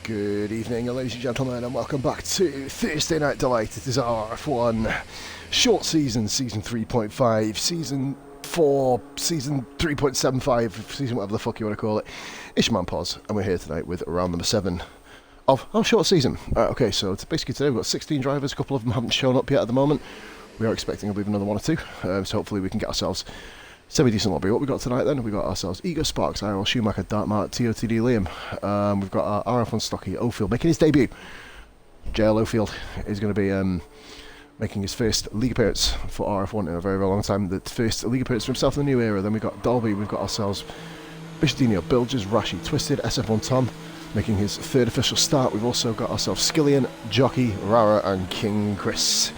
Good evening, ladies and gentlemen, and welcome back to Thursday Night Delight. It is RRF1 short season 3.5, season 4, season 3.75, season whatever the fuck you want to call it. It's your man Pos, and we're here tonight with round number 7 of our short season. Okay, so it's basically today we've got 16 drivers, a couple of them haven't shown up yet at the moment. We are expecting I believe another one or two, so hopefully we can get ourselves semi-decent lobby. What we got tonight then? We got ourselves Ego Sparks, RL Schumacher, Dartmart, TOTD Liam. We've got our RRF1 stocky Ofield making his debut. JL Ofield is going to be making his first league appearance for RF1 in a very, very long time. The first league appearance for himself in the new era. Then we've got Dolby, we've got ourselves Bishadinho, Bilges, Rashi, Twisted, SF1 Tom making his third official start. We've also got ourselves Skillian, Jockey, Rara and King Chris.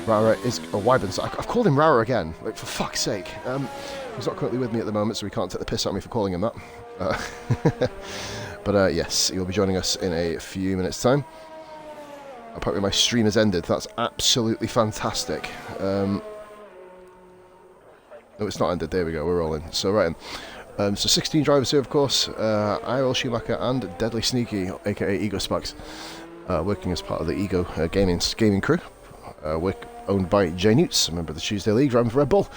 Rara is a Wybens. I've called him Rara again, like for fuck's sake. He's not currently with me at the moment, so he can't take the piss out of me for calling him that. But yes, he'll be joining us in a few minutes' time. Apparently my stream has ended. That's absolutely fantastic. No, it's not ended. There we go. We're rolling. So right then. So 16 drivers here, of course. RL Schumacher and Deadly Sneaky, aka Ego Sparks, working as part of the Ego gaming crew. We're owned by Jay Newts, a member of the Tuesday League, driving for Red Bull.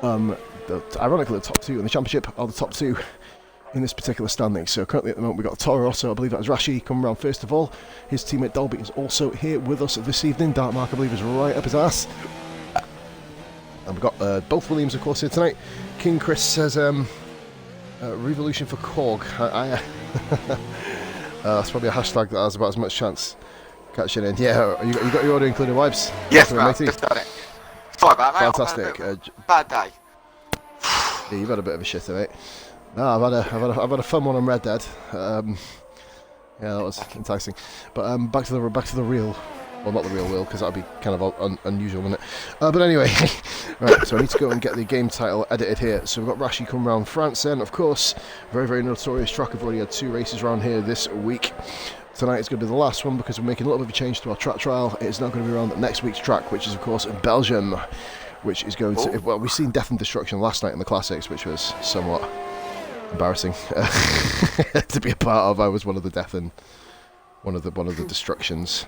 Ironically, the top two in the championship are the top two in this particular standing. So currently at the moment we've got Toro Rosso, I believe that was Rashi, coming around first of all. His teammate Dolby is also here with us this evening. Dartmark, I believe, is right up his ass. And we've got both Williams, of course, here tonight. King Chris says, Revolution for Korg. That's probably a hashtag that has about as much chance catching in. Yeah, you got your order including wipes? Yes, man, just done it. Sorry about that, fantastic. Bad day. Yeah, you've had a bit of a shitter, mate. No, I've had a fun one on Red Dead. Yeah, that was enticing. But back to the real. Well, not the real wheel, because that'd be kind of unusual, wouldn't it? But anyway, right. So I need to go and get the game title edited here. So we've got Rashi come round France, then of course, very, very notorious track. I've already had 2 races around here this week. Tonight is going to be the last one because we're making a little bit of a change to our track trial. It's now going to be around next week's track, which is of course in Belgium, which is going to. Well, we've seen Death and Destruction last night in the classics, which was somewhat embarrassing to be a part of. I was one of the Death and one of the Destructions.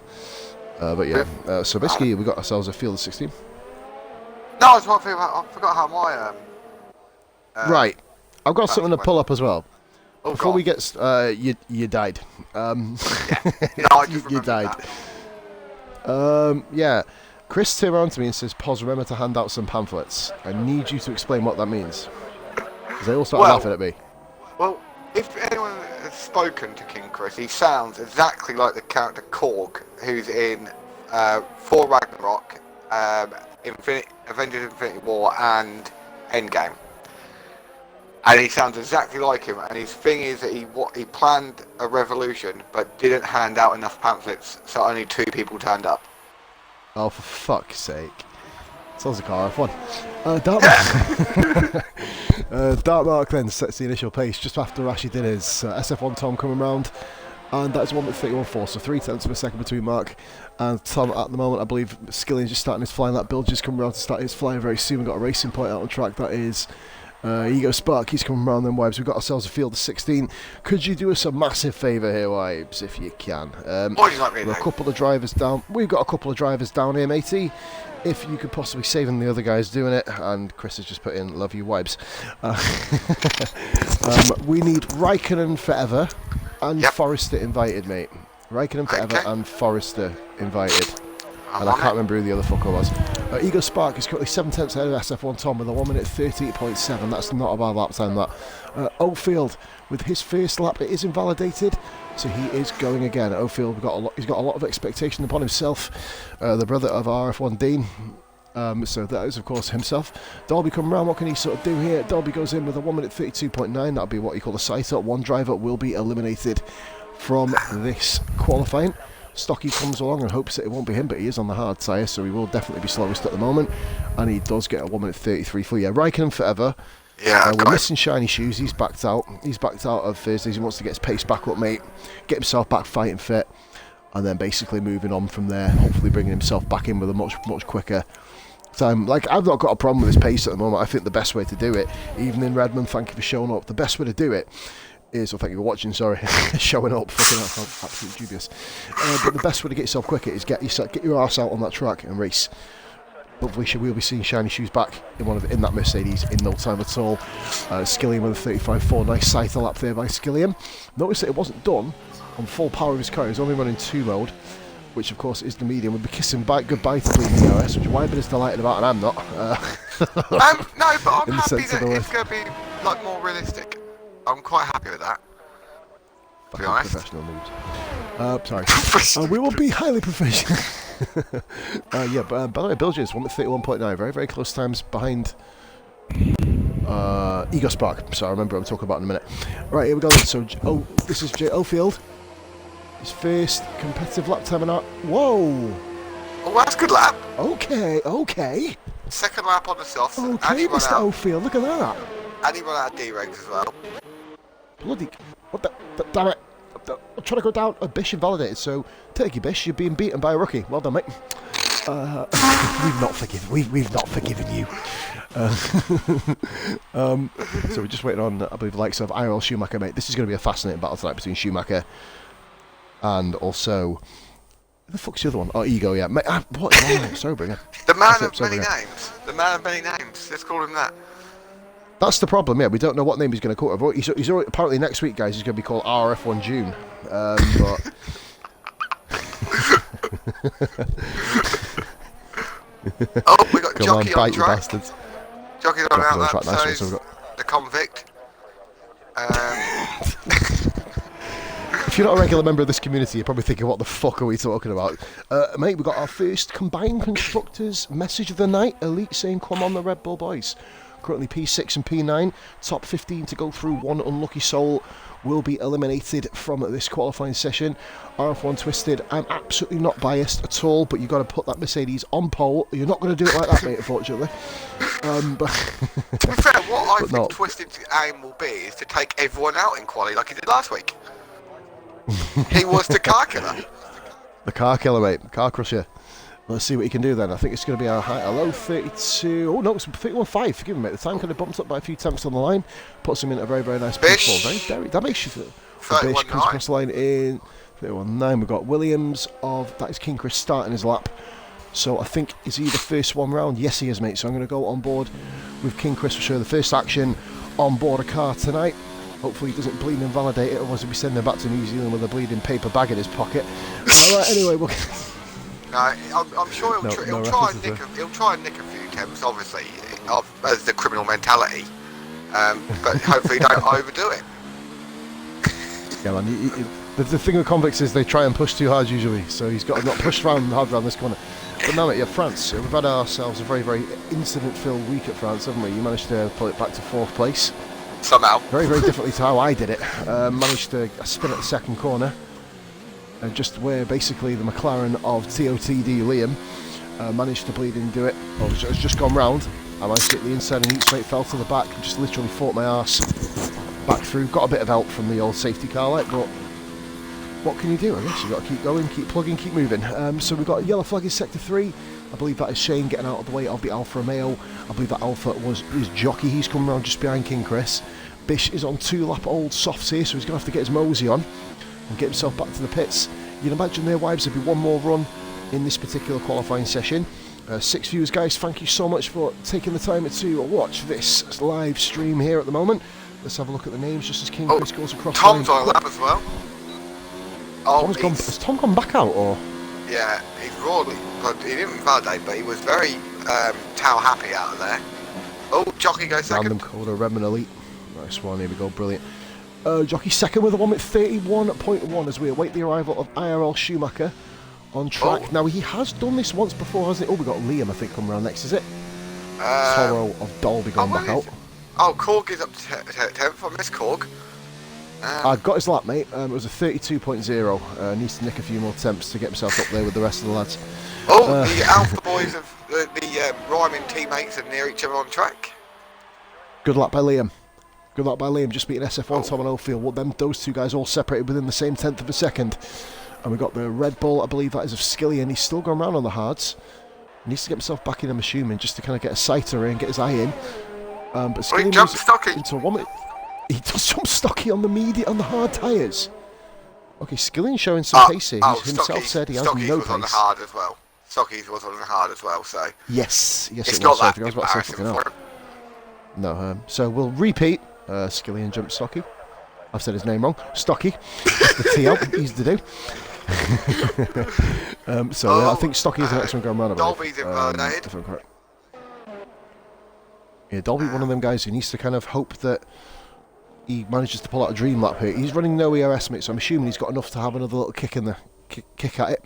But yeah, so basically we got ourselves a field of 16. No, I was wondering, I forgot how my right, I've got something to pull up as well. Oh, before we get, you died. Yeah. No, I just you died. Yeah. Chris turned around to me and says, "Pos, remember to hand out some pamphlets. I need you to explain what that means." Because they all started laughing at me. Well, if anyone has spoken to King Chris, he sounds exactly like the character Korg, who's in Thor Ragnarok, Avengers Infinity War, and Endgame. And he sounds exactly like him. And his thing is that he planned a revolution, but didn't hand out enough pamphlets, so only 2 people turned up. Oh, for fuck's sake. Sounds like RF1. Dartmark. Dartmark then sets the initial pace just after Rashi did his SF1 Tom coming round. And that's 1:31.4, so 0.3 of a second between Mark and Tom at the moment. I believe Skillian's just starting his flying. That Bill just coming around to start his flying very soon. We've got a racing point out on track. That is Ego Spark. He's coming around then, Wibes. We've got ourselves a field of 16. Could you do us a massive favour here, Wibes, if you can? We've got a couple of drivers down. We've got a couple of drivers down here, matey. If you could possibly save them, the other guys doing it. And Chris has just put in, love you, Wibes. We need Raikkonen forever and Forrester invited, mate. Raikkonen forever and Forrester invited. And I can't remember who the other fucker was. Ego Spark is currently 7/10 ahead of SF1 Tom with a 1:30.7. That's not a bad lap time, that. Ofield with his first lap, it is invalidated, so he is going again. Ofield, he's got a lot of expectation upon himself. The brother of RF1 Dean. So that is, of course, himself. Dolby come round. What can he sort of do here? Dolby goes in with a 1:32.9. That'll be what you call a sight up. One driver will be eliminated from this qualifying. Stocky comes along and hopes that it won't be him, but he is on the hard tyre, so he will definitely be slowest at the moment. And he does get a 1:33 for Raikkonen forever. Yeah, we're missing shiny shoes. He's backed out. He's backed out of Thursdays. He wants to get his pace back up, mate. Get himself back fighting fit, and then basically moving on from there. Hopefully bringing himself back in with a much quicker time. Like, I've not got a problem with his pace at the moment. I think the best way to do it, even in Redmond, thank you for showing up. The best way to do it is, well, thank you for watching, sorry, showing up, fucking absolutely dubious. But the best way to get yourself quicker is get your arse out on that track and race. Hopefully we'll be seeing shiny shoes back in that Mercedes in no time at all. Skillian with a 35.4, nice sight lap there by Skillian. Notice that it wasn't done on full power of his car, he was only running 2 mode, which of course is the medium. We'll be kissing goodbye to Bleeding DRS, which Wyman is delighted about and I'm not. No, but I'm happy that it's going to be like more realistic. I'm quite happy with that. To be honest. Professional moves. Sorry. We will be highly professional. Yeah, but by the way, Bilges won at 31.9, very, very close times behind Ego Spark. So I remember I'm talking about in a minute. Right, here we go then. So, this is Jay Oldfield. His first competitive lap time and whoa! Oh, that's a good lap. Okay. Second lap on the soft. Okay, Mr. Oldfield, look at that. And he ran out of D-regs as well. Bloody, what the damn it. I'm trying to go down. Bish invalidated, so take you, Bish. You're being beaten by a rookie. Well done, mate. We've not forgiven you. So we're just waiting on, I believe, the likes of IRL Schumacher, mate. This is going to be a fascinating battle tonight between Schumacher and also... Who the fuck's the other one? Oh, Ego, yeah. Mate, what is wrong? Sorry, Bringer. The man of many names. The man of many names. Let's call him that. That's the problem, yeah. We don't know what name he's going to call it. He's already, apparently next week, guys, he's going to be called RRF1 June. But... Oh, we got Come Jockey on, on track. you bastards. Jockey's on out track, that, nice so one, so the convict. If you're not a regular member of this community, you're probably thinking, what the fuck are we talking about? Mate, we've got our first combined constructors message of the night. Elite saying, come on the Red Bull boys. Currently P6 and P9. Top 15 to go through. One unlucky soul will be eliminated from this qualifying session. RF1 Twisted, I'm absolutely not biased at all, but you've got to put that Mercedes on pole. You're not going to do it like that, mate, unfortunately. But to be fair, what I think Twisted's aim will be is to take everyone out in quali like he did last week. He was the car killer. The car killer, mate. The car crusher. Let's see what he can do then. I think it's going to be a low 32. Oh no, it's 31.5. Forgive me, mate. The time kind of bumped up by a few tenths on the line. Puts him in a very, very nice P4. Very, that makes you feel. Bish comes across the line in 31.9. We've got Williams that is King Chris starting his lap. So I think, is he the first one round? Yes, he is, mate. So I'm going to go on board with King Chris for sure. The first action on board a car tonight. Hopefully he doesn't bleed and invalidate it, otherwise he'll be sending him back to New Zealand with a bleeding paper bag in his pocket. Right, anyway, we'll... No, I'm sure he'll try and nick a few attempts, obviously, as the criminal mentality. But hopefully don't overdo it. Yeah, man. The thing with convicts is they try and push too hard usually, so he's got to not push hard around this corner. But now, mate, yeah, France. We've had ourselves a very, very incident-filled week at France, haven't we? You managed to pull it back to 4th place. Somehow. Very, very differently to how I did it. Managed to spin at the second corner. Just where basically the McLaren of TOTD Liam managed to bleed and do it. Well, it's just gone round. I managed to get the inside and eat straight, fell to the back, just literally fought my arse back through. Got a bit of help from the old safety car light, but what can you do? I guess you've got to keep going, keep plugging, keep moving. So we've got a yellow flag in Sector 3. I believe that is Shane getting out of the way of the Alfa Romeo. I believe that Alfa is Jockey. He's coming around just behind King Chris. Bish is on 2-lap old softs here, so he's going to have to get his mosey on and get himself back to the pits. You'd imagine their wives would be one more run in this particular qualifying session. 6 viewers, guys, thank you so much for taking the time to watch this live stream here at the moment. Let's have a look at the names just as King Chris goes across. Tom's on lap as well. Has Tom gone back out, or? Yeah, he's rawly. He didn't validate, but he was very towel happy out of there. Oh, Jockey goes second. Random Coda, Redmond Elite. Nice one, here we go, brilliant. Jockey second with a 1:31.1 as we await the arrival of IRL Schumacher on track. Now, he has done this once before, hasn't he? Oh, we got Liam, I think, coming around next, is it? Toro of Dolby going back out. Oh, Korg is up to 10th. I missed Korg. I got his lap, mate. It was a 32.0. Needs to nick a few more attempts to get himself up there with the rest of the lads. Oh, the Alpha boys of the rhyming teammates are near each other on track. Good luck by Liam. Good luck by Liam, just beating SF1 Tom and Oldfield. Well, those two guys all separated within the same 10th of a second. And we got the Red Bull, I believe that is of Skillian. He's still going round on the hards. He needs to get himself back in, I'm assuming, just to kind of get a sighter in, get his eye in. But Skillian jump stocking. into 1 minute. He does jump Stocky on the hard tyres. Okay, Skillian showing some pace here. He himself said he has Stockies no was pace. on the hard as well. Stockies was on the hard as well, so... Yes, it's it not was. that I was about to say embarrassing for him. No, so we'll repeat. Skillian jumped Stocky. I've said his name wrong. Stocky. That's the TL. Easy to do. I think Stocky is the next one going round. Dolby's invalidated. If I'm correct. Yeah, Dolby, one of them guys who needs to kind of hope that he manages to pull out a dream lap here. He's running no ERS, mate, so I'm assuming he's got enough to have another little kick at it.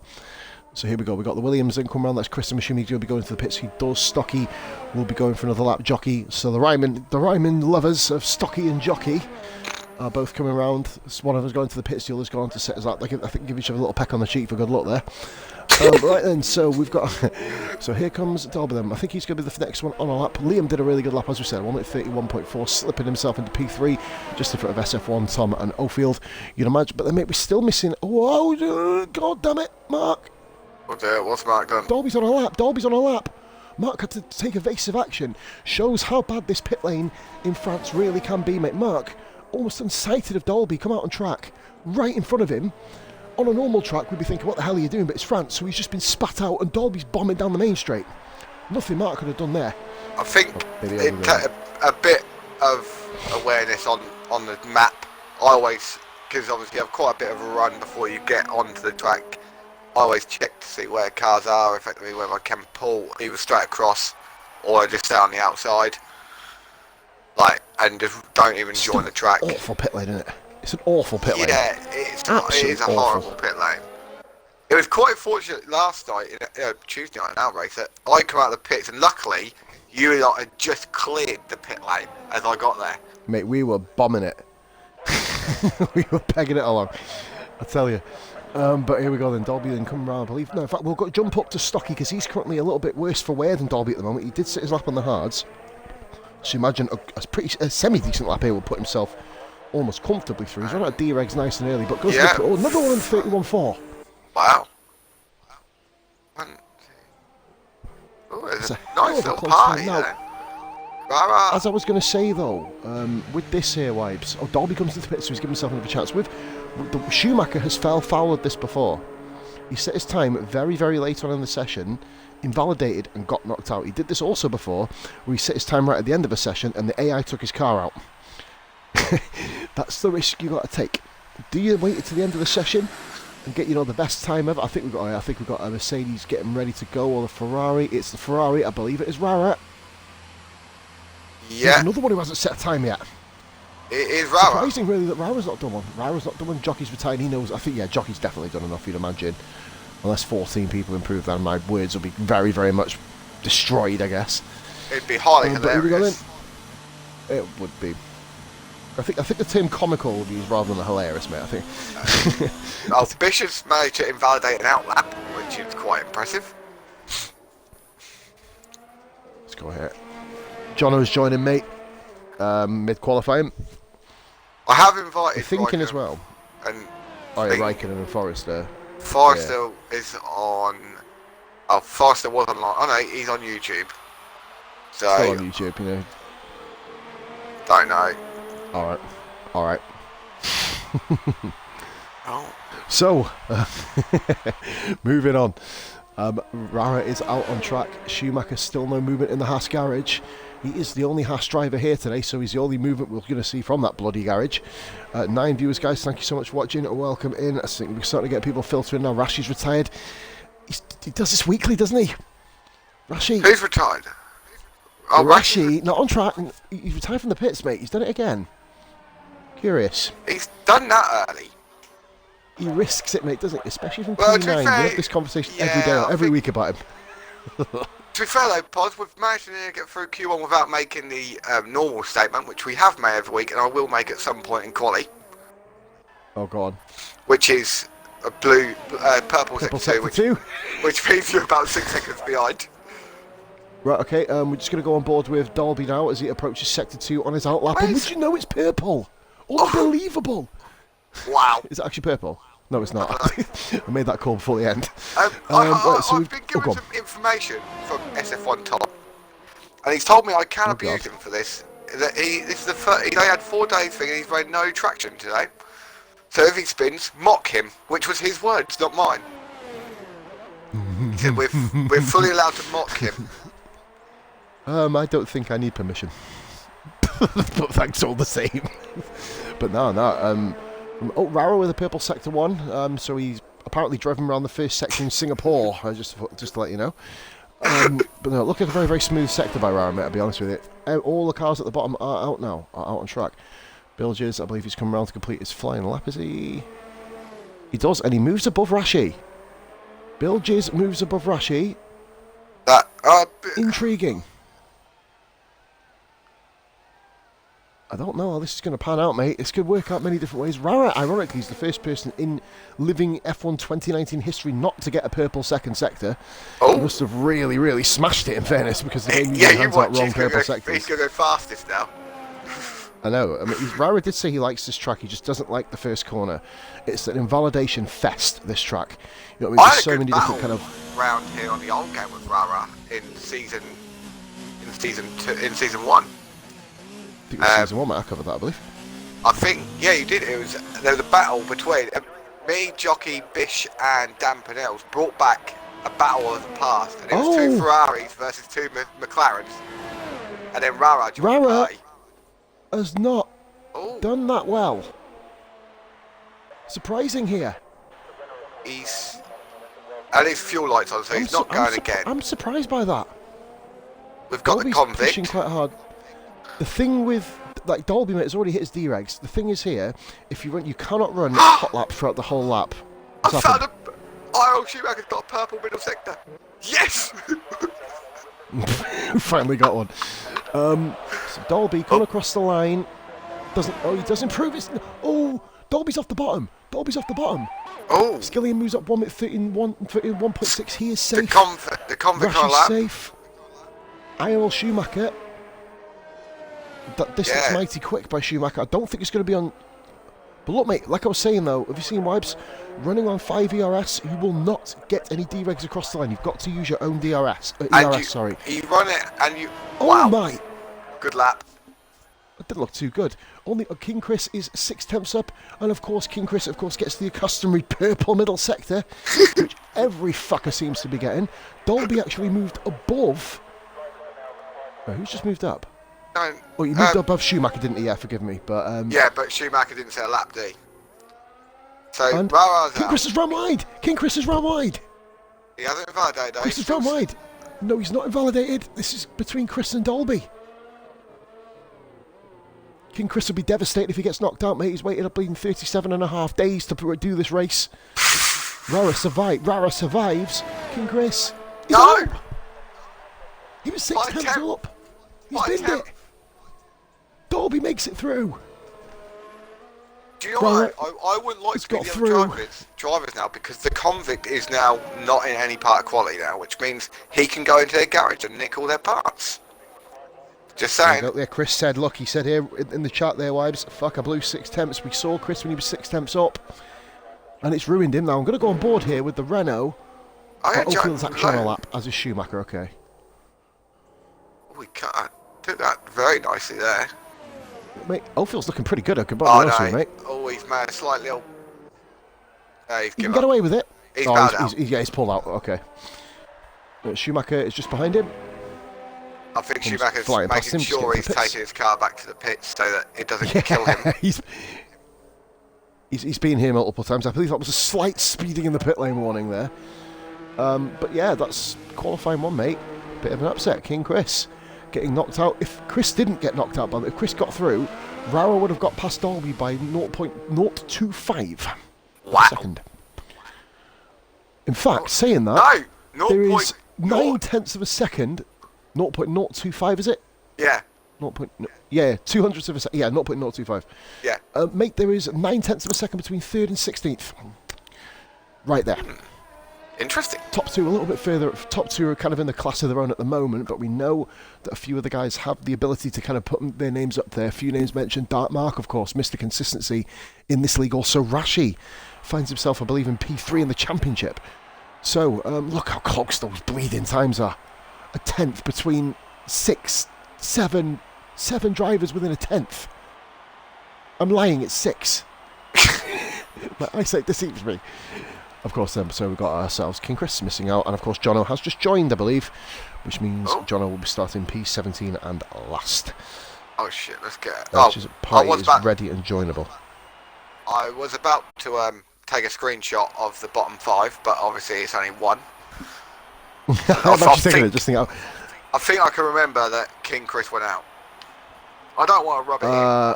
So here we go. We've got the Williams in come round. That's Chris. I'm assuming he's going to be going to the pits. He does. Stocky will be going for another lap. Jockey. So the Ryman lovers of Stocky and Jockey are both coming round. One of them's going to the pits. The other's going to set his lap. I think give each other a little peck on the cheek for good luck there. Right then, so we've got... so here comes Dolby then. I think he's going to be the next one on a lap. Liam did a really good lap, as we said. 1:31.4, slipping himself into P3, just in front of SF1, Tom and Ofield. You'd imagine, but then maybe we're still missing... Oh, God damn it, Mark. What's Mark done? Dolby's on a lap. Mark had to take evasive action. Shows how bad this pit lane in France really can be, mate. Mark, almost unsighted of Dolby, come out on track, right in front of him. On a normal track, we'd be thinking, what the hell are you doing? But it's France, so he's just been spat out, and Dolby's bombing down the main straight. Nothing Mark could have done there. I think it took a bit of awareness on the map. I always, because obviously you have quite a bit of a run before you get onto the track, I always check to see where cars are, effectively whether I can pull either straight across or I just stay on the outside. And just don't even join the track. Awful pit lane, isn't it? It's an awful pit lane. Yeah, it is a horrible pit lane. It was quite fortunate last night, Tuesday night in our race, that I come out of the pits and luckily you lot had just cleared the pit lane as I got there. Mate, we were bombing it. We were pegging it along, I tell you. But here we go then, Dolby then come round, I believe. No, in fact, we'll jump up to Stocky because he's currently a little bit worse for wear than Dolby at the moment. He did sit his lap on the hards. So imagine a semi-decent lap here will put himself almost comfortably through. He's run out of D-regs nice and early, but goes another one in 31.4. Wow. It's a nice little party there. As I was going to say though, with this here, Wipes, Dolby comes to the pit, so he's given himself another chance. The Schumacher has fouled this before. He set his time very, very late on in the session, invalidated and got knocked out. He did this also before, where he set his time right at the end of a session and the AI took his car out. That's the risk you got to take. Do you wait until the end of the session and get the best time ever? I think we've got a Mercedes getting ready to go, or the Ferrari. It's the Ferrari, I believe it is Rara. Yeah. There's another one who hasn't set a time yet. It is Rara. Surprising really that Rara's not done one. Rara's not done one. Jockey's retired. He knows. I think Jockey's definitely done enough. You'd imagine, unless 14 people improve, then my words will be very, very much destroyed. I guess. It'd be highly hilarious. It would be. I think the term comical would be used rather than hilarious, mate. I think. Bishop's managed to invalidate an outlap, which is quite impressive. Let's go here. Jono's joining, mate. Mid-qualifying. I have invited thinking as well. And Raikkonen and Forrester. Forrester is on... Oh, Forrester was online. Oh no, he's on YouTube. So... Still on YouTube, Don't know. Alright. Oh. So, moving on. Rara is out on track. Schumacher still no movement in the Haas garage. He is the only Haas driver here today, so he's the only movement we're going to see from that bloody garage. 9 viewers, guys, thank you so much for watching. Welcome in. I think we're starting to get people filtering now. Rashi's retired. He does this weekly, doesn't he? Rashi. Who's retired? Oh, Rashi, not on track. He's retired from the pits, mate. He's done it again. Curious. He's done that early. He risks it, mate, doesn't he? Especially from P9. We have this conversation every week about him. To be fair though, Poz, we've managed to get through Q1 without making the normal statement, which we have made every week, and I will make at some point in quali. Oh God. Which is a purple sector 2, which means you're about 6 seconds behind. Right, okay, we're just going to go on board with Dolby now as he approaches Sector 2 on his outlap. And would you know it's purple? Unbelievable! Wow. Is it actually purple? No, it's not. I made that call before the end. I've been given some information from SF1 Tom, and he's told me I can abuse him for this that this is the first. He only had 4 days thing, and he's made no traction today. So if he spins, mock him, which was his words, not mine. He said we're fully allowed to mock him. I don't think I need permission, but thanks all the same. But no. Rara with a purple sector 1. So he's apparently driven around the first section in Singapore. Just to let you know. But no, look at a very, very smooth sector by Rara, mate, I'll be honest with you. All the cars at the bottom are out now, are out on track. Bilges, I believe he's come around to complete his flying lap, is he? He does, and he moves above Rashi. Bilges moves above Rashi. Intriguing. I don't know how this is going to pan out, mate. This could work out many different ways. Rara, ironically, is the first person in living F1 2019 history not to get a purple second sector. He must have really, really smashed it, in fairness, because the game usually hands out wrong purple sectors. He's going to go fastest now. I know. I mean, Rara did say he likes this track. He just doesn't like the first corner. It's an invalidation fest, this track. You know what I mean? There's so many different kind of round here on the old game with Rara in season 1. I think it was season 1, mate. I covered that, I believe. I think, yeah, you did. There was a battle between me, Jockey, Bish, and Dan Pinnells brought back a battle of the past, and it was 2 Ferraris versus 2 McLarens, and then Rara joined the party. Has not done that well. Surprising here. And his fuel lights on, so he's not going again. I'm surprised by that. We've got Dolby's the convict pushing quite hard. The thing with Dolby, mate, has already hit his D-regs. The thing is here, if you run, you cannot run hot lap throughout the whole lap. I found Iron Schumacher's got a purple middle sector. Yes. Finally got one. So Dolby coming across the line. He does improve his. Dolby's off the bottom. Skillian moves up 1 minute 1.6. He is safe. The convict on lap. Safe. Iron Schumacher. This looks mighty quick by Schumacher. I don't think it's going to be on. But look, mate, like I was saying though, have you seen Wibes running on 5 ERS? You will not get any D-regs across the line. You've got to use your own ERS. You run it and you. Oh my! Good lap. It didn't look too good. Only King Chris is 6 tenths up, and of course King Chris, gets the customary purple middle sector, which every fucker seems to be getting. Dolby actually moved above. Wait, who's just moved up? No, he moved above Schumacher, didn't he? Yeah, forgive me, but yeah, but Schumacher didn't set a lap, did he? So King Chris has run wide. He hasn't invalidated though. Chris has run wide. No, he's not invalidated. This is between Chris and Dolby. King Chris will be devastated if he gets knocked out, mate. He's waited up 37.5 days to do this race. Rara survives. King Chris. He's up. He was 6 tenths up. He's binned it. Dolby makes it through. Do you know what? I wouldn't like to be the other drivers now, because the convict is now not in any part of quality now, which means he can go into their garage and nick all their parts. Just saying. Yeah, Chris said, look, he said here in the chat there, Wibes, fuck, I blew 6 tenths. We saw Chris when he was 6 tenths up, and it's ruined him. Now I'm going to go on board here with the Renault. Oakfield's actually on a lap, as is Schumacher, okay. We can't do that very nicely there. Mate, Oakfield's looking pretty good, I can be honest with you, mate. Oh, he's made a slight little... he can get away with it. He's pulled out, okay. Schumacher is just behind him. I think Schumacher's making sure he's taking his car back to the pits so that it doesn't kill him. He's been here multiple times. I believe that was a slight speeding in the pit lane warning there. But yeah, that's qualifying 1, mate. Bit of an upset. King Chris getting knocked out. If Chris didn't get knocked out, if Chris got through, Rara would have got past Dolby by 0.025 second. In fact, saying that, there is 9 tenths of a second. 0.025, is it? Yeah. 200ths of a second. Yeah, 0.025. Yeah. Mate, there is 9 tenths of a second between 3rd and 16th. Right there. Interesting. Top 2 a little bit further. Top 2 are kind of in the class of their own at the moment, but we know that a few of the guys have the ability to kind of put their names up there. A few names mentioned. Dark Mark, of course, Mr. Consistency in this league. Also, Rashi finds himself, I believe, in P3 in the championship. So, look how close those bleeding times are. A tenth between 6, 7, 7 drivers within a tenth. I'm lying, it's 6. My eyesight deceives me. Of course, so we've got ourselves King Chris missing out, and of course Jono has just joined, I believe, which means Jono will be starting P17 and last. Oh shit, let's get it. Which is party is ready and joinable. I was about to take a screenshot of the bottom 5, but obviously it's only 1. I think I can remember that King Chris went out. I don't want to rub it in.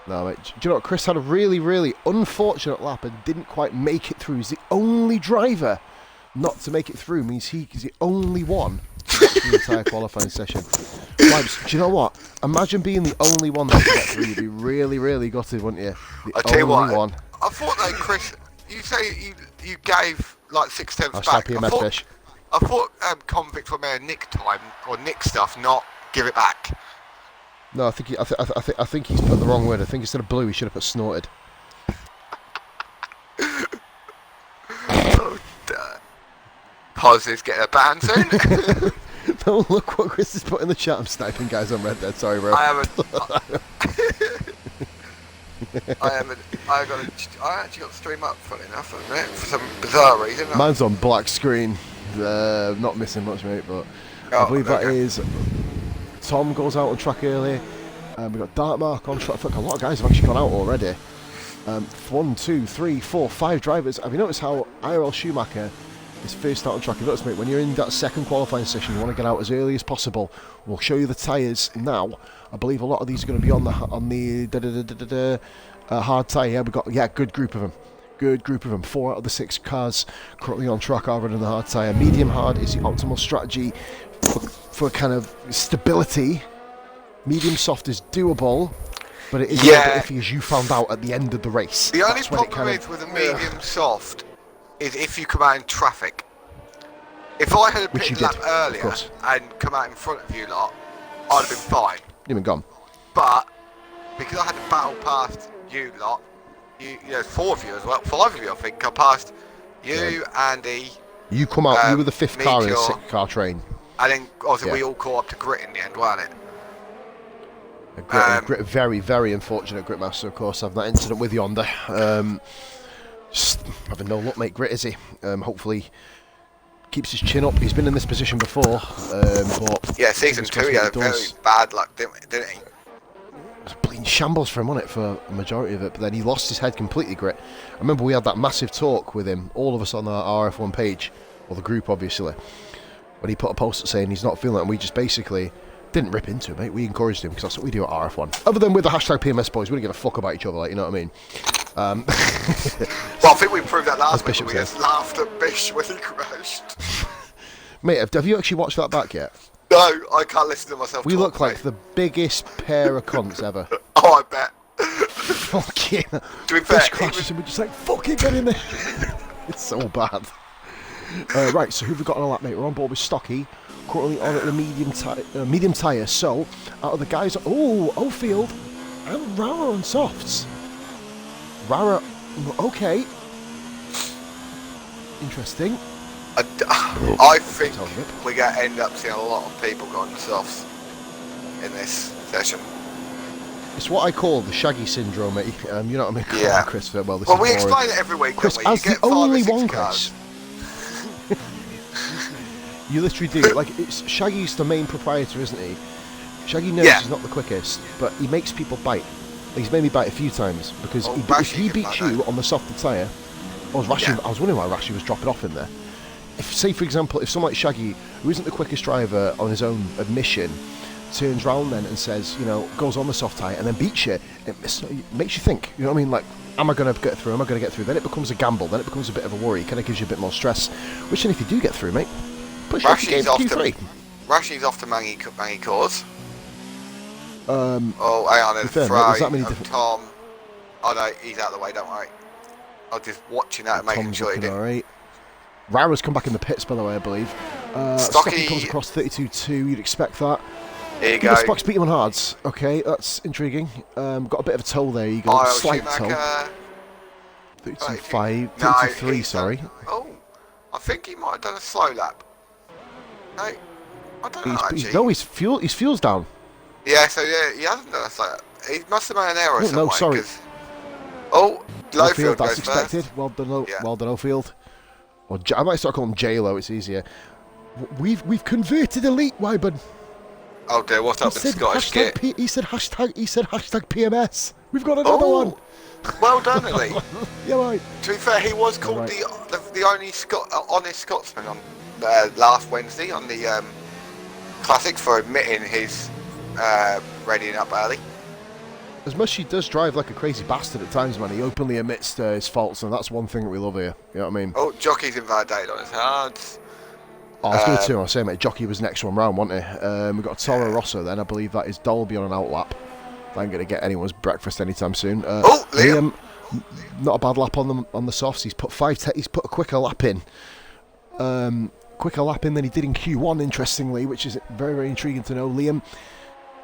No, mate. Do you know what? Chris had a really, really unfortunate lap and didn't quite make it through. He's the only driver not to make it through. Means he's the only one to get through the entire qualifying session. Vibes, do you know what? Imagine being the only one that to get through. You'd be really, really gutted, wouldn't you? I tell you what, I thought that Chris, you say you gave like 6 tenths back. I thought convicts were meant to nick time or nick stuff, not give it back. No, I think he's put the wrong word. I think instead of blue, he should have put snorted. Oh, damn. Positive's getting a ban soon. No, look what Chris has put in the chat. I'm sniping guys on Red Dead. Sorry, bro. I actually got the stream up, funny enough, for some bizarre reason. Mine's on black screen. Not missing much, mate, but I believe that is. Tom goes out on track early. We've got Dartmark on track. A lot of guys have actually gone out already. 1, 2, 3, 4, 5 drivers. Have you noticed how IRL Schumacher is first out on track? You've noticed, mate, when you're in that second qualifying session, you want to get out as early as possible. We'll show you the tyres now. I believe a lot of these are going to be on the hard tyre. Yeah, we've got good group of them. Good group of them. 4 out of the 6 cars currently on track are running the hard tyre. Medium hard is the optimal strategy for kind of stability. Medium soft is doable, but it is a little bit iffy, as you found out at the end of the race. The only problem with a medium soft is if you come out in traffic. If I had a pit lap earlier and come out in front of you lot, I'd have been fine. You've been gone. But because I had to battle past you lot, you 4 of you as well, 5 of you I think, I passed you, Andy. You come out, you were the 5th car in a 6-car train. And then obviously we all caught up to Grit in the end, weren't it? Grit, very, very unfortunate Gritmaster, of course, having that incident with Yonder. Just having no luck, mate. Grit, is he? Hopefully keeps his chin up. He's been in this position before. But yeah, season 2 he had very bad luck, didn't he? It was a bleeding shambles for him, wasn't it, for a majority of it? But then he lost his head completely, Grit. I remember we had that massive talk with him, all of us on our RRF1 page, or the group, obviously, when he put a post saying he's not feeling it, and we just basically didn't rip into him, mate. We encouraged him, because that's what we do at RF1. Other than with the hashtag PMS boys, we don't give a fuck about each other, like, you know what I mean? Well, I think we proved that last week. We just laughed at Bish when he crashed. Mate, have you actually watched that back yet? No, I can't listen to myself. We look like the biggest pair of cunts ever. Oh, I bet. Fucking. To be fair, crashes and we're just like, fucking get in there. It's so bad. Right, so who've we got on a lap, mate? We're on board with Stocky, currently on at the medium tyre. So, out of the guys, Oldfield and Rara on softs. Rara, okay. Interesting. I think we're going to end up seeing a lot of people going softs in this session. It's what I call the Shaggy syndrome, mate. You know what I mean? Yeah. Chris, well, we explain it every week, Chris, don't we? as the only one, Chris. You literally do. Like, Shaggy's the main proprietor, isn't he? Shaggy knows he's not the quickest, but he makes people bite. He's made me bite a few times, because if he beats you on the softer tyre, I was wondering why Rashi was dropping off in there. If, say for example, if someone like Shaggy, who isn't the quickest driver on his own admission, turns round then and says, goes on the soft tyre and then beats you, it makes you think, you know what I mean? Like, am I going to get through? Am I going to get through? Then it becomes a gamble. Then it becomes a bit of a worry. It kind of gives you a bit more stress. Which then, if you do get through, mate, push your game to Q3. Rashi's off to Mangy Cause. Hang on, there's Fry and Tom. Oh no, he's out of the way, don't worry. I was just watching that and making sure he didn't. Right. Rara's come back in the pits, by the way, I believe. Stocky comes across 32-2, you'd expect that. Here you go. Spock's beating on hards. Okay, that's intriguing. Got a bit of a toe there, you go. Slight toe. 32-5, 32-3, sorry. Oh, I think he might have done a slow lap. No, I don't know, actually. No, his fuel's down. Yeah, so yeah, he hasn't done. It's like he must have made an error Oh, no, somewhere. sorry. 'Cause- oh, Ofield, Lowfield that's goes expected. first. Well done, Yeah. well done, Ofield. Or I might start calling him J-Lo, it's easier. We've converted elite, Wyburn. Oh dear, what's He up with said Scottish hashtag kit? he said hashtag PMS. We've got another one. Oh, well done, Elite. Yeah, right. To be fair, he was called Right. the only honest Scotsman on last Wednesday on the Classic for admitting his readying up early. As much as he does drive like a crazy bastard at times, man, he openly admits his faults, and that's one thing that we love here. You know what I mean? Oh, jockey's invalidated on his hards. Oh, I was going to say, mate, Jockey was next one round, wasn't he? We've got Toro Rosso then. I believe that is Dolby on an outlap. I ain't going to get anyone's breakfast anytime soon. Liam. Not a bad lap on the softs. He's put he's put a quicker lap in. Quicker lap in than he did in Q1, interestingly, which is very, very intriguing to know. Liam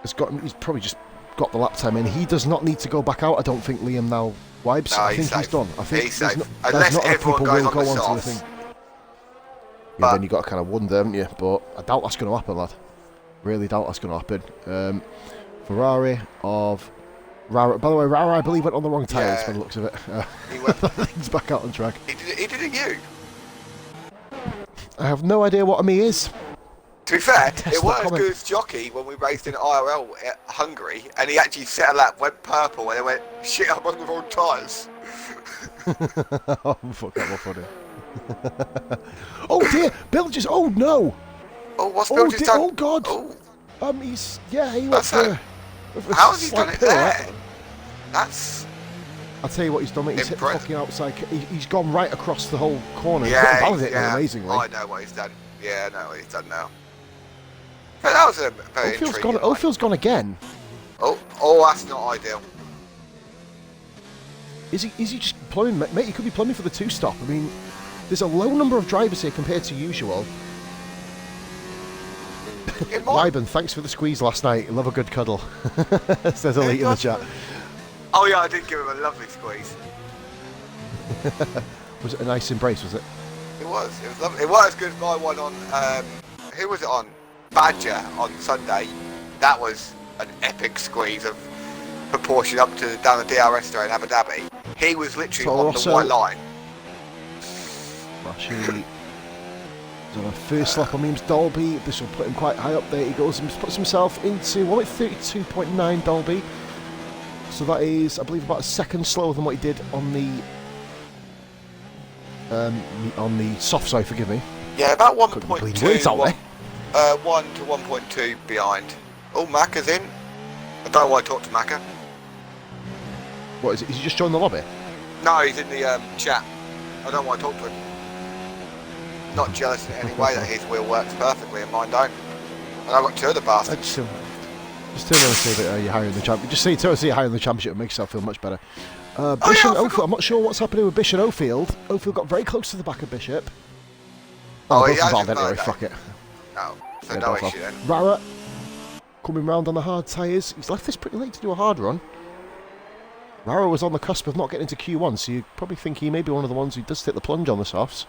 he's probably just got the lap time in. He does not need to go back out, I don't think, Liam, now. Wibes, No, I think safe. he's done. I think He's there's safe. not Unless enough everyone people goes will on go the on to the softs. thing. Yeah, then you got to kind of wonder, haven't you? But I doubt that's going to happen, lad. Really doubt that's going to happen. Ferrari of Rara. By the way, Rara, I believe, went on the wrong tyres by the looks of it. He went. He's back out on track. He did a U. I have no idea what a me is. To be fair, Test it wasn't as comment. good as Jockey when we raced in IRL at Hungary, and he actually set a lap, went purple, and then went, shit, I'm on the wrong tyres. Oh, fuck, that was funny. Oh dear, Bill just. Oh no! Oh, what's Bill just done? Oh god! Oh, he went for. how has he done it slight there? pirouette. That's... I'll tell you what he's done, mate. He's hit the Impressive. fucking outside. He's gone right across the whole corner. Yeah, He's validated yeah. amazingly. I know what he's done. Yeah, I know what he's done now. But that was a very intriguing one. Ophil's gone again. Oh, that's not ideal. Is he just plumbing? Mate, he could be plumbing for the two-stop. I mean, there's a low number of drivers here compared to usual. It might... Wyburn, thanks for the squeeze last night. Love a good cuddle. Says Elite in the chat. Oh yeah, I did give him a lovely squeeze. Was it a nice embrace, was it? It was lovely. It was as good as my one on, who was it on? Badger on Sunday. That was an epic squeeze of proportion up to down the DRS there in Abu Dhabi. He was literally Toro on Rosso. the white line. Rashi. He's on a first lap on Memes Dolby. This will put him quite high up there. He goes and puts himself into 32.9 Dolby. So that is, I believe, about a second slower than what he did on the soft side. Forgive me. Yeah, about Couldn't be bleeding words out 1.2. there. 1 to 1.2 behind. Oh, Macca's in. I don't want to talk to Macca. What is it? Is he just joined the lobby? No, he's in the chat. I don't want to talk to him. Not jealous in any way that his wheel works perfectly and mine don't. And I've got two other bastards. Just turn around and say that you're higher in the championship. Just say you're higher in the championship. It makes yourself feel much better. Bish and Ofield. I'm not sure what's happening with Bish and Ofield. Ofield got very close to the back of Bishop. Oh, both he has involved his anyway. birthday. Fuck it. No, so Yeah, no both issue off. then. Rara coming round on the hard tyres. He's left this pretty late to do a hard run. Rara was on the cusp of not getting into Q1, so you probably think he may be one of the ones who does take the plunge on the softs.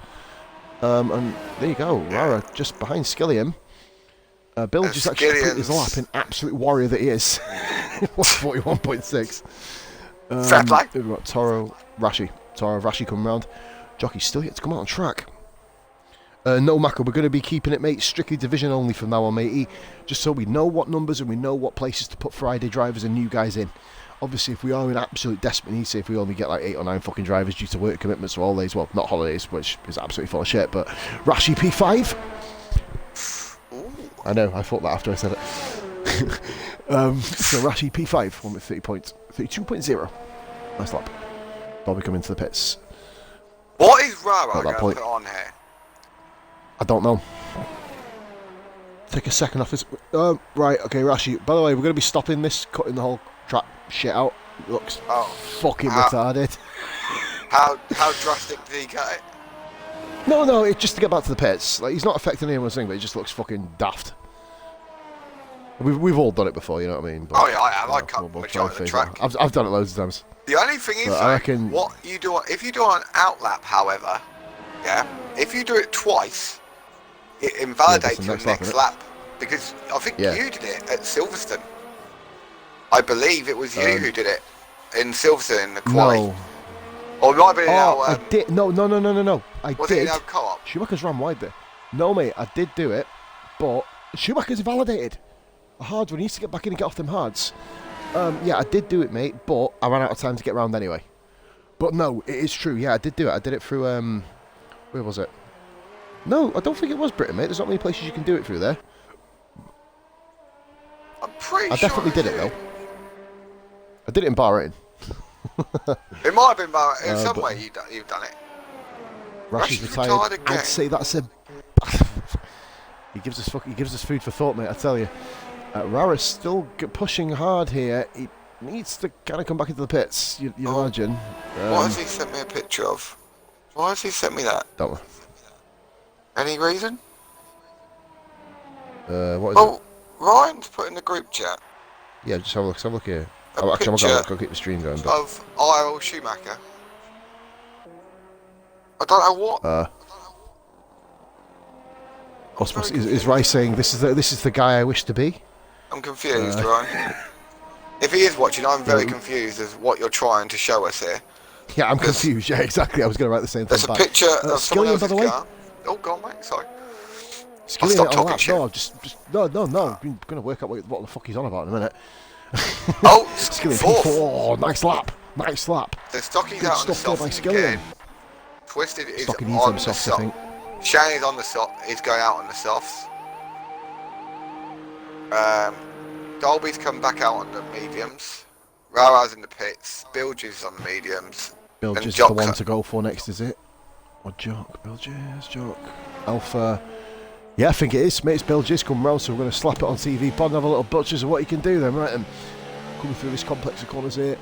And there you go, Rara just behind Skilliam. Bill just actually completed his lap in absolute warrior that he is. 41.6. Fair play. We've got Toro Rashi coming round. Jockey's still yet to come out on track. No, Mako, we're going to be keeping it, mate, strictly division only from now on, matey. Just so we know what numbers and we know what places to put Friday drivers and new guys in. Obviously, if we are in absolute desperate need, say if we only get like 8 or 9 fucking drivers due to work commitments or holidays, well, not holidays, which is absolutely full of shit, but Rashi P5. Ooh. I know, I thought that after I said it. So Rashi P5, one with 32.0. Nice lap. Bobby coming into the pits. What is Rara At that going to point. put on here? I don't know. Take a second off this. Right, okay, Rashi. By the way, we're going to be stopping this, cutting the whole track shit out. It looks fucking retarded. How drastic did he cut it? No, it's just to get back to the pits. Like, he's not affecting anyone's thing, but it just looks fucking daft. We've all done it before, you know what I mean? But, Oh yeah, I have. I cut we'll majority of the phase track. that. I've done it loads of times. The only thing is, But I though, reckon- what you do if you do an outlap, however, yeah, if you do it twice, it invalidates the your next lap, next innit? lap because I think Yeah. you did it at Silverstone. I believe it was you who did it in Silverstone in the quali. No. Or it might have been in our... I did. No. I was did. it in our co-op? Schumacher's ran wide there. No, mate, I did do it, but Schumacher's validated. A hard one. He needs to get back in and get off them hards. Yeah, I did do it, mate, but I ran out of time to get round anyway. But no, it is true. Yeah, I did do it. I did it through, where was it? No, I don't think it was Britain, mate. There's not many places you can do it through there. I'm pretty I sure definitely did it, though. I did it in Bahrain. It might have been Bahrain. In some way you've done it. Rashid's retired again. I'd say that's a... He gives us food for thought, mate, I tell you. Rara's still pushing hard here. He needs to kind of come back into the pits, you'd imagine. What has he sent me a picture of? Why has he sent me that? Don't know. Any reason? What is it? Ryan's put in the group chat. Yeah, just have a look. Have a look here. Oh, actually, I'm going to keep the stream going. But... Of RRF Schumacher. I don't know what. Is Rai saying this is the guy I wish to be? I'm confused, Ryan. If he is watching, I'm very confused as what you're trying to show us here. Yeah, I'm confused. Yeah, exactly. I was going to write the same thing. There's a picture of someone else's car. Oh, go on, mate. Sorry. Skillian, stop talking shit. No. I'm going to work out what the fuck he's on about in a minute. Oh, Skillian, oh, nice lap. The Stocky's out on the soft again. Twisted is on the soft. I think. Shane is on the soft. He's going out on the softs. Dolby's come back out on the mediums. Rara's in the pits. Bilge's on the mediums. Bilge's is the one to go for next, is it? Or Jock? Bilge's, Jock. Alpha. Yeah, I think it is, mate. It's Bilge's come round, so we're going to slap it on TV pod and have a little butchers of what he can do then, right? And coming through this complex of corners here.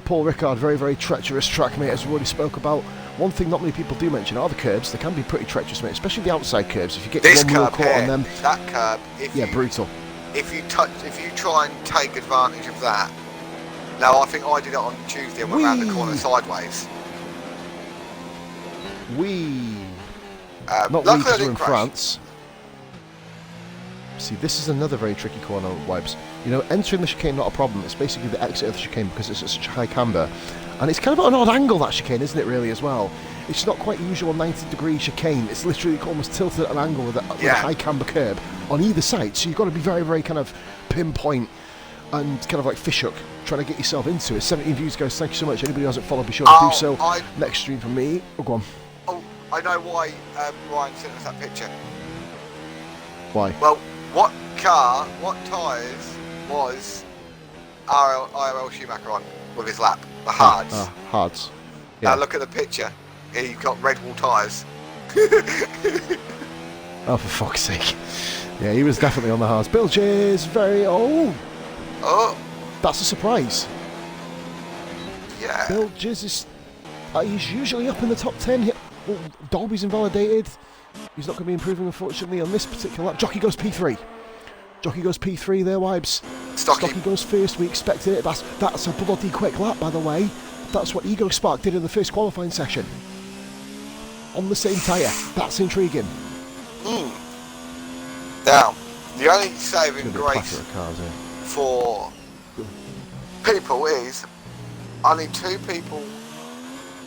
Paul Ricard, very, very treacherous track, mate, as we already spoke about. One thing not many people do mention are the curbs. They can be pretty treacherous, mate, especially the outside curbs. If you get this one wheel caught on them, that curb, brutal. If you try and take advantage of that. No, I think I did it on Tuesday and went round the corner sideways. Not we, because we're in France. See, this is another very tricky corner, Wipes. You know, entering the chicane, not a problem. It's basically the exit of the chicane because it's at such a high camber. And it's kind of an odd angle, that chicane, isn't it, really, as well? It's not quite usual 90-degree chicane. It's literally almost tilted at an angle with a high camber curb on either side. So you've got to be very, very kind of pinpoint and kind of like fishhook, trying to get yourself into it. 17 views, guys. Thank you so much. Anybody who hasn't followed, be sure to do so. Next stream from me. Oh, go on. Oh, I know why Ryan sent us that picture. Why? Well, what tyres was RRF Schumacher on with his lap? The hards. Hards. Yeah. Now look at the picture. He's got Red Bull tyres. Oh, for fuck's sake. Yeah, he was definitely on the hards. Bilge's very... Oh! That's a surprise. Yeah. Bilge's is... he's usually up in the top 10. Well, Dolby's invalidated. He's not going to be improving, unfortunately, on this particular lap. Jockey goes P3. Jockey goes P3 there, Wibes. Stocky goes first. We expected it. That's a bloody quick lap, by the way. That's what Ego Spark did in the first qualifying session. On the same tyre. That's intriguing. Now, the only saving grace for people is only 2 people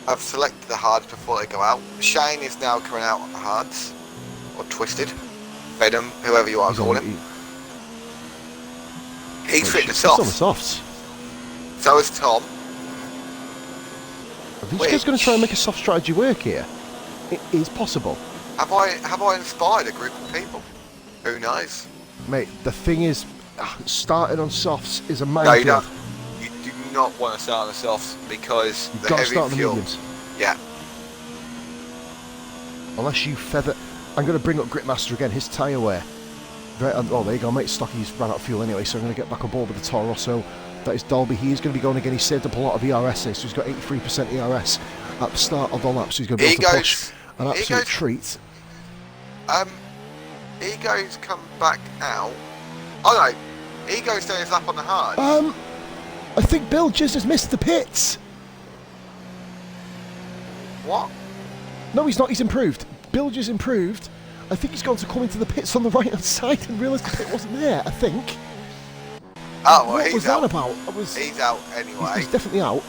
have selected the hards before they go out. Shane is now coming out on the hards, or Twisted, Venom, whoever you want to call him. He's fit the softs. He's on the softs. So is Tom. Are these guys going to try and make a soft strategy work here? It is possible. Have I inspired a group of people? Who knows? Mate, the thing is, starting on softs is a minefield. No, you do not want to start on the softs because you've the got to heavy start on fuel. The mediums. Yeah. Unless you feather... I'm going to bring up Gritmaster again, his tyre wear. Oh, there you go, mate. Stocky's ran out of fuel anyway, so I'm going to get back on board with the Toro Rosso. That is Dolby. He is going to be going again. He saved up a lot of ERS, so he's got 83% ERS at the start of the lap, so he's going to be able to push an absolute treat. Ego's come back out. Oh no, Ego's doing his lap on the hard. I think Bill just has missed the pits. What? No, he's not. He's improved. Bill just improved. I think he's gone to come into the pits on the right hand side and realised the pit wasn't there, I think. Oh, well, What he's was out. that about? He's out anyway. He's definitely out.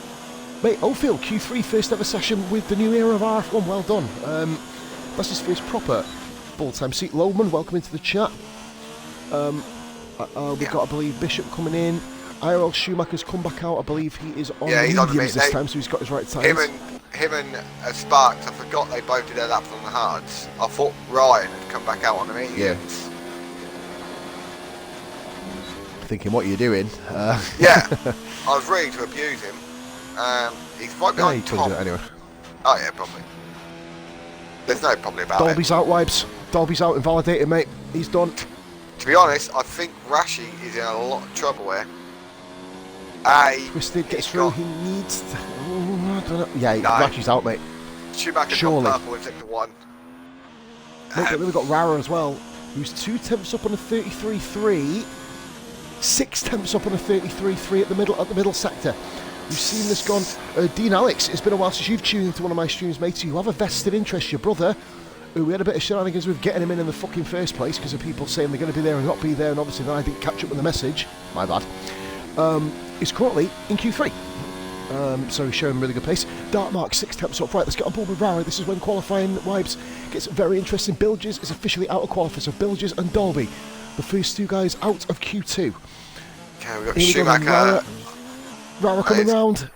Mate, Oldfield, Q3, first ever session with the new era of RF1. Well done. That's his first proper full-time seat. Lowman, welcome into the chat. We've got, I believe, Bishop coming in. IRL Schumacher's come back out. I believe he is on Yeah, he's on the mediums this time, so he's got his right tyres. Him and Sparks, I forgot they both did their laps on the hards. I thought Ryan had come back out on the mediums. Thinking, what are you doing? Yeah, I was ready to abuse him. He's right behind he Tom. do it anyway. Oh yeah, probably. There's no problem about Dolby's out, Wibes. Dolby's out, invalidated, mate. He's done. To be honest, I think Rashi is in a lot of trouble here. Twisted gets through. He needs to... I don't know. Yeah, Rashi's out, mate. Schumacher's got purple in sector 1. Mate, then we've got Rara as well, who's 2 tenths up on a 33.3, 6 tenths up on a 33.3 at the middle sector. You've seen this gone. Dean Alex, it's been a while since you've tuned into one of my streams, matey. You have a vested interest, your brother, who we had a bit of shenanigans with getting him in the fucking first place because of people saying they're going to be there and not be there, and obviously then I didn't catch up with the message. My bad. Is currently in Q3. So he's showing really good pace. Dark Mark, 6 tenths up. Right, let's get on board with Rara. This is when qualifying Wibes gets very interesting. Bilges is officially out of qualifying. So Bilges and Dolby, the first 2 guys out of Q2. Okay, we've got Schumacher. Rara coming round.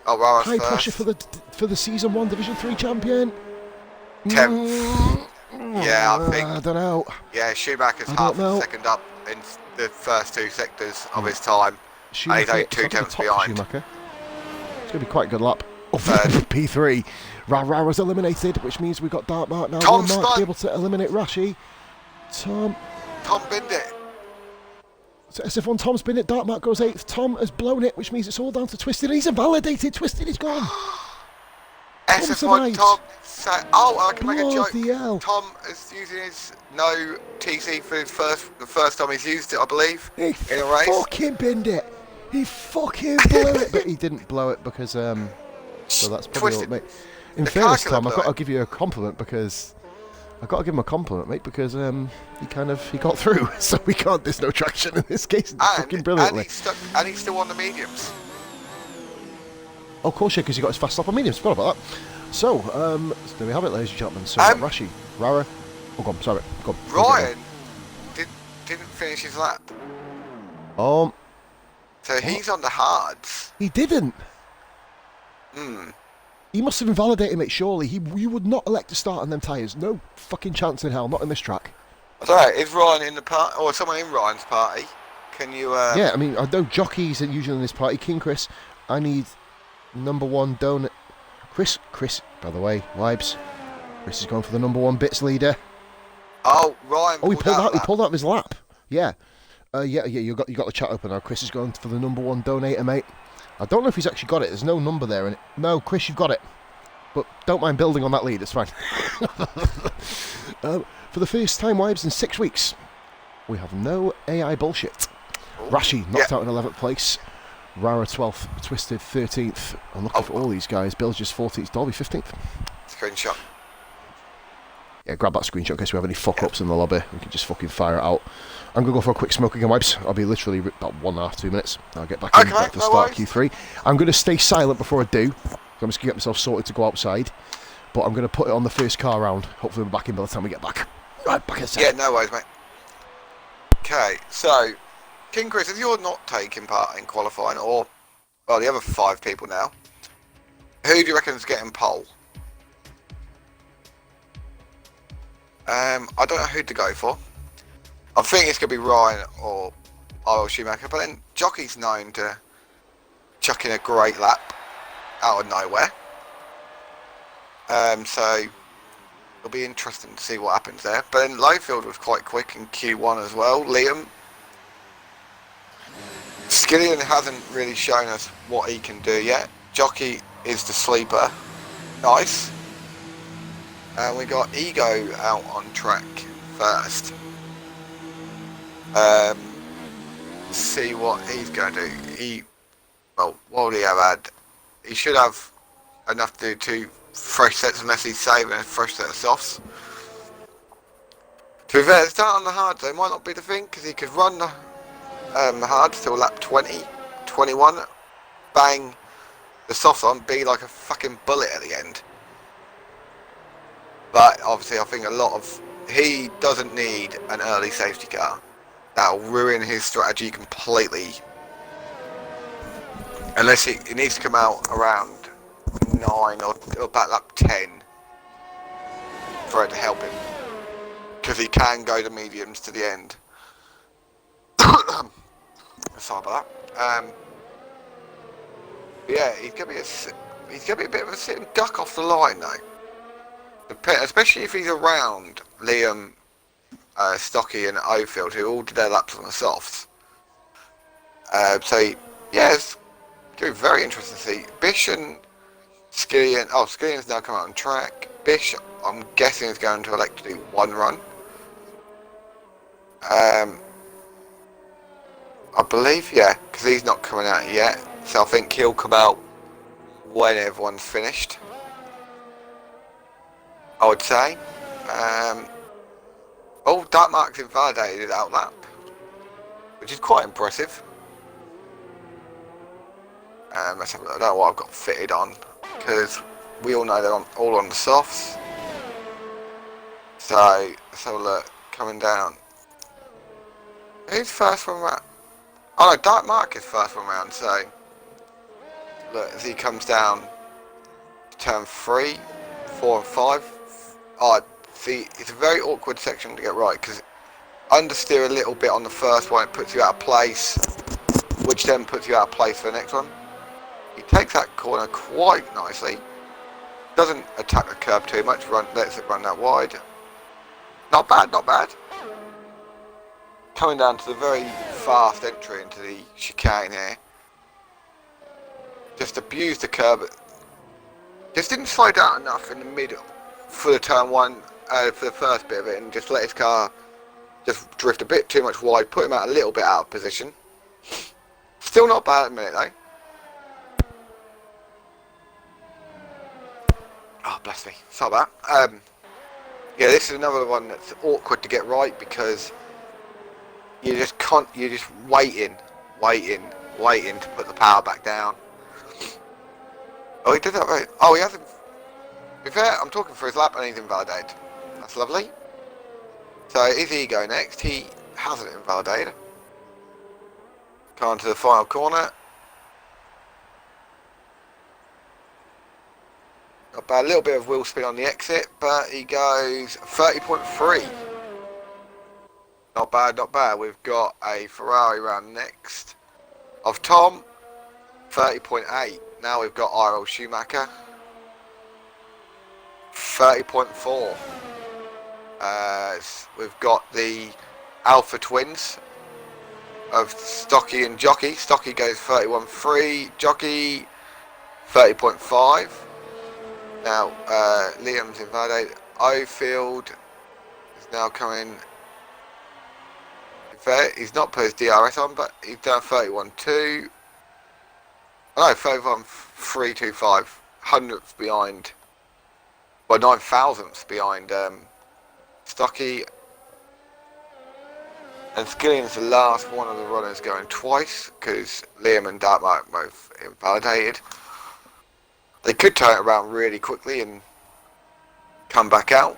Oh, Rara's high first. pressure for the Season 1 Division 3 champion. 10th. Yeah, I think. I don't know. Yeah, Schumacher's half a second up in the first 2 sectors of his time. And he's only 2 tenths behind. Schumacher. It's going to be quite a good lap. P3. Rara's eliminated, which means we've got Dark Mark now. Tom's Will Mark be able to eliminate Rashi. Tom binned it. So SF1, Tom's been it. Dark Mark goes 8th. Tom has blown it, which means it's all down to Twisted. He's invalidated. Twisted is gone. SF1, Tom. I can make a joke. Hell. Tom is using his no TC for the first time he's used it, I believe, in a race. He fucking binned it. He fucking blew it, but he didn't blow it because so that's probably all, mate. In fairness, Tom, I've got to give you a compliment because I've got to give him a compliment, mate, because he got through, so we can't. There's no traction in this case. Fucking brilliantly. And he's still on the mediums. Oh, of course, yeah, because he got his fast stop on mediums. Forgot about that. So, there we have it, ladies and gentlemen. So, Rashi, Rara. Oh, go on, sorry. Go on. Ryan didn't finish his lap. So he's on the hards. He didn't. He must have invalidated, mate, surely. You would not elect to start on them tyres. No fucking chance in hell, not in this track. Sorry, is Ryan in the party, or someone in Ryan's party? Can you... Yeah, I mean, I know jockeys are usually in this party. King Chris, I need number 1 donut. Chris, by the way, Wibes. Chris is going for the number 1 bits leader. Oh, Ryan he pulled out of his lap. Yeah. You got the chat open now. Chris is going for the number 1 donator, mate. I don't know if he's actually got it. There's no number there in it. No, Chris, you've got it. But don't mind building on that lead. It's fine. For the first time, Wibes, in 6 weeks, we have no AI bullshit. Rashi knocked out in 11th place. Rara 12th, Twisted 13th. I'm looking for all these guys. Bill's just 14th, Dolby 15th. Screenshot. Yeah, grab that screenshot in case we have any fuck-ups in the lobby. We can just fucking fire it out. I'm going to go for a quick smoke again, Wibes. I'll be literally about 1.5 to 2 minutes. I'll get back in back to start Q3. I'm going to stay silent before I do. So I'm just going to get myself sorted to go outside. But I'm going to put it on the first car round. Hopefully we're back in by the time we get back. Right, back in a second. Yeah, no worries, mate. Okay, so... King Chris, if you're not taking part in qualifying, or, well, the other 5 people now, who do you reckon is getting pole? I don't know who to go for. I think it's going to be Ryan or RRF Schumacher, but then Jockey's known to chuck in a great lap out of nowhere. So it'll be interesting to see what happens there. But then Lowfield was quite quick in Q1 as well. Liam. Skillian hasn't really shown us what he can do yet. Jockey is the sleeper. Nice. And we got Ego out on track first. See what he's going to do. What would he have had? He should have enough to do 2 fresh sets unless he's saving a fresh set of softs. To be fair, start on the hard though might not be the thing because he could run the hard till lap 20, 21. Bang the softs on, be like a fucking bullet at the end. But obviously, I think he doesn't need an early safety car. That'll ruin his strategy completely. Unless he needs to come out around 9 or about lap 10 for it to help him. Because he can go to mediums to the end. Sorry about that. Yeah, he's gonna be a bit of a sitting duck off the line though. Especially if he's around Liam, Stocky and Ofield, who all did their laps on the softs. Yeah, it's going to be very interesting to see. Bish and Skillian, Skillian's now come out on track. Bish, I'm guessing, is going to elect to do one run. I believe, yeah, because he's not coming out yet. So I think he'll come out when everyone's finished, I would say. Dark Mark's invalidated out lap, which is quite impressive. Let's have a look. I don't know what I've got fitted on, because we all know they're all on the softs. So let's have a look. Coming down. Who's first one round? Oh no, Dark Mark is first one round. So look, as he comes down to turn 3, 4 and 5. Oh, see, it's a very awkward section to get right, because understeer a little bit on the first one, it puts you out of place, which then puts you out of place for the next one. He takes that corner quite nicely, doesn't attack the curb too much, lets it run that wide. Not bad, not bad. Coming down to the very fast entry into the chicane here. Just abused the curb. Just didn't slow down enough in the middle for the turn 1, for the first bit of it, and just let his car just drift a bit too much wide, put him out a little bit out of position. Still not bad at the minute though. Oh, bless me. Sorry about that. Yeah, this is another one that's awkward to get right, because you're just waiting to put the power back down. Oh, he did that right. Oh, he hasn't. To be fair, I'm talking for his lap and he's invalidated. That's lovely. So is he go next? He hasn't invalidated. Come on to the final corner. Got about a little bit of wheel spin on the exit, but he goes 30.3. Not bad, not bad. We've got a Ferrari round next of Tom, 30.8. Now we've got RL Schumacher, 30.4. We've got the Alpha Twins of Stocky and Jockey. Stocky goes 31.3, Jockey 30.5. Now Liam's invalidated. Ofield is now coming. He's not put his DRS on, but he's done 31.2. Oh no, 31.325. Hundredths behind. Well, 9,000ths behind Stocky. And Skillian's the last one of the runners going twice, because Liam and Dartmark both invalidated. They could turn it around really quickly and come back out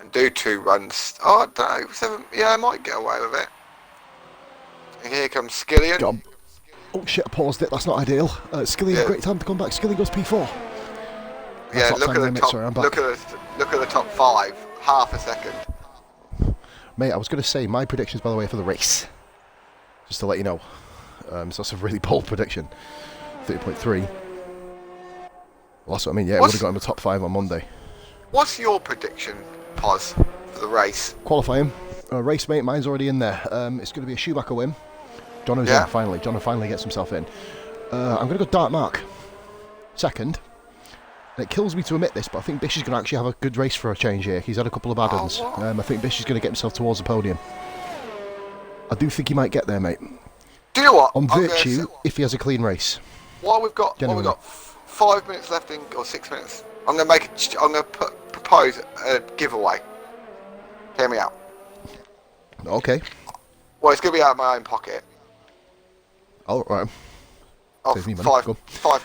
and do 2 runs. Oh, I don't know, 7. Yeah, I might get away with it. And here comes Skillian. Job. Oh shit, I paused it. That's not ideal. Skillian, great time to come back. Skillian goes P4. Yeah, look at the top. Sorry, look at the top 5. Half a second. Mate, I was going to say my predictions, by the way, for the race. Just to let you know. So that's a really bold prediction. 30.3. Well, that's what I mean. Yeah, I would have got him the top 5 on Monday. What's your prediction, Pos, for the race? Qualifying. Race, mate, mine's already in there. It's going to be a Schumacher win. Jono's in, finally. Jono finally gets himself in. I'm going to go Dark Mark. Second. And it kills me to admit this, but I think Bish is going to actually have a good race for a change here. He's had a couple of bad ones. I think Bish is going to get himself towards the podium. I do think he might get there, mate. Do you know what? On virtue, if he has a clean race. While we've got 5 minutes left or 6 minutes, I'm going to propose a giveaway. Hear me out. Okay. Well, it's going to be out of my own pocket. Oh, right. Of Saves me money. Go. £5.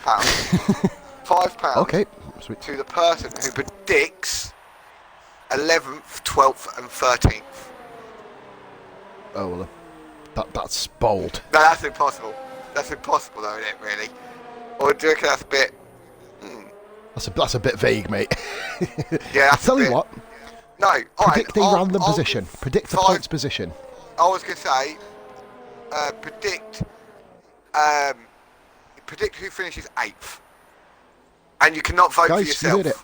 £5. Okay, sweet. To the person who predicts 11th, 12th, and 13th. Oh, well, that's bold. No, that's impossible. That's impossible, though, isn't it, really? Or do you reckon that's a bit... That's a bit vague, mate. Yeah, I'll tell you what. No, Predict a random position. Predict a points position. I was going to say, predict who finishes 8th. And you cannot vote for yourself. You heard it.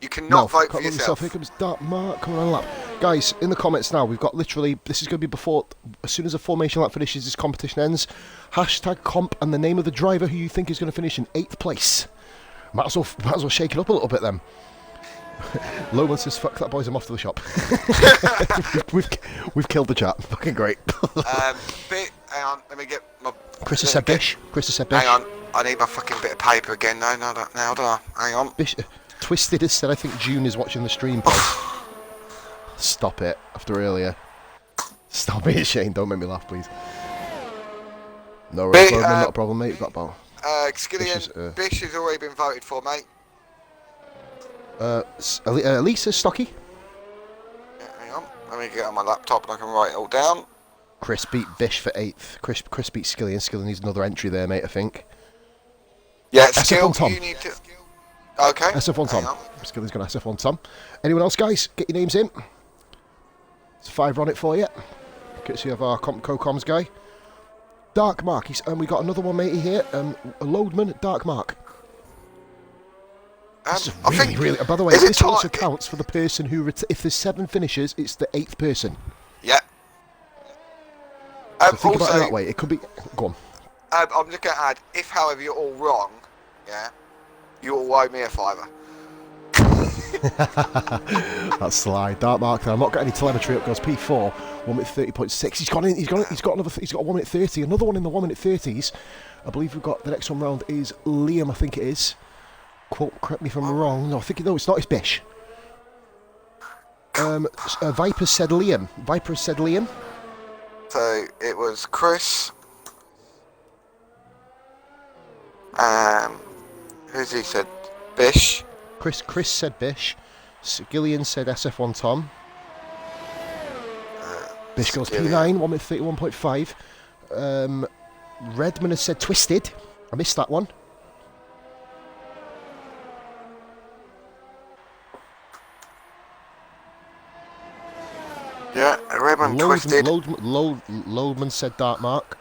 You cannot vote for yourself. Here comes Dark Mark coming on lap. Guys, in the comments now, we've got literally, this is going to be before, as soon as the formation lap finishes, this competition ends. Hashtag comp and the name of the driver who you think is going to finish in 8th place. Might as well shake it up a little bit then. Loman says, fuck that boys, I'm off to the shop. we've killed the chat. Fucking great. Hang on, let me get my... Chris has said Bish. Hang on, I need my fucking bit of paper again. No, now do I? Hang on. Bish, Twisted has said, I think June is watching the stream post. Stop it, after earlier. Stop it, Shane, don't make me laugh, please. No, not a problem, mate, you've got about... Skillian, Bish has already been voted for, mate. Lisa Stocky. Yeah, hang on, let me get on my laptop and I can write it all down. Chris beat Bish for 8th. Chris beat Skillian. Skillian needs another entry there, mate, I think. Yeah, SF on Tom. You need to... Okay. SF on Tom. Skillian's got SF on Tom. Anyone else, guys? Get your names in. It's 5 on it for you. Courtesy of our co-coms guy. Dark Mark. And we got another one, matey, here. Loadman, Dark Mark. This is really... By the way, this also counts for the person who... if there's 7 finishes, it's the 8th person. Yeah. So think about it that way. It could be... Go on. I'm just going to add, if, however, you're all wrong, yeah, you all owe me a £5. That's sly. Dark Mark there. I'm not getting any telemetry up. Goes P4, 1 minute 30.6. He's got 1 minute 30. Another one in the 1 minute 30s. I believe we've got the next one round is Liam. I think it is. Correct me if I'm wrong. No, it's not. It's Bish. Viper said Liam. So it was Chris. Who's he said? Bish. Chris said Bish. Gillian said SF1 Tom. Bish goes P9, 1 minute 31.5. Redman has said Twisted. I missed that one. Yeah, Redman Twisted. Loadman said Dark Mark.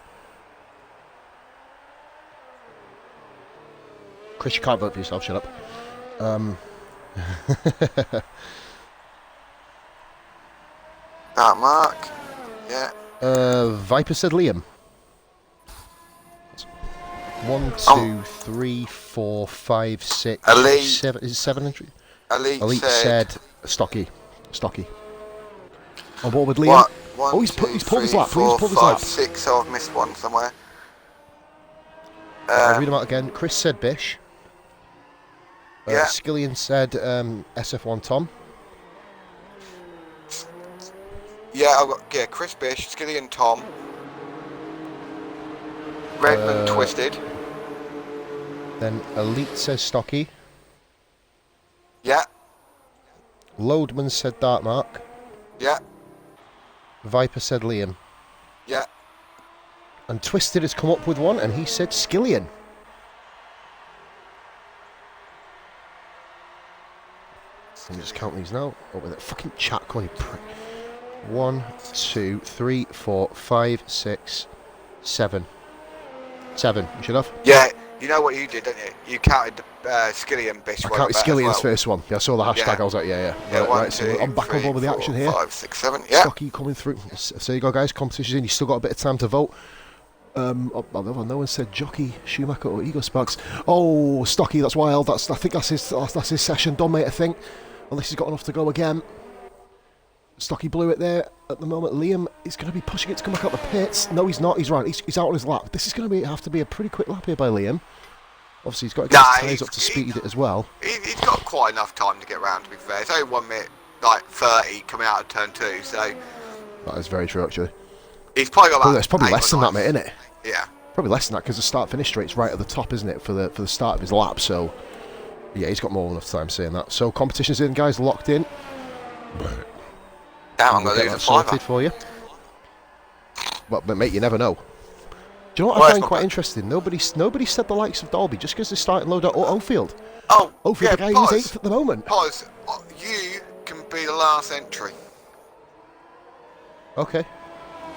Chris, you can't vote for yourself, shut up. Dark Mark. Yeah. Viper said Liam. 1, 2, 3, 4, 5, 6, Elite. 7. Is it 7 entry? Elite said Stocky. On board with Liam. One, He's pulled his lap. Four, Please pull his 5, lap. 6. So I've missed one somewhere. I'll read them out again. Chris said Bish. Yeah. Skillian said SF1 Tom. Yeah, I've got Chris Bish, Skillian Tom. Redman Twisted. Then Elite says Stocky. Yeah. Loadman said Dark Mark. Yeah. Viper said Liam. Yeah. And Twisted has come up with one, and he said Skillian. Let me just count these now. Oh, with that fucking chat, come on, you prick. 1, 2, 3, 4, 5, 6, 7. 7, you should have. Yeah, you know what you did, don't you? You counted Skillian Bish. I counted Skillian's first one. Yeah, I saw the hashtag, I was like, yeah. Right, so I'm back on board with the action here. 5, 6, 7, yeah. Stocky coming through. So there you go, guys. Competition's in. You've still got a bit of time to vote. No one said Jockey, Schumacher, or Ego Sparks. Oh, Stocky, that's wild. I think that's his session done, mate. I think, unless he's got enough to go again. Stocky blew it there at the moment. Liam is going to be pushing it to come back out the pits. No, he's not. He's right. He's out on his lap. This is going to have to be a pretty quick lap here by Liam. Obviously, he's got to get his tyres up to speed as well. He's got quite enough time to get round, to be fair. It's only 1 minute, 30 coming out of turn 2, so... That is very true, actually. He's probably got about It's probably 8 less or than that, 9. mate, isn't it? Yeah. Probably less than that because the start-finish straight's right at the top, isn't it, for the start of his lap? So, yeah, he's got more than enough time saying that. So, competition's in, guys, locked in. Damn, I'm going to lose a fiver. For you. Well, but mate, you never know. Do you know what Well, I find quite interesting? Nobody said the likes of Dolby just because they're starting low at Oldfield. Oh, Oldfield, yeah, the guy who's 8th at the moment. Pause. You can be the last entry. Okay.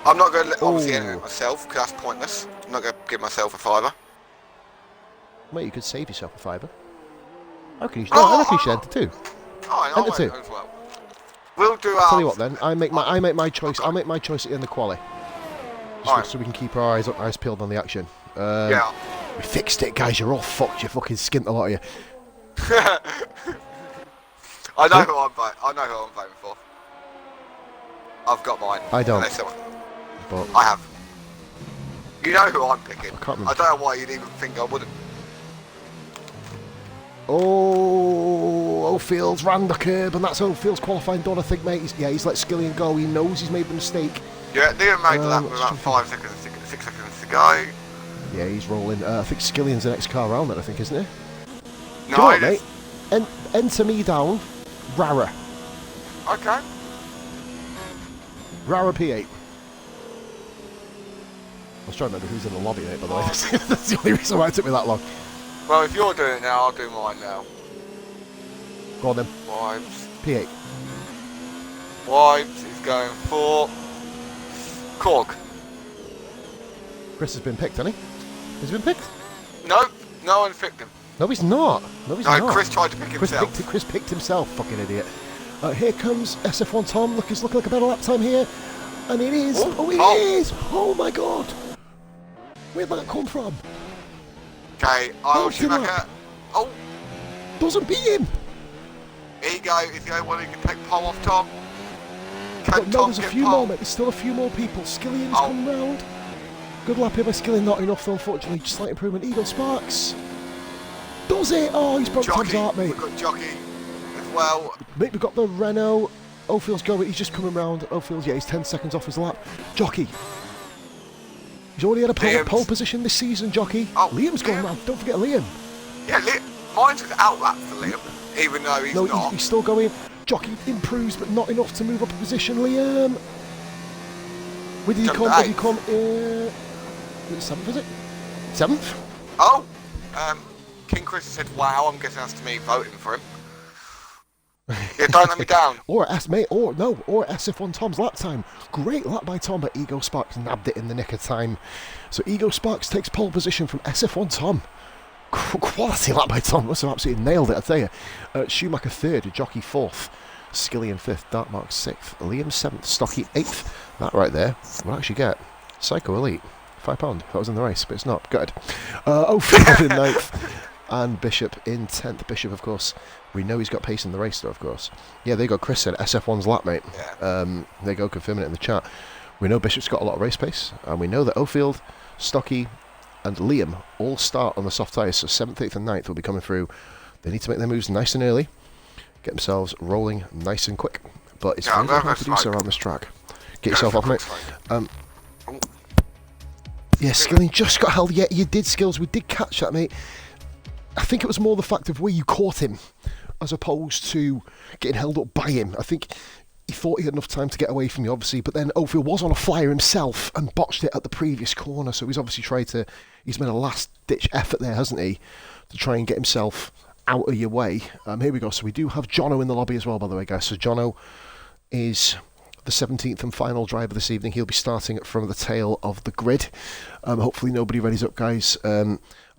I'm not going to obviously enter it myself because that's pointless. I'm not going to give myself a fiver. Mate, you could save yourself a fiver. I reckon you should enter too. I'll Enter two. as well. We'll do our... Tell you what then, I make my choice. I'll make my choice at the end of quali. Just so we can keep our eyes peeled on the action. yeah. We fixed it, guys. You're all fucked. You fucking skint, a lot of you. I know who I'm voting for. I've got mine. I don't. But I have. You know who I'm picking. I can't remember. I don't know why you'd even think I wouldn't. Oldfield's ran the curb, and that's Oldfield's qualifying done, I think, mate. He's let Skillian go. He knows he's made the mistake. Yeah, Liam made the lap with about 6 seconds to go. Yeah, he's rolling. I think Skillian's the next car around then, I think, isn't he? No, Come on, mate. Enter me down. Rara. Okay. Rara P8. I was trying to remember who's in the lobby, mate, by the way. That's the only reason why it took me that long. Well, if you're doing it now, I'll do mine now. Go on then. Wives. P8. Wives is going for... Korg. Chris has been picked, hasn't he? Has he been picked? No, no one's picked him. No, he's not. No, not. Chris tried to pick himself. Chris picked himself, fucking idiot. Here comes SF1 Tom. Look, he's looking like a better lap time here. And it is. It is. Oh, my God. Where'd that come from? Okay, I'll Schumacher. Oh. Doesn't beat him. Here you go. Is the only one who can take pole off Tom. There's a few more, mate. There's still a few more people. Skillian's come round. Good lap here by Skillian. Not enough, though, unfortunately. Just slight improvement. Eagle Sparks. Does it? Oh, he's broke Tom's heart, mate. We've got Jockey as well. Mate, we've got the Renault. Oldfield's going. He's just coming round. Oldfield's, he's 10 seconds off his lap. Jockey. He's already had a pole position this season, Jockey. Oh, Liam's going round. Don't forget Liam. Yeah, mine's an outlap for Liam, even though he's not. He's still going. Jockey improves, but not enough to move up a position. Liam. Where did he come? Where did he come? 7th, is it? 7th? Oh. King Chris said, wow, I'm guessing that's to me voting for him. Yeah, don't let me down. Or SF1 Tom's lap time. Great lap by Tom, but Ego Sparks nabbed it in the nick of time. So Ego Sparks takes pole position from SF1 Tom. Quality lap by Tom. Must have absolutely nailed it, I tell you. Schumacher 3rd, Jockey 4th, Skillian 5th, Dartmark 6th, Liam 7th, Stocky 8th. That right there will actually get Psycho Elite. £5 if that was in the race, but it's not. Good. Oldfield in 9th. And Bishop in 10th. Bishop, of course, we know he's got pace in the race, though, of course. Yeah, there you go. Chris said SF1's lap, mate. Yeah. There you go, confirming it in the chat. We know Bishop's got a lot of race pace, and we know that Oldfield, Stocky, and Liam all start on the soft tyres, so 7th, 8th, and 9th will be coming through. They need to make their moves nice and early, get themselves rolling nice and quick. But it's very hard to do so around this track. Get yourself off, mate. Yeah, Skilling just got held. Yeah, you did, Skills. We did catch that, mate. I think it was more the fact of where you caught him as opposed to getting held up by him. I think he thought he had enough time to get away from you, obviously, but then Oldfield was on a flyer himself and botched it at the previous corner, so he's obviously he's made a last-ditch effort there, hasn't he, to try and get himself out of your way. Here we go. So we do have Jono in the lobby as well, by the way, guys. So Jono is the 17th and final driver this evening. He'll be starting from the tail of the grid. Hopefully nobody readies up, guys.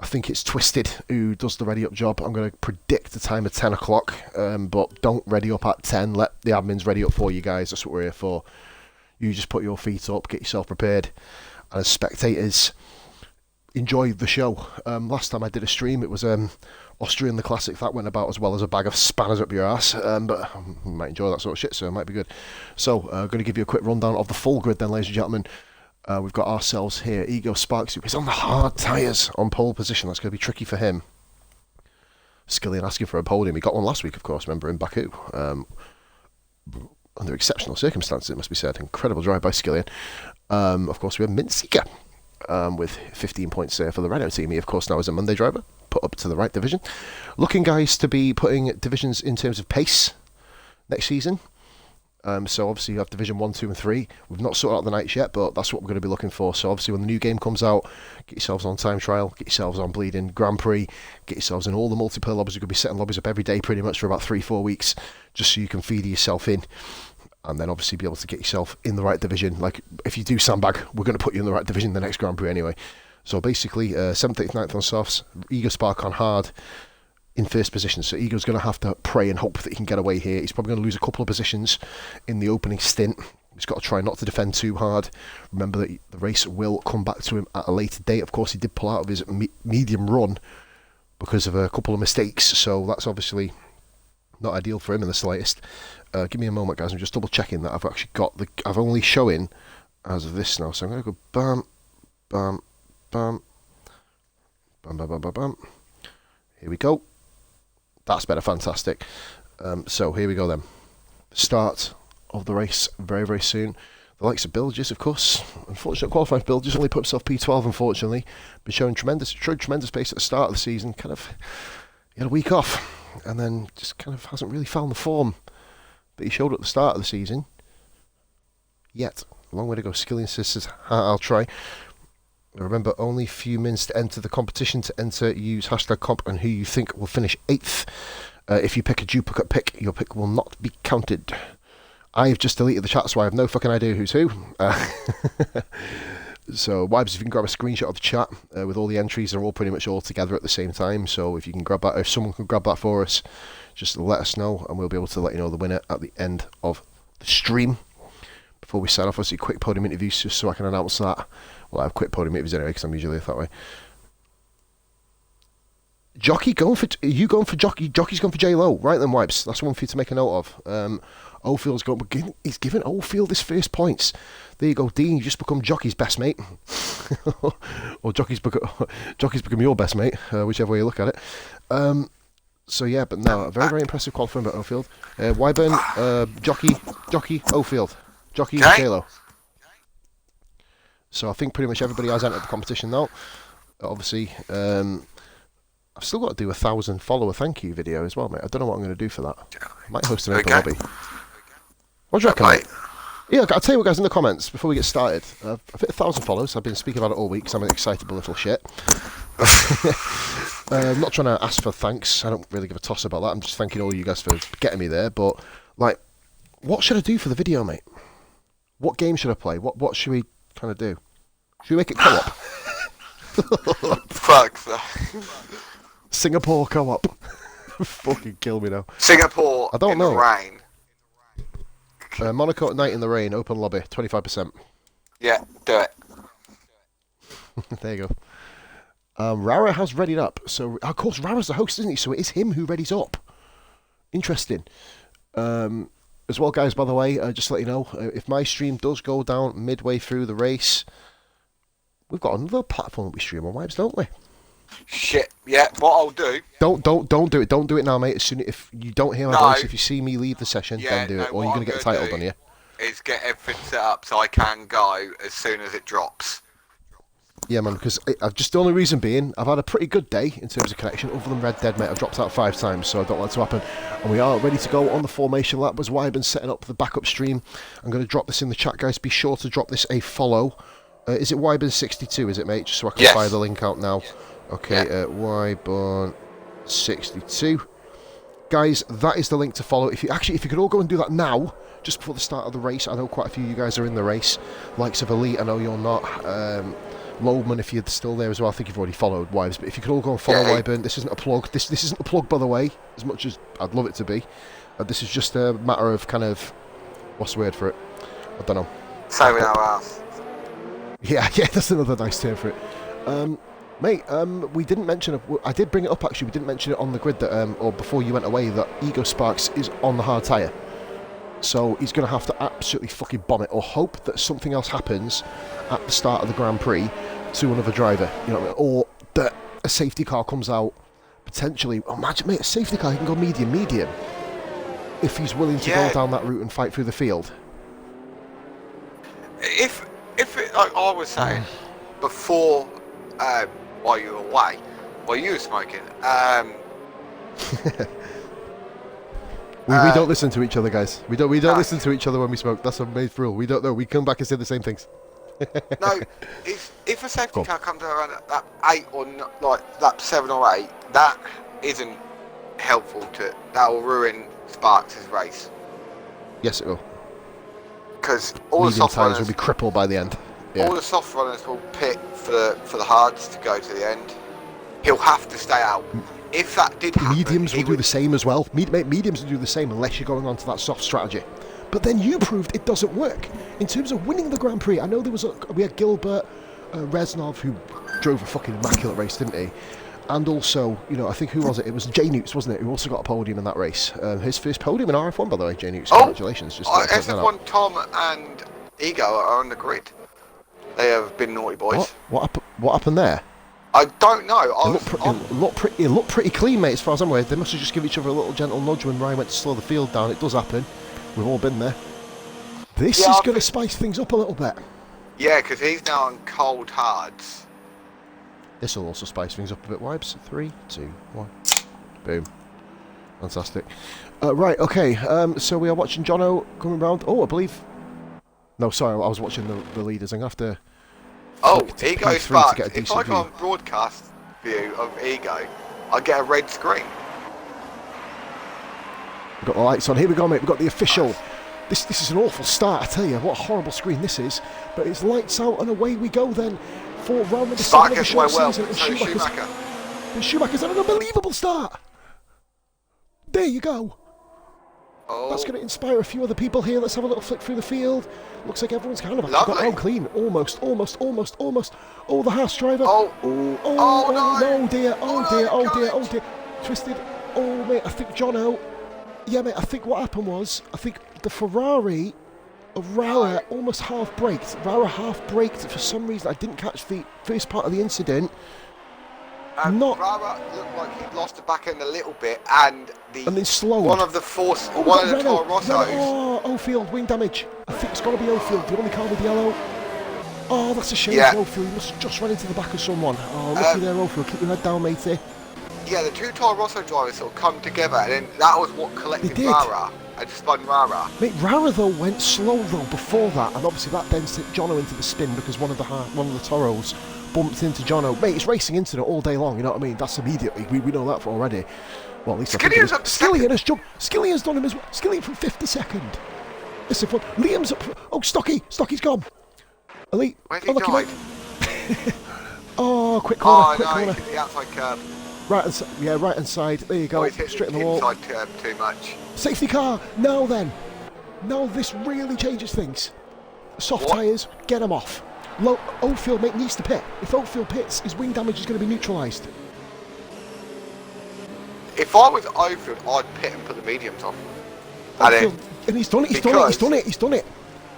I think it's Twisted who does the ready up job. I'm going to predict the time of 10 o'clock, but don't ready up at 10. Let the admins ready up for you guys. That's what we're here for. You just put your feet up, get yourself prepared, and as spectators, enjoy the show. Last time I did a stream, it was Austrian the Classic. That went about as well as a bag of spanners up your ass, but you might enjoy that sort of shit, so it might be good. So, going to give you a quick rundown of the full grid then, ladies and gentlemen. We've got ourselves here, Ego Sparks, who is on the hard tyres on pole position. That's going to be tricky for him. Skillian asking for a podium. He got one last week, of course, remember, in Baku. Under exceptional circumstances, it must be said. Incredible drive by Skillian. Of course, we have Mint Seeker with 15 points for the Renault team. He, of course, now is a Monday driver, put up to the right division. Looking, guys, to be putting divisions in terms of pace next season. So obviously you have Division 1, 2 and 3. We've not sorted out the nights yet, but that's what we're going to be looking for. So obviously when the new game comes out, get yourselves on time trial, get yourselves on bleeding Grand Prix, get yourselves in all the multiplayer lobbies. We're going to be setting lobbies up every day pretty much for about 3-4 weeks, just so you can feed yourself in. And then obviously be able to get yourself in the right division. Like, if you do sandbag, we're going to put you in the right division the next Grand Prix anyway. So basically, 7th, 8th, 9th on softs, Ego Spark on hard, in first position. So Ego's going to have to pray and hope that he can get away here. He's probably going to lose a couple of positions in the opening stint. He's got to try not to defend too hard. Remember that the race will come back to him at a later date. Of course, he did pull out of his medium run because of a couple of mistakes. So that's obviously not ideal for him in the slightest. Give me a moment, guys. I'm just double checking that I've actually got the... I've only showing as of this now. So I'm going to go bam, bam, bam, bam, bam, bam, bam, bam. Here we go. That's better, fantastic. So here we go then. Start of the race very, very soon. The likes of Bilges, of course. Unfortunate qualifying for Bilges, only put himself P12, unfortunately. Been showing tremendous pace at the start of the season. Kind of, he had a week off, and then just kind of hasn't really found the form that he showed at the start of the season. Yet. A long way to go. Skilling says, I'll try. Remember, only a few minutes to enter the competition. To enter, use hashtag comp and who you think will finish 8th. If you pick a duplicate pick, your pick will not be counted. I've just deleted the chat, so I have no fucking idea who's who. So, Wibes, if you can grab a screenshot of the chat with all the entries, they're all pretty much all together at the same time. So, if you can grab that, if someone can grab that for us, just let us know, and we'll be able to let you know the winner at the end of the stream. Before we sign off, obviously, quick podium interviews, just so I can announce that. Well, I have quick podium interviews anyway, because I'm usually that way. Jockey going for... Are you going for Jockey? Jockey's going for J-Lo. Right then, Wipes. That's one for you to make a note of. Oldfield's going... He's giving Oldfield his first points. There you go, Dean. You just become Jockey's best mate. Or Jockey's become your best mate, whichever way you look at it. So, yeah, but no, very, very impressive qualifying by Oldfield. Wyburn, Jockey, Oldfield. Jockey, J-Lo. So I think pretty much everybody has entered the competition now. Obviously, I've still got to do 1,000 follower thank you video as well, mate. I don't know what I'm going to do for that. I might host an open lobby. What do you reckon, mate? Yeah, I'll tell you what, guys, in the comments, before we get started. I've hit 1,000 followers. I've been speaking about it all week because I'm an excitable little shit. I'm not trying to ask for thanks. I don't really give a toss about that. I'm just thanking all you guys for getting me there. But, like, what should I do for the video, mate? What game should I play? What should we kind of do? Should we make it co-op? Fuck that. Singapore co-op. Fucking kill me now. Singapore. I don't know. The rain. Monaco at night in the rain. Open lobby. 25%. Yeah, do it. There you go. Rara has readied up. So of course Rara's the host, isn't he? So it is him who readies up. Interesting. As well, guys, by the way, just to let you know, if my stream does go down midway through the race, we've got another platform that we stream on, Wibes, don't we? Shit. Yeah. What I'll do. Don't do it. Don't do it now, mate. As soon if you don't hear my voice, if you see me leave the session, then do it, or you're gonna get titled on you. Is get everything set up so I can go as soon as it drops. Yeah, man. Because just the only reason being, I've had a pretty good day in terms of connection. Other than Red Dead, mate, I've dropped out 5 times, so I don't want it to happen. And we are ready to go on the formation lap. As why I've been setting up the backup stream. I'm going to drop this in the chat, guys. Be sure to drop this a follow. Is it Wyburn62, is it, mate? Just so I can fire the link out now. Okay, Wyburn62. Guys, that is the link to follow. If you could all go and do that now, just before the start of the race. I know quite a few of you guys are in the race. Likes of Elite, I know you're not. Loadman, if you're still there as well, I think you've already followed Wives. But if you could all go and follow Wyburn, this isn't a plug. This isn't a plug, by the way, as much as I'd love it to be. This is just a matter of kind of, what's the word for it? I don't know. Saving our ass. Yeah, that's another nice term for it. Mate, we didn't mention it. I did bring it up actually. We didn't mention it on the grid that, or before you went away, that Ego Sparks is on the hard tyre. So he's going to have to absolutely fucking bomb it, or hope that something else happens at the start of the Grand Prix to another driver. You know what I mean? Or that a safety car comes out potentially. Oh, imagine, mate, a safety car, he can go medium, if he's willing to go down that route and fight through the field. If if it, like I was saying before, while you were away, while you were smoking, we don't listen to each other, guys. We don't listen to each other when we smoke. That's a made rule. We don't know. We come back and say the same things. no, if a safety car comes around at lap 8 or like lap 7 or 8, that isn't helpful that will ruin Sparks' race. Yes, it will. Because all medium the soft tyres runners will be crippled by the end. Yeah. All the soft runners will pit for the hards to go to the end. He'll have to stay out. If that did happen, mediums will do the same as well. Mediums will do the same unless you're going on to that soft strategy. But then you proved it doesn't work in terms of winning the Grand Prix. I know we had Gilbert Reznov, who drove a fucking immaculate race, didn't he? And also, you know, I think who was it? It was Jay Newts, wasn't it? Who also got a podium in that race. His first podium in RF1, by the way, Jay Newts. Congratulations. Just SF1 Tom and Ego are on the grid. They have been naughty boys. What happened there? I don't know. It looked pretty clean, mate, as far as I'm aware. They must have just given each other a little gentle nudge when Ryan went to slow the field down. It does happen. We've all been there. This is going to spice things up a little bit. Yeah, because he's now on cold hards. This will also spice things up a bit. Wipes. 3, 2, 1. Boom. Fantastic. Right, okay. So we are watching Jono coming round. Oh, I believe... No, sorry, I was watching the leaders. I'm going to have to... Oh, Ego Sparks. If I go on broadcast view of Ego, I get a red screen. We've got the lights on. Here we go, mate. We've got the official... This is an awful start, I tell you. What a horrible screen this is. But it's lights out and away we go then. For round number 7 of the short season. And Schumacher's had an unbelievable start. There you go. Oh. That's going to inspire a few other people here. Let's have a little flick through the field. Looks like everyone's kind of got home clean. Almost. Oh, the Haas driver. No. No, dear. Oh, dear. Twisted. Oh, mate, I think Jono. Yeah, mate, I think what happened was, I think the Ferrari of Rara almost half-braked. Rara half-braked for some reason. I didn't catch the first part of the incident. Rara looked like he'd lost the back end a little bit, and then slowed. One of the Toro Rossos. Oh, Ofield, wing damage. I think it's got to be Ofield, the only car with yellow. Oh, that's a shame for Ofield. He must have just run into the back of someone. Oh, looky there, Ofield. Keep your head down, matey. Yeah, the two Toro Rosso drivers sort of come together, and then that was what collected Rara. I just spun Rara. Mate, Rara though went slow though before that, and obviously that then sent Jono into the spin because one of the Toros bumped into Jono. Mate, it's racing incident all day long. You know what I mean? That's immediately we know that for already. Well, at least Skillian has jumped. Skillian's done him as well. Skillian from 5th to 2nd. Listen, Liam's up. Oh, Stocky's gone. Elite. Where's he died? Oh, quick corner. Corner. The outside curb. Right hand side. There you go. Straight in the wall. Inside curb too much. Safety car. Now then. Now this really changes things. Soft tyres. Get them off. Oldfield, mate, needs to pit. If Oldfield pits, his wing damage is going to be neutralised. If I was Oldfield, I'd pit and put the mediums on. And he's done it. He's done it.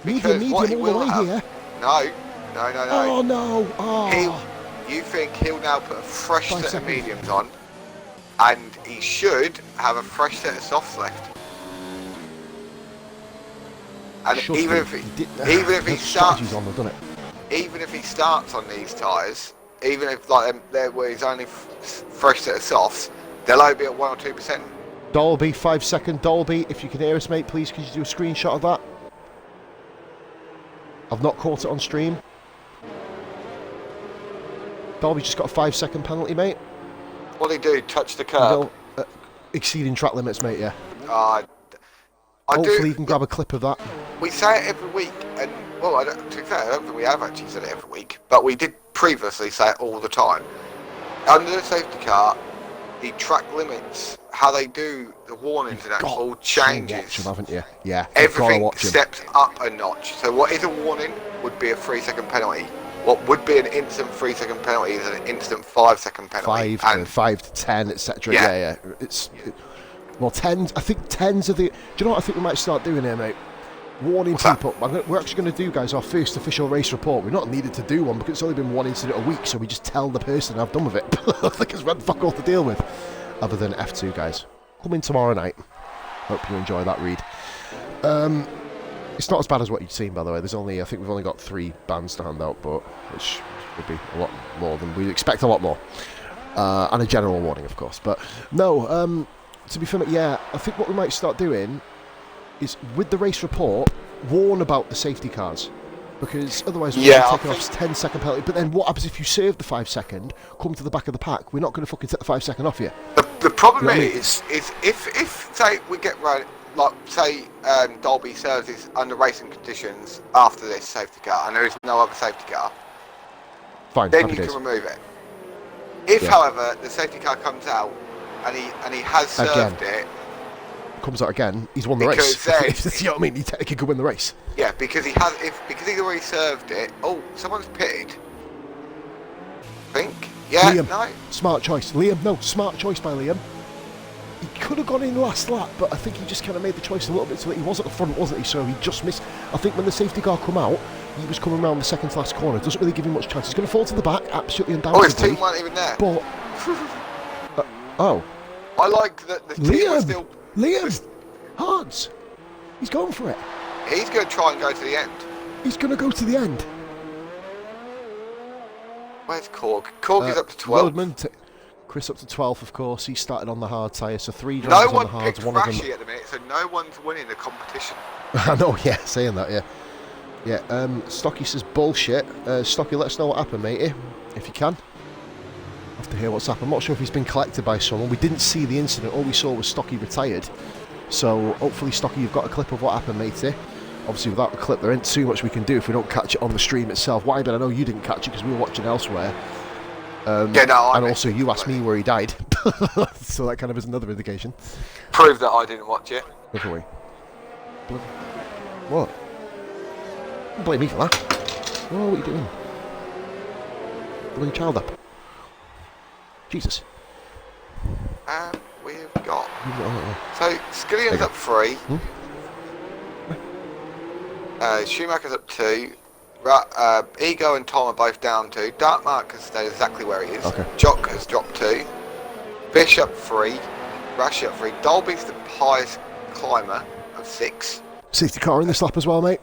Medium all the way here. No. Oh no. Oh. You think he'll now put a fresh set of mediums on, and he should have a fresh set of softs left. And even if he starts on these tyres, even if there were his only fresh set of softs, they'll only be at 1 or 2%. Dolby, 5 second. Dolby, if you can hear us, mate, please could you do a screenshot of that? I've not caught it on stream. Dolby just got a 5 second penalty, mate. What did he do? Touch the curb? Exceeding track limits, mate, yeah. Hopefully you can grab a clip of that. We say it every week, and well, to be fair, I don't think we have actually said it every week, but we did previously say it all the time. Under the safety car, the track limits, how they do the warnings and that all changes. Watch them, haven't you? Yeah. Everything steps up a notch. So what is a warning would be a 3 second penalty. What would be an instant 3 second penalty is an instant 5 second penalty. 5 to 10, etc. Yeah. Well, 10s. I think 10s are the. Do you know what I think we might start doing here, mate? Warning people. We're actually going to do, guys, our first official race report. We're not needed to do one because it's only been one incident a week, so we just tell the person I've done with it. I think it's fuck all to deal with. Other than F2, guys. Come in tomorrow night. Hope you enjoy that read. It's not as bad as what you'd seen, by the way. I think we've only got 3 bands to hand out, but which would be a lot more than we'd expect. A lot more, and a general warning, of course. But no, to be fair, yeah, I think what we might start doing is with the race report, warn about the safety cars. Because otherwise we're going to take off 10-second penalty. But then what happens if you serve the 5-second, come to the back of the pack? We're not going to fucking take the 5-second off you. The problem is if say we get right, like say Dolby serves this under racing conditions after this safety car, and there is no other safety car, fine, then you can remove it. If, however, the safety car comes out and he has served it. Comes out again, he's won the race. You know what I mean? He technically could win the race. Yeah, because he's already served it. Oh, someone's pitted. I think. Yeah, Liam, no. Smart choice. Liam, no, smart choice by Liam. He could have gone in last lap, but I think he just kind of made the choice a little bit so that he was at the front, wasn't he? So he just missed. I think when the safety car come out, he was coming around the second to last corner. Doesn't really give him much chance. He's going to fall to the back, absolutely undoubtedly. Oh, his team weren't even there. But I like that the team was still. Liam! Hans! He's going for it. He's going to try and go to the end. He's going to go to the end. Where's Korg? Korg is up to 12. Chris up to 12th, of course. He started on the hard tyre, so 3 drivers on the hards. No one picked Rashi at the minute, so no one's winning the competition. I know, yeah, saying that, yeah. Yeah, Stocky says bullshit. Stocky, let us know what happened, matey, if you can. Have to hear what's happened. I'm not sure if he's been collected by someone. We didn't see the incident. All we saw was Stocky retired. So hopefully, Stocky, you've got a clip of what happened, matey. Obviously, without a clip, there ain't too much we can do if we don't catch it on the stream itself. Why? But I know you didn't catch it because we were watching elsewhere. And also, you asked me where he died. So that kind of is another indication. Prove that I didn't watch it. Definitely. What? Don't blame me for that. Oh, what are you doing? Blowing your child up. Jesus. We've got. So Skillion's up 3. Schumacher's up 2. Ego and Tom are both down 2. Dark Mark has stayed exactly where he is. Okay. Jock has dropped 2. Bishop 3. Rashi up 3. Dolby's the highest climber of 6. Safety car in this lap as well, mate.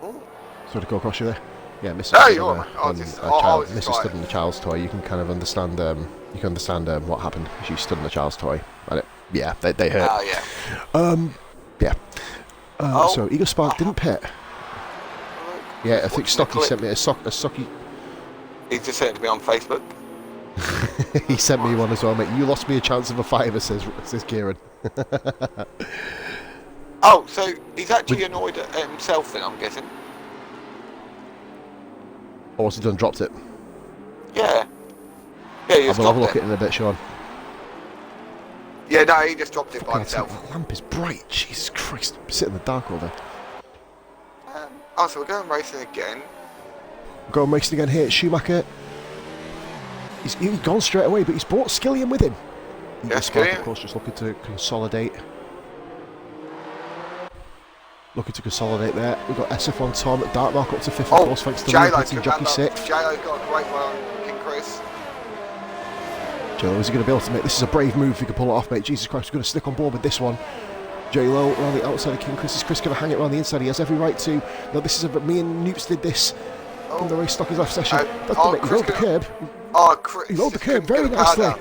Ooh. Sorry to go across you there. Yeah, Mrs. No, you're right. Mrs. stood in the child's toy. You can kind of understand. You can understand what happened. She stood in the child's toy, and they hurt. Oh yeah. Yeah. So Eagle Spark didn't pit. Yeah, I think Stocky sent me a Stocky. He's just sent it to me on Facebook. He sent me one as well, mate. You lost me a chance of a 5, says Kieran. Oh, so he's actually annoyed at himself then, I'm guessing. Or what's he done? Dropped it? Yeah. Yeah, he just I'll have a look dropped at it in a bit, Sean. Yeah, no, he just dropped it by himself. The lamp is bright. Jesus Christ. Sit in the dark all day. So we're going racing again. Going racing again here. Schumacher. He's gone straight away, but he's brought Skillion with him. Yeah, Skillion, of course, just looking to consolidate. Looking to consolidate there. We've got SF1 Tom at Dark Mark up to 5th, of course, thanks to Liam pitting jockey 6th. J-Lo's got a great one on King Chris. J-Lo, is he going to be able to make this? Is a brave move if he can pull it off, mate. Jesus Christ, we're going to stick on board with this one. J-Lo around the outside of King Chris. Is Chris going to hang it around the inside? He has every right to. No, this is me and Noops did this in the race Stocky's last session. He rolled the curb. Chris. He rolled the curb very nicely.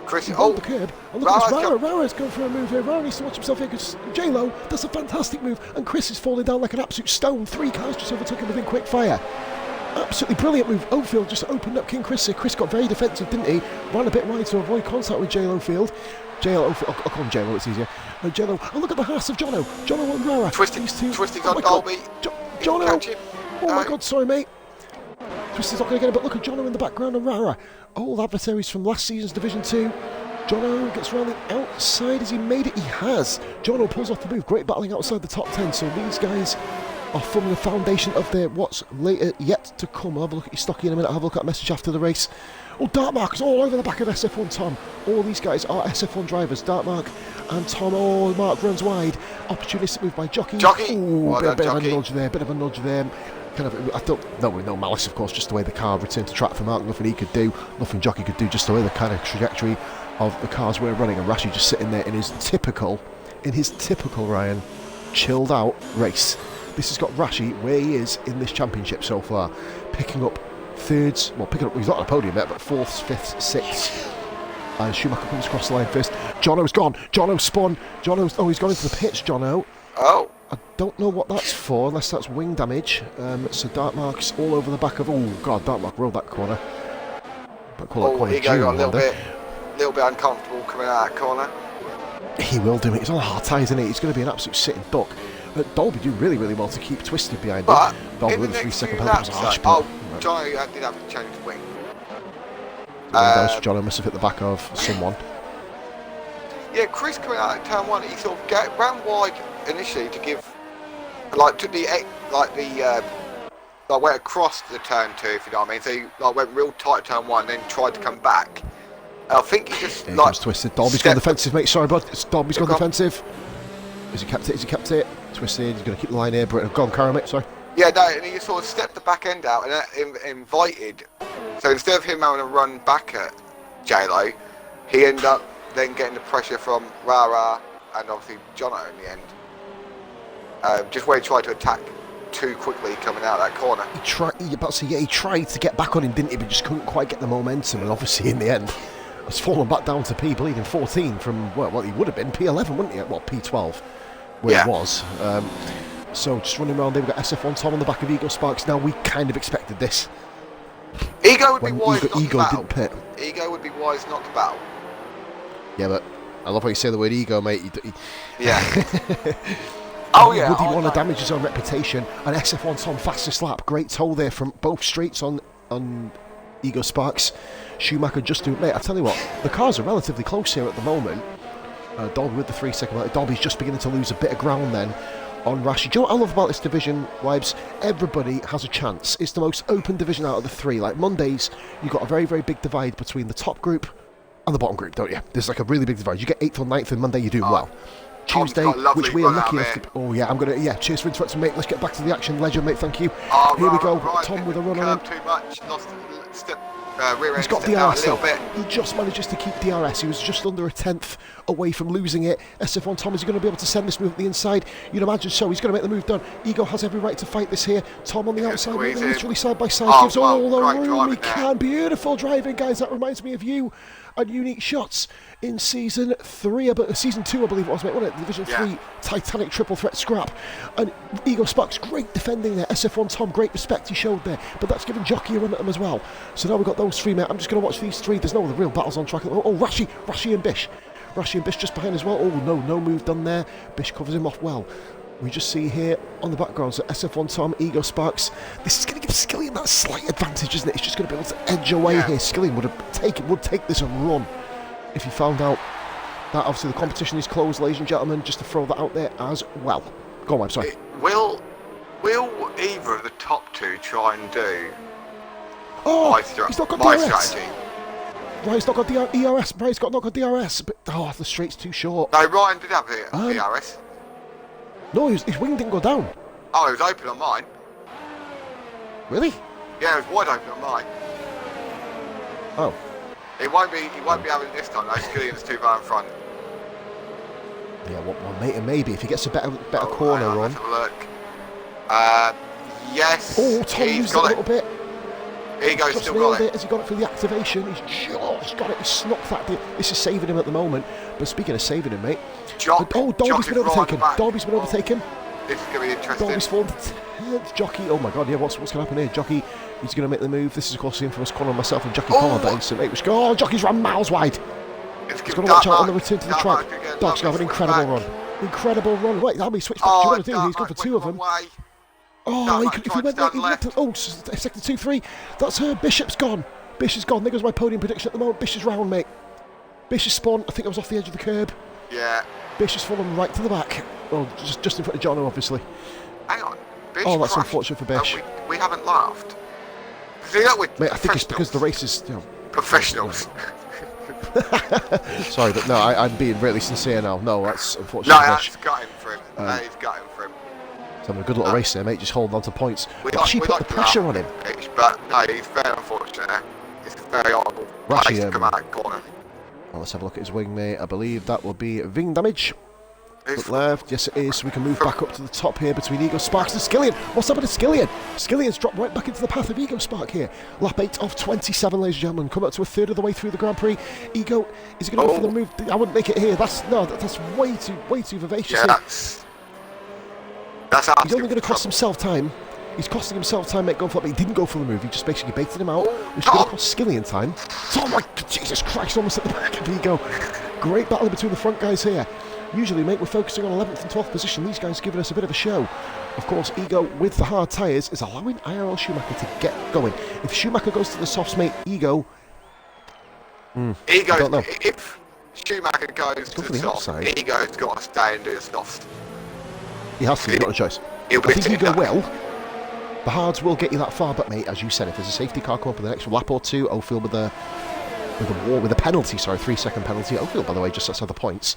Chris, he rolled the curb. And look at this, Rara's going for a move here. Rara needs to watch himself here because J-Lo does a fantastic move. And Chris is falling down like an absolute stone. 3 cars just overtook him within quick fire. Absolutely brilliant move. Oldfield just opened up King Chris here. Chris got very defensive, didn't he? Ran a bit wide to avoid contact with J-Lo Field. J-Lo, I'll call him J-Lo, it's easier. J-Lo, look at the house of Jono. Jono and Rara. Twisting's on Dolby. Jono. Oh my God, sorry, mate. Twisting's not going to get it, but look at Jono in the background and Rara. All adversaries from last season's Division 2. Jono gets around the outside. Has he made it? He has. Jono pulls off the move. Great battling outside the top 10. So these guys are from the foundation of their what's later yet to come. I'll have a look at your Stocky in a minute. I'll have a look at a message after the race. Oh, Dark Mark is all over the back of SF1 Tom. All these guys are SF1 drivers. Dark Mark and Tom. Oh, Mark runs wide. Opportunistic move by Jockey. Ooh, bit of a nudge there. Bit of a nudge there. Kind of, I thought, no malice, of course, just the way the car returned to track for Mark. Nothing he could do. Nothing Jockey could do. Just the way the kind of trajectory of the cars were running. And Rashi just sitting there in his typical Ryan, chilled out race. This has got Rashi where he is in this championship so far, picking up thirds. Well, he's not on a podium yet, but fourths, fifths, sixths. And Schumacher comes across the line first. Jono's gone. Jono spun. He's gone into the pits. Jono. Oh. I don't know what that's for, unless that's wing damage. So dark marks all over the back of. Oh God, dark mark rolled that corner. He got a little bit uncomfortable coming out of that corner. He will do it. He's on a hard tie, isn't he? He's going to be an absolute sitting duck. Dolby do really, really well to keep twisted behind him. Dolby with a 3-second penalty. Johnny did have to change the wing. Johnny must have hit the back of someone. Yeah, Chris coming out of turn 1, he sort of ran wide initially to give, went across the turn 2, if you know what I mean. So he went real tight turn 1, then tried to come back. I think he just twisted. Dolby's gone defensive, mate. Sorry, bud. Dolby's gone defensive. Has he kept it? Twisted. He's going to keep the line here. Go on, carry on, mate. Sorry. Yeah, no, and he sort of stepped the back end out and invited. So instead of him having a run back at J-Lo, he ended up then getting the pressure from Rara and obviously Jono in the end. Just where he tried to attack too quickly coming out of that corner. He tried to get back on him, didn't he? But just couldn't quite get the momentum, and obviously in the end, has fallen back down to P bleeding 14 from what he would have been P11, wouldn't he? Well, P12, where it was. So just running around there, we've got SF1 Tom on the back of Ego Sparks. Now we kind of expected this. Ego would be wise not to battle. Didn't pit. Ego would be wise not to battle. Yeah, but I love how you say the word ego, mate. Yeah. Oh yeah. Would he want to damage his own reputation? And SF1 Tom fastest lap, great toll there from both straights on Ego Sparks. Schumacher just do it, mate. I tell you what, the cars are relatively close here at the moment. Dolby with the 3-second. Dolby's just beginning to lose a bit of ground then on Rashi. Do you know what I love about this division, Wibes? Everybody has a chance. It's the most open division out of the 3. Like Mondays, you've got a very, very big divide between the top group and the bottom group, don't you? There's like a really big divide. You get 8th or 9th, and Monday you're doing well. Tuesday, which we are lucky enough to... Oh yeah, cheers for interrupting, mate. Let's get back to the action. Legend, mate, thank you. Here we go. Right. Tom with a run on him. Too much. Lost step. He's got DRS a little bit. He just manages to keep DRS. He was just under a 10th away from losing it. SF1 Tom, is he going to be able to send this move at the inside? You'd imagine so. He's going to make the move done. Ego has every right to fight this here. Tom on the outside, literally side by side, gives all the room he can. Beautiful driving, guys. That reminds me of you and unique shots in season 2, I believe it was, mate, wasn't it? Division 3 Titanic triple threat scrap. And Ego Sparks, great defending there. SF1 Tom, great respect he showed there, but that's giving Jockey a run at them as well. So now we've got those 3, mate. I'm just going to watch these 3. There's no other real battles on track. Rashi and Bish. Rashi and Bish just behind as well. Oh no move done there. Bish covers him off well. We just see here on the background, so SF1 Tom, Ego Sparks. This is going to give Skillian that slight advantage, isn't it? He's just going to be able to edge away here. Skillian would take this and run if he found out that obviously the competition is closed, ladies and gentlemen, just to throw that out there as well. Go on, I'm sorry. Will either of the top 2 try and do he's not got my DRS. strategy? Ryan's not got ERS. Ryan's not got DRS, but the straight's too short. No, Ryan did have DRS. No, his wing didn't go down. Oh, it was open on mine. Really? Yeah, it was wide open on mine. Oh. He won't be having it this time. No, Skillian's too far in front. Yeah, well, maybe if he gets a better corner on. Let's have a look. Yes. Oh, Tom used it a little bit. Ego's still got it. Has he got it for the activation? He's just got it. He's snuck that. This is saving him at the moment. But speaking of saving him, mate. Dolby's been overtaken. This is going to be interesting. Dolby's fallen to 10th. Jockey. Oh my God, yeah, what's going to happen here? Jockey, he's going to make the move. This is, of course, the infamous corner on myself and Jockey Pollard that instant, mate. Jockey's run miles wide. He's going to watch out on the return to the track. Dog's going to have an incredible run. Incredible run. Wait, how many switch back do you want to do? He's gone for 2 of them. If he went right, second 2-3. That's her. Bishop's gone. Bish is gone. There goes my podium prediction at the moment. Bish is round, mate. Bish is spun. I think I was off the edge of the curb. Yeah. Bish has fallen right to the back. Well, just in front of Jono, obviously. Hang on. Bish that's crashed. Unfortunate for Bish. We haven't laughed. See that with mate, I think it's because the race is... professionals. Sorry, but no, I'm being really sincere now. No, that's unfortunate. No, that's gutting for him. That is gutting for him. He's having a good little race there, mate, just holding on to points. Rashi put the pressure on him. But no, he's very unfortunate. It's very horrible. Rashi come out of the corner. Well, let's have a look at his wing, mate. I believe that will be wing damage. But left, yes it is. We can move back up to the top here between Ego Sparks and Skillian. What's happened to Skillian? Skillian's dropped right back into the path of Ego Spark here. Lap 8 of 27, ladies and gentlemen. Come up to a third of the way through the Grand Prix. Ego, is he going to go for the move? I wouldn't make it here. That's way too vivacious yeah, here. That's He's only going to cost himself time. He's costing himself time, mate, going for it, but he didn't go for the move. He just basically baited him out, which is going to cost Skillian time. Oh my, Jesus Christ, almost at the back of Ego. Great battle between the front guys here. Usually, mate, we're focusing on 11th and 12th position. These guys are giving us a bit of a show. Of course, Ego, with the hard tyres, is allowing IRL Schumacher to get going. If Schumacher goes to the softs, mate, Ego... Ego, if Schumacher goes to the softs, Ego's got to stay and do the softs. He has to, he's got a choice. I think Ego will. The hards will get you that far, but mate, as you said, if there's a safety car coming up in the next lap or two, Oldfield with a penalty, 3-second penalty. Oldfield, by the way, just outside the points.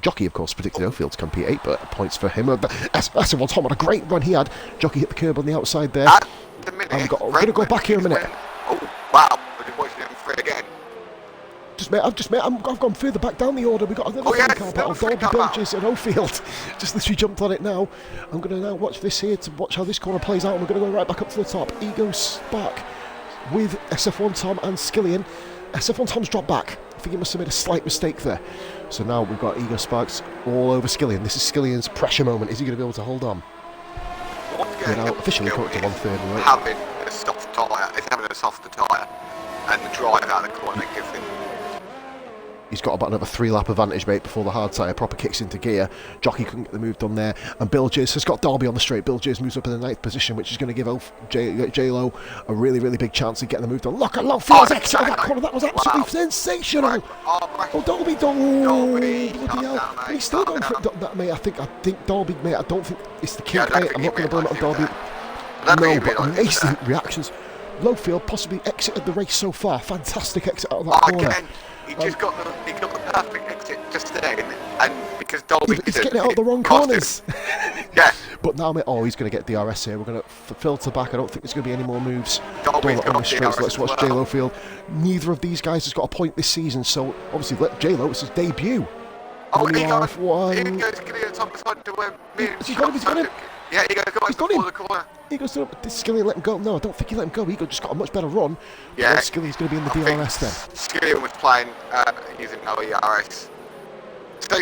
Jockey, of course, predicted Oldfield to come P8, but points for him. S1 Tom, what a great run he had. Jockey hit the curb on the outside there. At the minute, I'm going to go back here a minute. Oh, wow. I've been watching him free again. I've gone further back down the order. We've got another car battle. Dolby Bilges and Oldfield. Just literally jumped on it now. I'm going to now watch this here to watch how this corner plays out. And we're going to go right back up to the top. Ego Spark with SF1 Tom and Skillian. SF1 Tom's dropped back. I think he must have made a slight mistake there. So now we've got Ego Sparks all over Skillian. This is Skillian's pressure moment. Is he going to be able to hold on? We're now officially coming to 1/3, right? Having a soft tyre. It's having a softer tyre. And the drive out of the corner gives him. He's got about another 3-lap advantage, mate, before the hard tyre proper kicks into gear. Jockey couldn't get the move done there. And Bilges has got Derby on the straight. Bilges moves up in the 9th position, which is going to give J-Lo a really, really big chance of getting the move done. Look at Longfield's exit on that corner. That was absolutely sensational. Oh, Derby, bloody hell. And he's still going for it, mate. I think Derby, mate, I don't think it's the kink, mate. I'm not going to blame it on Derby. No, but amazing reactions. Lowfield possibly exited the race so far. Fantastic exit out of that corner. He just got the perfect exit just then, and because Dolby he's getting it out the wrong corners. Yeah. But now, mate, he's going to get DRS here. We're going to filter back. I don't think there's going to be any more moves. Dolby's got straight, so let's watch J-Lo field. Neither of these guys has got a point this season, so obviously let J-Lo, it's his debut. Oh, RRF1. Ego's going to top side to where He's got him. Yeah, Ego's got him. The corner. Ego's did Skillian let him go? No, I don't think he let him go. Ego just got a much better run. Yeah. Skillian's going to be in the DRS then. Skillian was playing using no ERS. So,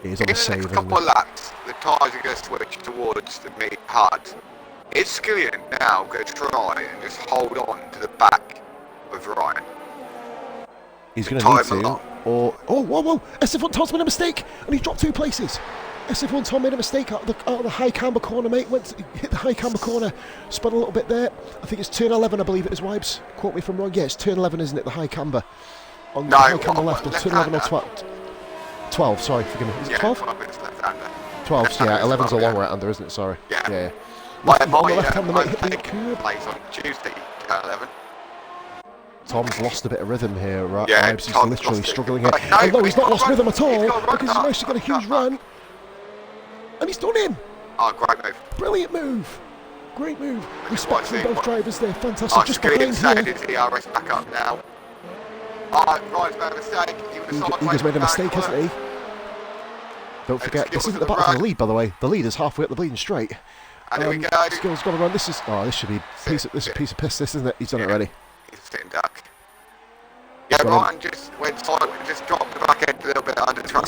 in the next couple of laps, the tyres are going to switch towards the mid hard. Is Skillian now going to try and just hold on to the back of Ryan? He's going to need to. Or whoa! SF1 Tom's made a mistake, and he dropped 2 places. SF1 Tom made a mistake out of the high camber corner, mate. Hit the high camber corner, spun a little bit there. I think it's turn 11, I believe it is, Wibes. Quote me if I'm wrong. Yeah, it's turn 11, isn't it? The high camber. On the high camber left, or turn 11 or 12. 12, sorry, forgive me. Is it 12? 12, yeah, 11's a long right under, isn't it? Sorry. Yeah. On the left hand, mate, hit the curb. Plays on Tuesday, turn 11. Tom's lost a bit of rhythm here, right? Yeah, He's literally struggling here. No, he's not lost rhythm at all, because he's managed to get a huge run. And he's done him! Oh, great move. Brilliant move. Great move. Respect from both drivers there. Fantastic. Just behind here. His ERS back up now. Oh, Ryan's made a mistake. Ego's made a mistake, hasn't he? Don't forget, this isn't the battle for the lead, by the way. The lead is halfway up the bleeding straight. And here we go. Skill's got to run. This should be a piece of piss, this, isn't it? He's done it already. He's a sitting duck. Yeah, Ryan just went silent, just dropped the back end a little bit under track.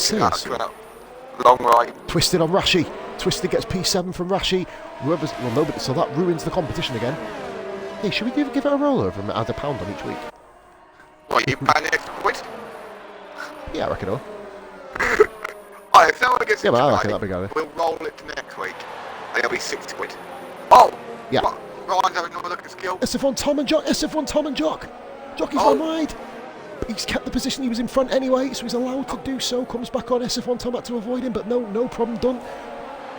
Long right. Twisted on Rashi. Twisted gets P7 from Rashi. Nobody. So that ruins the competition again. Hey, should we give it a rollover and add £1 on each week? What, you paying the extra quid? Yeah, I reckon I'll. Alright, if someone gets I reckon that'd be good. We'll roll it to next week. And it'll be 60 quid. Oh! Yeah. Ryan's having another look at skill. SF1 Tom and Jock. SF1 Tom and Jock. Jockey's gone wide. He's kept the position he was in front anyway, so he's allowed to do so. Comes back on SF1 Tom, had to avoid him, but no problem done.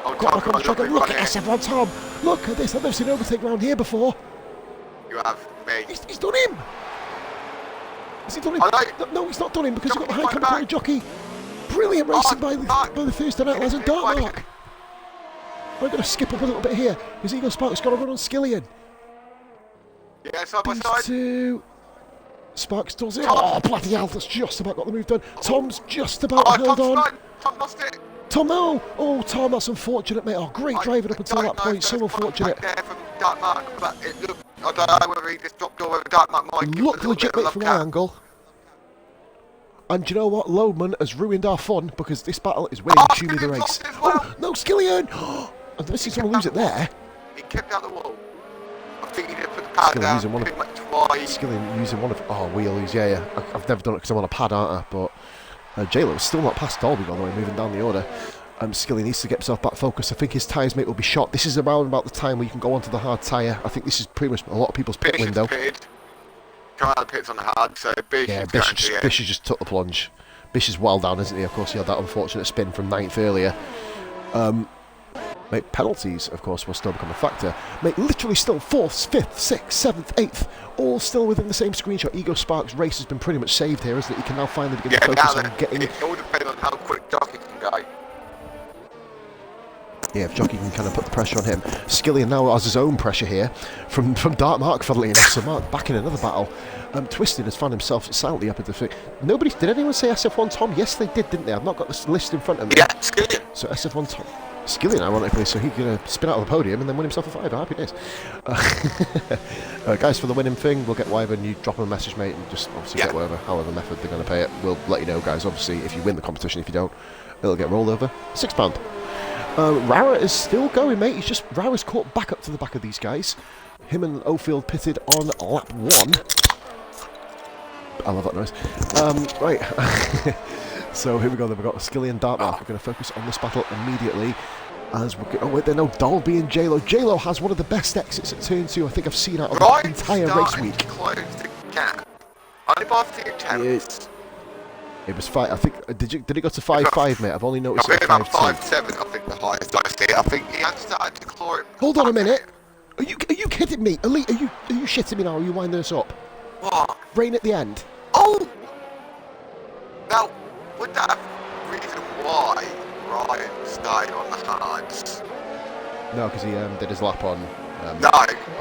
Got back on the track and look at SF1 Tom. Look at this. I've never seen an overtake round here before. You have me. He's done him. Has he done him? No, he's not done him because he's got the high camera Jockey. Brilliant racing by the Thursday night lads and Dartmark. I'm going to skip up a little bit here. His Ego Spark's got to run on Skillian. Yeah, side by side. Two. Sparks does it. Oh, bloody hell, that's just about got the move done. Tom's just about held on. Tom lost it. Tom, no! Oh, Tom, that's unfortunate, mate. Oh, great driving up until that point. So unfortunate. There from Dark Mark, but it looked, I don't know whether he just dropped or whether Dark Mark might give Looked a little bit legit, of a mate, love from my tap. angle. And do you know what? Loadman has ruined our fun because this battle is winning Shumi the race. Oh, no, Skillian! And this is going to lose it there. He kept out the wall. I think he did put the pad down pretty much wide. Skillian using one of... Oh, wheelies, yeah. I've never done it because I'm on a pad, aren't I? But J-Lo's still not past Dolby, by the way, moving down the order. Skillian needs to get himself back focused. I think his tyres, mate, will be shot. This is around about the time where you can go onto the hard tyre. I think this is pretty much a lot of people's pit window. Come out of the pits on the hard, so Bish Bish has just took the plunge. Bish is well down, isn't he? Of course, he had that unfortunate spin from 9th earlier. Mate, penalties, of course, will still become a factor. Mate, literally still 4th, 5th, 6th, 7th, 8th, all still within the same screenshot. Ego Sparks' race has been pretty much saved here, isn't it? He can now finally begin to focus on getting... It all depends on how quick Jockey can go. Yeah, if Jockey can kind of put the pressure on him. Skillian now has his own pressure here from Dark Mark, funnily enough. So Mark back in another battle. Twisted has found himself silently up at the fig. Did anyone say SF1 Tom? Yes, they did, didn't they? I've not got this list in front of me. Yeah, Skillian. So SF1 Tom. Skillian, ironically, so he's going to spin out of the podium and then win himself a 5. Happy days. Guys, for the winning thing, we'll get Wyvern. You drop him a message, mate, and just obviously get whatever, however method they're going to pay it. We'll let you know, guys. Obviously, if you win the competition, if you don't, it'll get rolled over. £6. Rara is still going, mate. Rara's caught back up to the back of these guys. Him and Ofield pitted on lap 1. I love that noise. Right. So here we go. Then we've got Skillian Dartmouth. We're going to focus on this battle immediately. As we oh wait, there no Dolby and J-Lo. J-Lo has one of the best exits at turn 2 I think I've seen out of the entire race week. Close the gap. Only by a few attempts. It was 5. I think. Did it go to 5-5, mate? I've only noticed it at 5-2. 5-7. I think the highest I see. I think he had started to claw it. Hold on a minute. Are you kidding me? Elite, are you shitting me now? Are you winding us up? What? Rain at the end. Oh. Now, would that reason why Ryan started on the hards? No, because he did his lap on. No,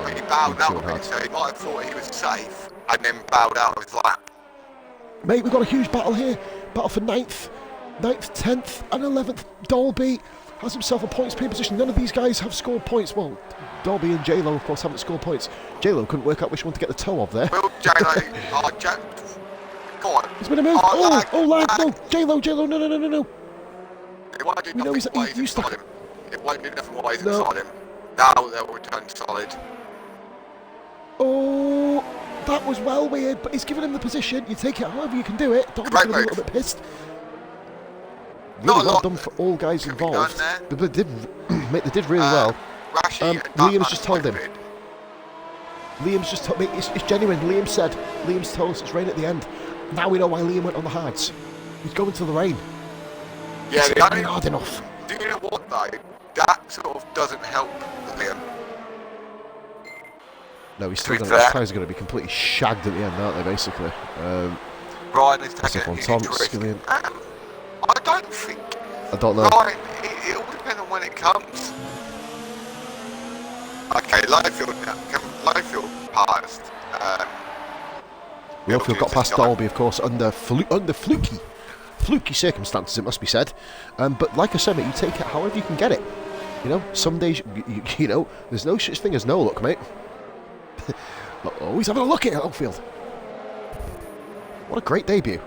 he bowed out of it, so he might have thought he was safe and then bowed out of his lap. Mate, we've got a huge battle here. Battle for 9th, 10th and 11th. Dolby has himself a points pay position. None of these guys have scored points. Well, Dolby and J-Lo, of course, haven't scored points. J-Lo couldn't work out which one to get the toe of there. Will J-Lo... Go on. He's been a move. Lag. No. J-Lo, no. It won't do nothing while he's inside him. It won't do nothing while he's inside him. Now they'll return solid. Oh, that was well weird, but he's given him the position. You take it however you can do it. Dolby's going to be a little bit pissed. Really well done for all guys involved. They did really well. Liam's just told him. Mate, it's genuine. Liam's told us it's rain at the end. Now we know why Liam went on the hards. He's going to the rain. Yeah, it's not hard enough. Do you know what though? That sort of doesn't help Liam. No, he's still going to. His tyres are going to be completely shagged at the end, aren't they? Basically. Ryan is taking Tom, Skillian. I don't think. I don't know. Ryan, it all depends on when it comes. Okay, Lowfield passed. Lowfield got past Dolby, of course, under fluky circumstances, it must be said. But like I said, mate, you take it however you can get it. You know, some days, you know, there's no such thing as no luck, mate. Always having a look at Lowfield. What a great debut.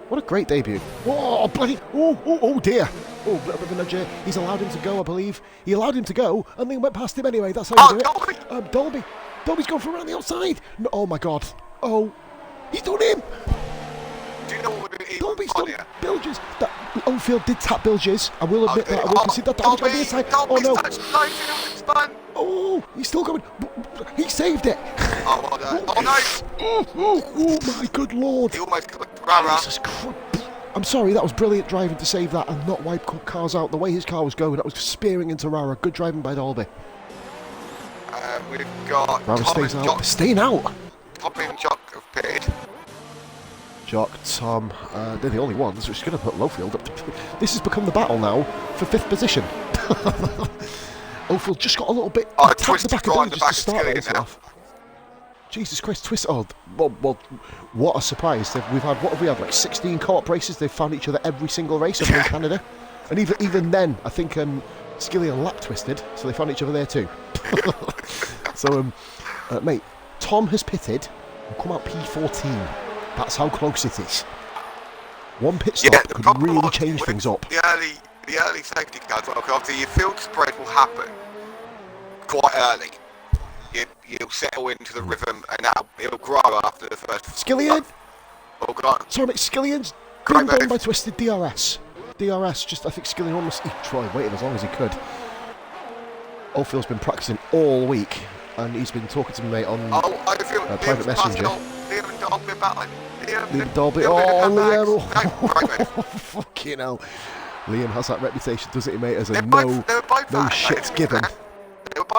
Oh, bloody... Oh, dear. Oh, a little bit of a nudge here. He's allowed him to go, I believe. He allowed him to go, and then went past him anyway. That's how you do it. Dolby. Dolby's gone from around the outside. No, oh, my God. Oh, he's done him. Do you know what it is? Dolby's done Bilges. That Oldfield did tap Bilges. I will admit that. I will concede that damage on the inside. Oh, no. Oh, he's still going. He saved it. Oh, well done. Oh, no. Oh, my good Lord. He almost got Rara. Jesus Christ. I'm sorry, that was brilliant driving to save that and not wipe cars out. The way his car was going, that was spearing into Rara. Good driving by Dolby. We've got Rara stays out. Staying out. Tom and Jock have pitted. Jock, Tom, they're the only ones, which is going to put Lowfield up. This has become the battle now for 5th position. Lowfield just got a little bit tapped the back of the just to start it off. Jesus Christ, twist. Oh, well, what a surprise. What have we had, like 16 co-op races? They've found each other every single race over in Canada. And even then, I think Skillian lap twisted, so they found each other there too. So, mate, Tom has pitted and come out P14. That's how close it is. One pit stop could really change things up. The early safety cars, well, obviously your field spread will happen quite early. You'll settle into the rhythm, and it'll grow after the first. Skillian. Oh, go on. Sorry, mate. Skillian's been done by twisted DRS. Just I think Skillian almost. Troy waited as long as he could. Oldfield's been practicing all week, and he's been talking to me, mate, on private messenger. Liam and Dolby battling. Liam Dolby. Oh, Liam. Fucking hell. Liam has that reputation, doesn't he, mate, as a no shits given.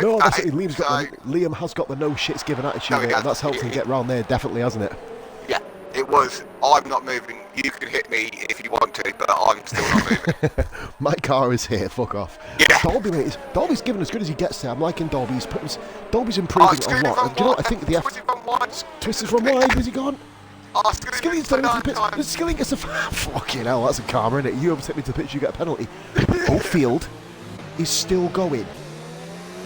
No, that's it. Liam has got the no shits given attitude, mate, and that's helped him get round there, definitely, hasn't it? Yeah, it was. I'm not moving. You can hit me if you want to, but I'm still not moving. My car is here. Fuck off. Yeah. Dolby, mate. Dolby's given as good as he gets there. I'm liking Dolby. Dolby's improving a lot. Do you know what I think? Twisted from wide. Where's he gone? Skilling's done it for the pits. Skilling gets a fucking hell. That's a karma, isn't it? You overtake me to the pitch, you get a penalty. Oldfield is still going.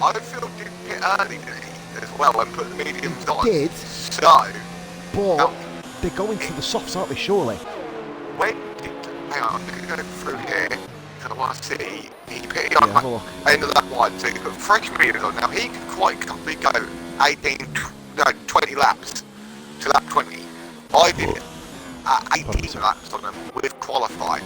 Oldfield did pit early today as well and put the mediums on. Did. So. But they're going to the softs, aren't they? Surely. Hang on, I'm going to go through here because I want to see. He pitted on end of that one, so he put fresh mediums on. Now he could quite comfortably go 20 laps to lap 20. I did it at 18 laps on them with qualifying.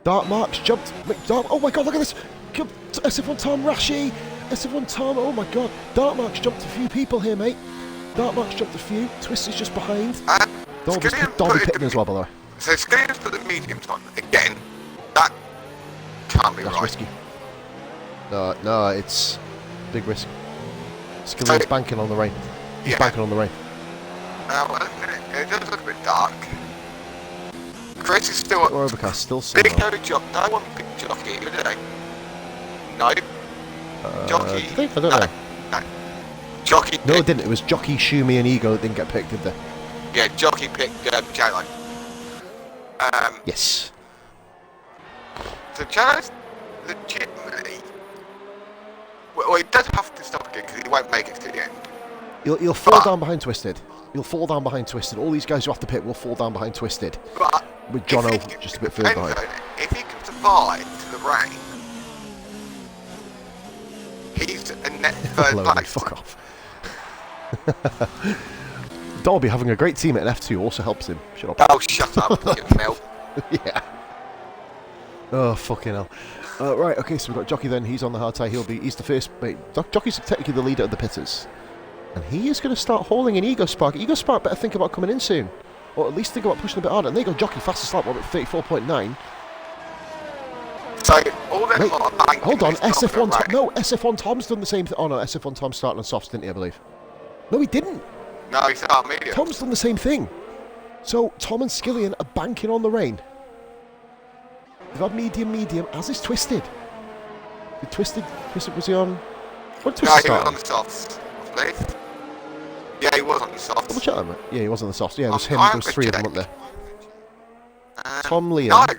Dark Marks jumped. Oh my god, look at this! SF1 Tom Rashi! SF1 Tom, oh my god. Dark Marks jumped a few people here, mate. Dark Marks jumped a few. Twist is just behind. Dolby pitting as well, by the way. So Skillian's put the mediums on. Again, that can't be right. Risky. No, it's big risk. Skillian's banking on the rain. He's banking on the rain. It does look a bit dark. Chris is still or overcast, still big no one big jockey, did they? No. Jockey. I don't know. No. Jockey. No, it didn't. It was Jockey, Shumi, and Ego that didn't get picked, did they? Yeah, Jockey picked J-Line. Yes. So J-Line's legitimately. Well, he does have to stop again because he won't make it to the end. You'll fall down behind Twisted. You'll fall down behind Twisted. All these guys who have to pit will fall down behind Twisted. But with Jono just a bit further behind. If he can survive to the rain, he's a net third place. Fuck off. Dolby having a great team at an F2 also helps him. Shut up. Oh, shut up, you melt. Yeah. Oh, fucking hell. Right, okay, so we've got Jockey then. He's on the hard tie. He's the first. Mate, Jockey's technically the leader of the pitters. And he is going to start hauling in Ego Spark. Ego Spark better think about coming in soon. Or at least think about pushing a bit harder. And there you go, Jockey, fastest lap, at 34.9. So, all them Wait, hold on, SF1 Tom. No, SF1 Tom's done the same thing. Oh no, SF1 Tom starting on softs, didn't he, I believe? No, he didn't. No, he started medium. Tom's done the same thing. So, Tom and Skillian are banking on the rain. They've had medium, as is Twisted. Twisted, was he on? What did Twisted start? No, he was on the softs, I believe. Yeah, he was on the softs. Double check that, mate. Yeah, he was on the softs. Yeah, it was him. There was three of them, weren't there? Tom, Liam.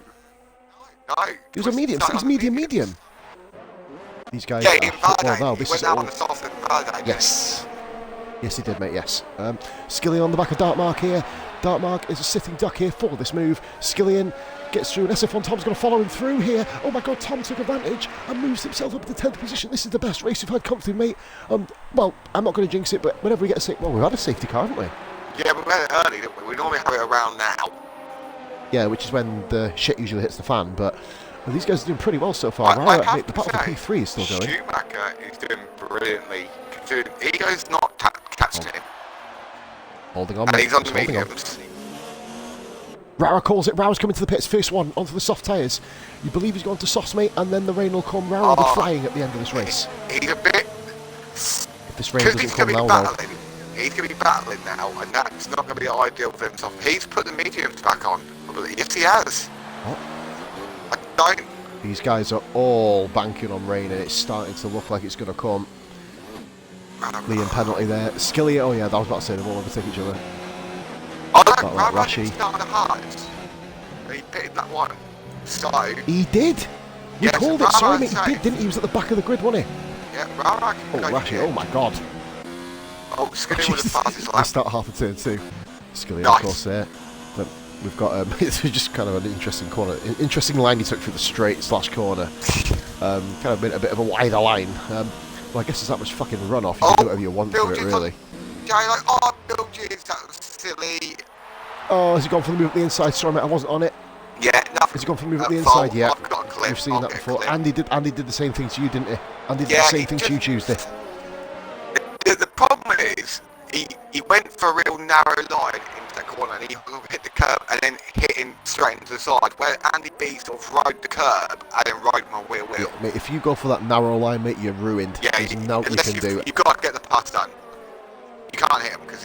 No. He was a medium. He's medium. These guys. Yeah, this is all. On the softs and yes. Yes, he did, mate, yes. Skillian on the back of Dark Mark here. Dark Mark is a sitting duck here for this move. Skillian gets through, and SF1 Tom's going to follow him through here. Oh my god, Tom took advantage and moves himself up to 10th position. This is the best race we've had comfortably, mate. Well, I'm not going to jinx it, but whenever we get a safety... Well, we've had a safety car, haven't we? Yeah, but we had it early, didn't we? We normally have it around now. Yeah, which is when the shit usually hits the fan, but these guys are doing pretty well so far. Mate, the battle for P3 is still going. Schumacher is doing brilliantly, considering Ego's not catching him. Holding on, and mate. He's on the mediums. Rara calls it. Rara's coming to the pits. First one onto the soft tyres. You believe he's going to softs, mate, and then the rain will come. Rara will be flying at the end of this race. He's a bit... If this rain doesn't come now, he's going to be battling now, and that's not going to be ideal for himself. He's put the mediums back on. Yes, he has. What? I don't... These guys are all banking on rain, and it's starting to look like it's going to come. Liam penalty there. Skilly, oh yeah, I was about to say they won't overtake each other. Oh, no, Rashi started hard. He pitted that one. So He did. We yeah, called so it. Sorry, mate. Rara He did, didn't he? He was at the back of the grid, wasn't he? Yeah, Rara can Oh, go Rashi. here. Oh my God. Oh, Skillian with the fastest We lap. start half of turn 2. Skillian, Nice. of course, there. But we've got it's just kind of an interesting corner, interesting line he took through the straight / corner. Kind of a bit of a wider line. Well, I guess there's that much fucking runoff. You can do whatever you want to it, really. Yeah, like, oh, Bilges, that was silly. Oh, has he gone for the move at the inside? Sorry, mate, I wasn't on it. Yeah, nothing. Has he gone for the move at the inside? Yeah. I've got a clip. We've seen that before. Andy did the same thing to you, didn't he? Andy did Yeah, the same thing to you Tuesday. The problem is, he went for a real narrow line into that corner and he hit the curb and then hitting straight into the side, where Andy B sort of rode the curb and then rode my wheel. Yeah, mate, if you go for that narrow line, mate, you're ruined. Yeah, there's no you can do. You've got to get the pass done. You can't hit him because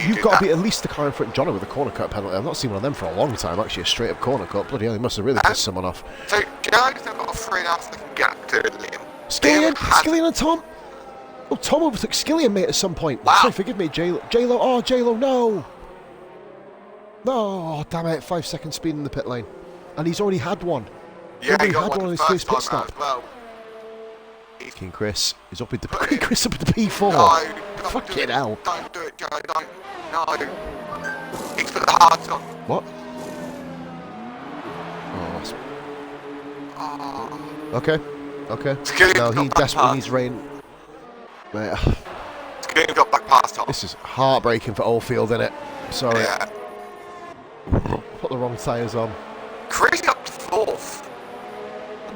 you've got to be at least the car in front of Johnny with a corner cut penalty. I've not seen one of them for a long time, actually, a straight up corner cut. Bloody hell, he must have really pissed someone off. So, Johnny's got a 3.5 second gap to Liam. Skillian and Tom. Oh, Tom overtook Skillian, mate, at some point. Wow. Sorry, forgive me, J-Lo. Oh, J-Lo, no. No, damn it, 5 second speed in the pit lane. And he's already had one. Yeah, he got had one on his first first pit time stop. as well. King Chris is up with the P4. No, Fucking hell. Don't do it, Joe. Don't. No. He's put the hearts on. What? Oh, that's... Okay. Skillian's No, got he back desperately past. needs rain. Mate, Skillian got back past Tom. this is heartbreaking for Oldfield, isn't it? Sorry. Yeah. Put the wrong tyres on. Chris up to 4th.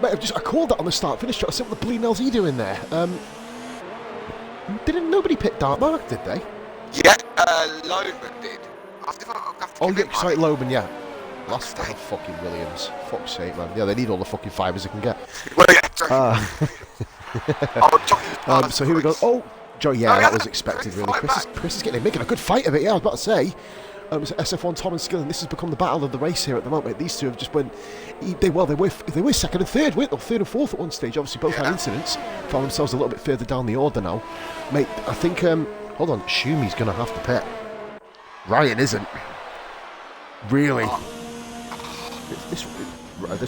Mate, I called that on the start finish shot. I said, what the bleeding hell's he doing there? Didn't nobody pit Dartmark, did they? Yeah, Logan did. Sorry, Loban, yeah. Last time, fucking Williams. Fuck's sake, man. Yeah, they need all the fucking fibres they can get. Well, yeah, So here we go. Oh, Joe, yeah, Oh, that yeah, was expected, really. fight Chris is making a good fight of it, yeah, I was about to say. So SF1, Tom and Skillian, this has become the battle of the race here at the moment. These two have just went... They were second and third, weren't they? Or third and fourth at one stage. Obviously, both had incidents. Found themselves a little bit further down the order now. Mate, I think... hold on, Shumi's going to have to pit. Ryan isn't. Really? This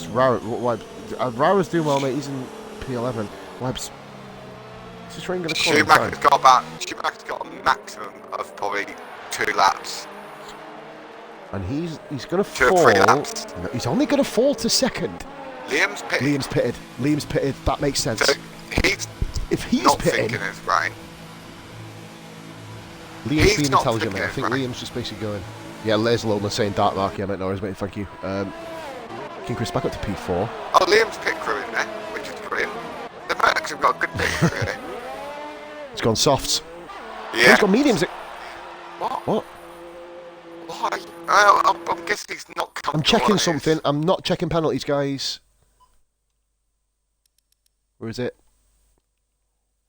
Rara's doing well, mate. He's in P11. Is this rain going to come? Schumacher's got a maximum of probably 2 laps. And he's going to 2 or 3 fall. laps. No, he's only going to fall to second. Liam's pitted. Liam's pitted. That makes sense. So if he's not pitting, thinking his brain. Liam's being intelligent, mate. I think Liam's just basically going. Yeah, Les Lola saying Dark Mark. Yeah, mate, no worries, mate. Thank you. King Chris back up to P4. Oh, Liam's pit crew in there, which is brilliant. The Mercs have got a good pit crew, really. He's gone softs. Yeah. He's got mediums. What? Why? I'm guessing he's not comfortable. I'm checking something. I'm not checking penalties, guys. Where is it?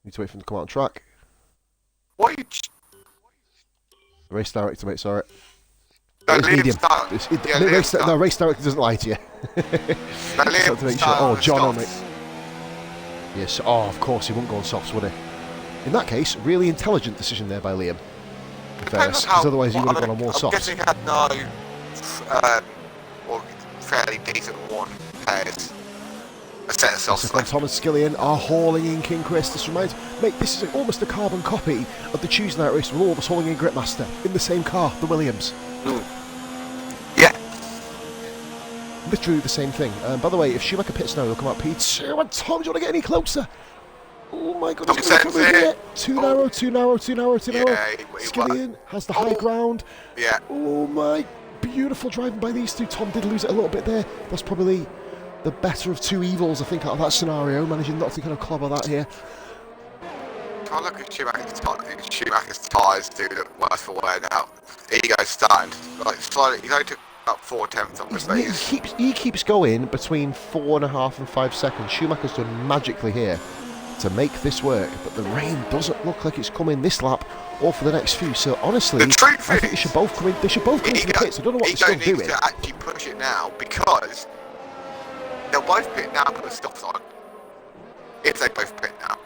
Need to wait for him to come out on track. What are you... Race director, mate, sorry. No, It's medium. Liam's Race director doesn't lie to you. Liam's to make sure. Oh, John, mate. Yes. Oh, of course he wouldn't go on softs, would he? In that case, really intelligent decision there by Liam. In fairness, because otherwise he would have gone on more softs. I'm guessing he had no, fairly decent one pairs. A set of softs left. Thomas Skillian are hauling in King Chris. This reminds, mate, this is almost a carbon copy of the Tuesday night race with all of us hauling in Gritmaster in the same car, the Williams. Yeah. Literally the same thing. By the way, if Schumacher pits now, he'll come out P2. And Tom, do you want to get any closer? Oh my God, he's going to come in here. Too narrow. Skillian has the high ground. Yeah. Oh my, beautiful driving by these two. Tom did lose it a little bit there. That's probably the better of two evils, I think, out of that scenario. Managing not to kind of clobber that here. Oh, look at Schumacher's tyres do look worse for wear now. Ego's starting like slightly. He's only took about 4 tenths on the base. He keeps going between 4.5 and 5 seconds. Schumacher's done magically here to make this work, but the rain doesn't look like it's coming this lap or for the next few. So honestly, I think they should both come in. They should both come into the pits. I don't know what they're still doing. To actually push it now because they'll both pit now. Put the stops on if they both pit now.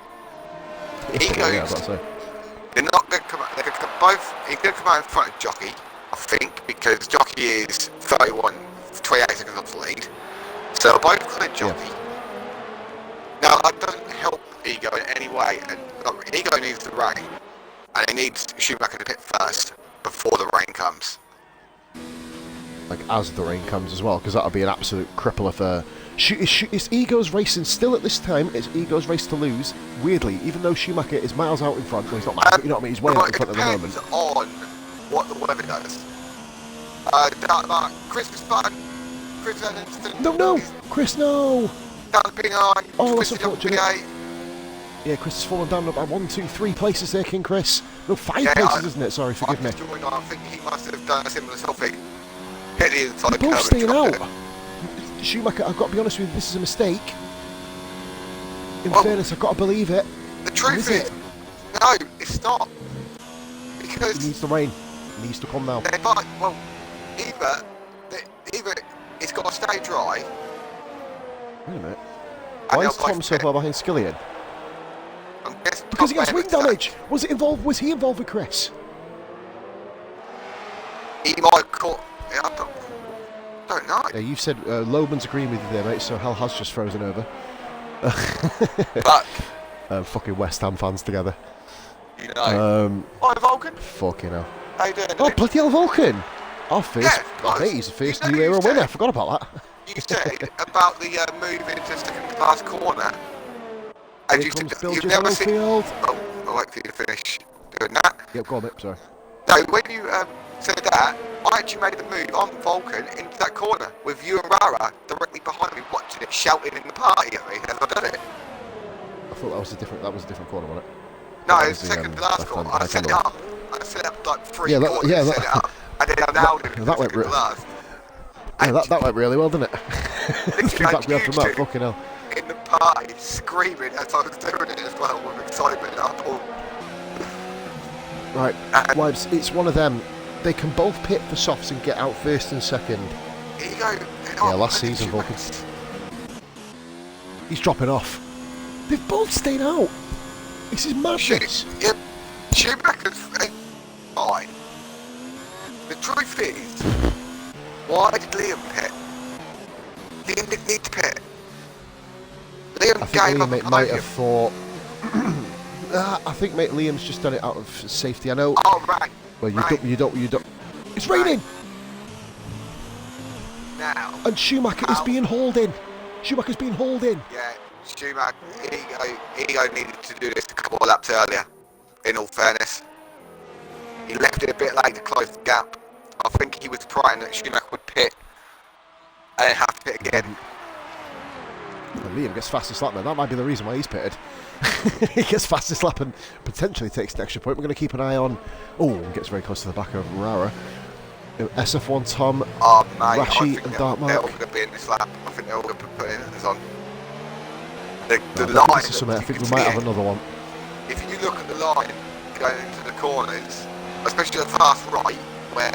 They're not going to come out. They're going to come both. He's going to come out in front of Jockey, I think, because Jockey is 28 seconds off the lead. So both clear jockey. Yeah. Now that doesn't help Ego in any way, and look, Ego needs the rain, and he needs Schumacher to pit first before the rain comes. Like, as the rain comes as well, because that'll be an absolute crippler for... It's Ego's racing still at this time. It's Ego's race to lose. Weirdly, even though Schumacher is miles out in front, well, he's not miles, but you know what I mean, he's way out in front at the moment. It depends on what the weather does. Christmas fun. Chris Anderson. No! Chris, no! Down the ping eye. Oh, that's unfortunate. Yeah, Chris has fallen down about 1, 2, 3 places there, King Chris. No, 5 places, isn't it? Sorry, forgive me. I think he must have done a similar selfie. Hit the inside They're both staying out. Schumacher, I've got to be honest with you, this is a mistake. In fairness, I've got to believe it. The truth is, no, it's not. Because it needs the rain. It needs to come now. Either it's got to stay dry. Wait a minute. Why is Tom so far behind Skillian? Because he has wing damage. Was he involved with Chris? He might have caught. I don't know. Yeah, you've said Loban's agreeing with you there, mate. So hell has just frozen over. But fucking West Ham fans together. You know. Hi, Vulcan. Fucking hell. How you doing? Oh, bloody hell, Vulcan. Our first, yeah, mate, he's the first new era winner. I forgot about that. You said about the move into second class corner. And Here comes Bill you've never seen. Field. Oh, I'd like for you to finish doing that. Yep, go on, mate. Sorry. No, when you said that, I actually made the move on Vulcan into that corner with you and Rara directly behind me, watching it, shouting in the party at me. Have I done it? I thought that was a different corner, wasn't it? No, it's the second to last corner. I set it up. I set up like 3 corners. Yeah, set it up, and then I nailed it. That went last. Yeah, that went really well, didn't it? Feedback we had from that, fucking hell. In the party, screaming as I was doing it as well with excitement. Right, Wibes, it's one of them. They can both pit for softs and get out first and second. Here you go. Yeah, last season, Vulcan. He's dropping off. They've both stayed out. This is madness. Yep. Schumacher's fine. The truth is, why did Liam pit? Liam didn't need to pit. Liam I think gave Liam up might have thought... I think, mate, Liam's just done it out of safety. I know... Oh, right. Well, you don't... It's raining! Now... And Schumacher is being hauled in. Schumacher's being hauled in. Yeah, Schumacher, Ego needed to do this a couple of laps earlier, in all fairness. He left it a bit late to close the gap. I think he was praying that Schumacher would pit and then have to pit again. And Liam gets fastest lap, man. That might be the reason why he's pitted. He gets fastest lap and potentially takes an extra point. We're going to keep an eye on... Oh, and gets very close to the back of Rara. SF1 Tom, Rashi and Dartmark. They're all going to be in this lap. I think they're all going to put in this on. The line... I think we might have another one. If you look at the line going into the corners, especially the fast right, where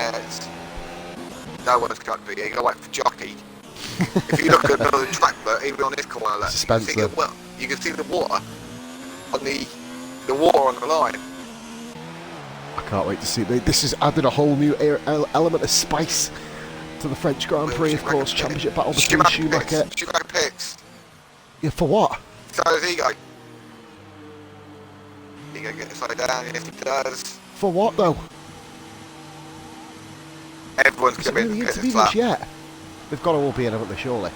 no one's got to be, you got to wait for jockey. If you look at another track, but even on this corner, look, you can see the water on the water on the line. I can't wait to see it. This is adding a whole new element of spice to the French Grand Prix, of course. Championship battle between Schumacher. Schumacher picks. Yeah, for what? So does Ego. Ego gets slowed down, yes he does. For what though? Everyone's going to be in the pit lap. Yet? They've got to all be in, haven't they, surely?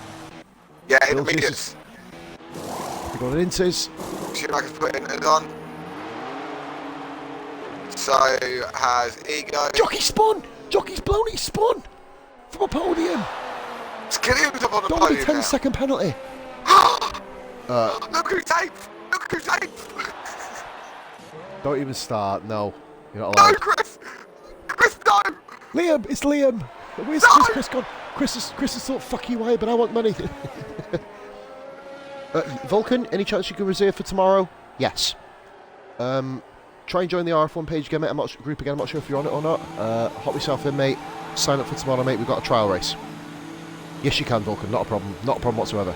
Yeah, intermediates. They've got an inters. Schumacher's putting it on. So has Ego. Jockey spun! Jockey's blown his spun! From a podium! Skillian's up on the don't podium. Don't be 10-second penalty. Look who's safe! Look who's safe! Don't even start, no. You're not allowed. No, Chris! Chris, no! Liam, it's Liam! Where's Chris gone? Chris has thought, fuck you, but I want money. Vulcan, any chance you can reserve for tomorrow? Yes. Try and join the RRF1 page again, mate. Group again. I'm not sure if you're on it or not. Hop yourself in, mate. Sign up for tomorrow, mate. We've got a trial race. Yes, you can, Vulcan. Not a problem. Not a problem whatsoever.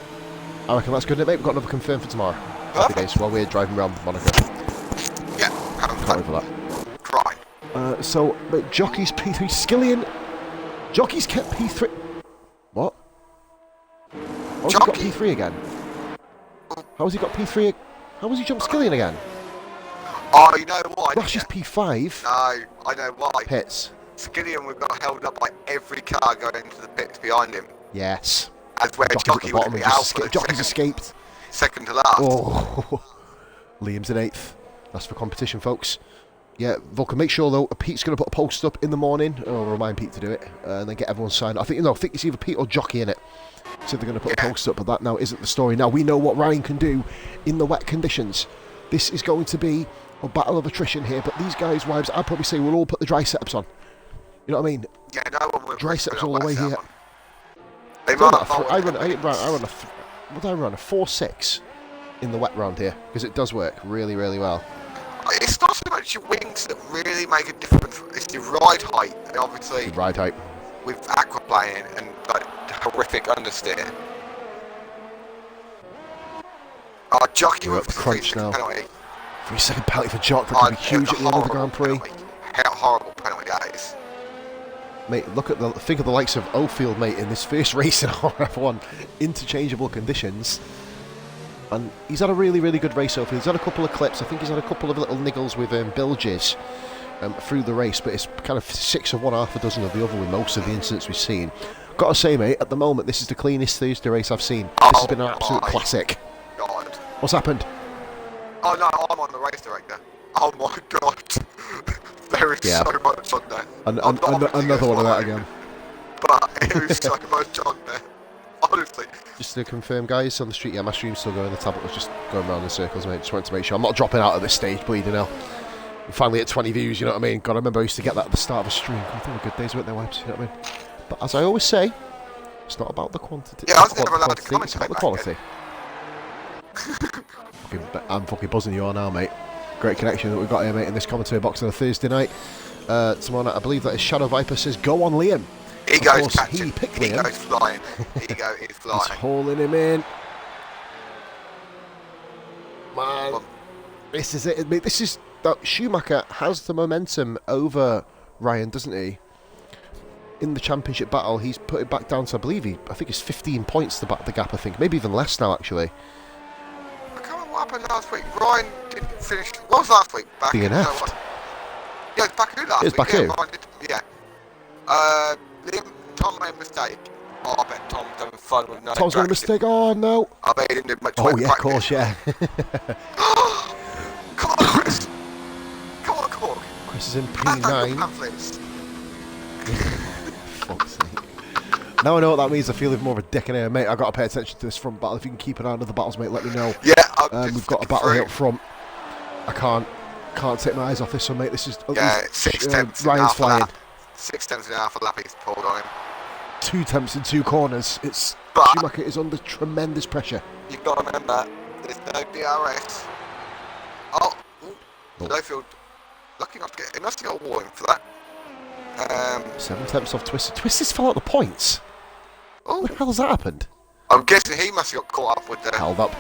I reckon that's good, mate. We've got another confirmed for tomorrow. Happy days while we're driving around Monaco. Yeah, can't wait for that. Cry. So, mate, Jockey's P3 Skillian. Jockey's kept P3. What? How has he got P3 again? How has he got P3? How has he jumped Skillian again? Oh, you know why? Rush is P5. No, I know why. Pits. Skillian would got held up by every car going into the pits behind him. Yes. As where Jockey would be out for Jockey's escaped. Second to last. Oh. Liam's in 8th. That's for competition, folks. Yeah, Vulcan, make sure though, Pete's going to put a post up in the morning. I'll remind Pete to do it, and then get everyone signed. I think it's either Pete or Jockey in it. So they're going to put a post up, but that now isn't the story. Now we know what Ryan can do in the wet conditions. This is going to be a battle of attrition here, but these guys, wives, I'd probably say we'll all put the dry setups on. You know what I mean? Yeah, no one will. Dry setups all the way here. I run a 4.6 in the wet round here, because it does work really, really well. It's not so much your wings that really make a difference. It's your ride height, and obviously. The ride height. With aquaplaning and like horrific understeer. Jockey We're with at the crunch now. Penalty. 3-second penalty for Jock. That could be huge at the end of the Grand Prix. How horrible penalty that is. Mate, think of the likes of Oldfield, mate, in this first race in RRF1. Interchangeable conditions. And he's had a really, really good race over. He's had a couple of clips. I think he's had a couple of little niggles with bilges through the race, but it's kind of 6 of one, half a dozen of the other with most of the incidents we've seen. Got to say, mate, at the moment, this is the cleanest Thursday race I've seen. This has been an absolute classic. God. What's happened? Oh no, I'm on the race director. Oh my God. There is so much on there. Another one of that again. But there is so much on there. Honestly. Just to confirm, guys, on the street, yeah, my stream's still going. The tablet was just going around in circles, mate. Just wanted to make sure I'm not dropping out at this stage, bleeding hell. I'm finally at 20 views, you know what I mean? God, I remember I used to get that at the start of a stream. I think were good days, weren't they, wipes? You know what I mean? But as I always say, it's not about the quantity. Yeah, I was never allowed to comment. It's about the quality. I'm fucking buzzing you all now, mate. Great connection that we've got here, mate, in this commentary box on a Thursday night. Tomorrow night, I believe that is Shadow Viper says, "Go on, Liam." He goes catching. He picked Liam. He goes flying. Ego is flying. He's hauling him in. Man, this is it. This is that Schumacher has the momentum over Ryan, doesn't he? In the championship battle, he's put it back down to, I think it's 15 points to back the gap. I think maybe even less now, actually. I can't remember what happened last week. Ryan didn't finish. What was last week? Back DNF'd. Yeah, Baku last week. Baku. Yeah. Liam, Tom made a mistake. Oh, I bet Tom's having fun with no Tom's made a mistake. Oh no. I bet he didn't do much. Oh yeah, of course, yeah. Come on, Chris. Come on, Cork. Chris is in P9. Fuck's sake. Now I know what that means. I feel even more of a dick in here, mate. I've got to pay attention to this front battle. If you can keep an eye on the battles, mate, let me know. Yeah, we've got a battle here up front. I can't take my eyes off this one, mate. This is Ryan's flying. 6 tenths an hour for lap he's pulled on him. 2 temps in 2 corners. Schumacher is under tremendous pressure. You've got to remember, there's no DRS. Oh, Lowfield, lucky not to get. He must have got a warning for that. 7 temps off Twisted. Twisted's fell out the points. What the hell has that happened? I'm guessing he must have got caught up with the held up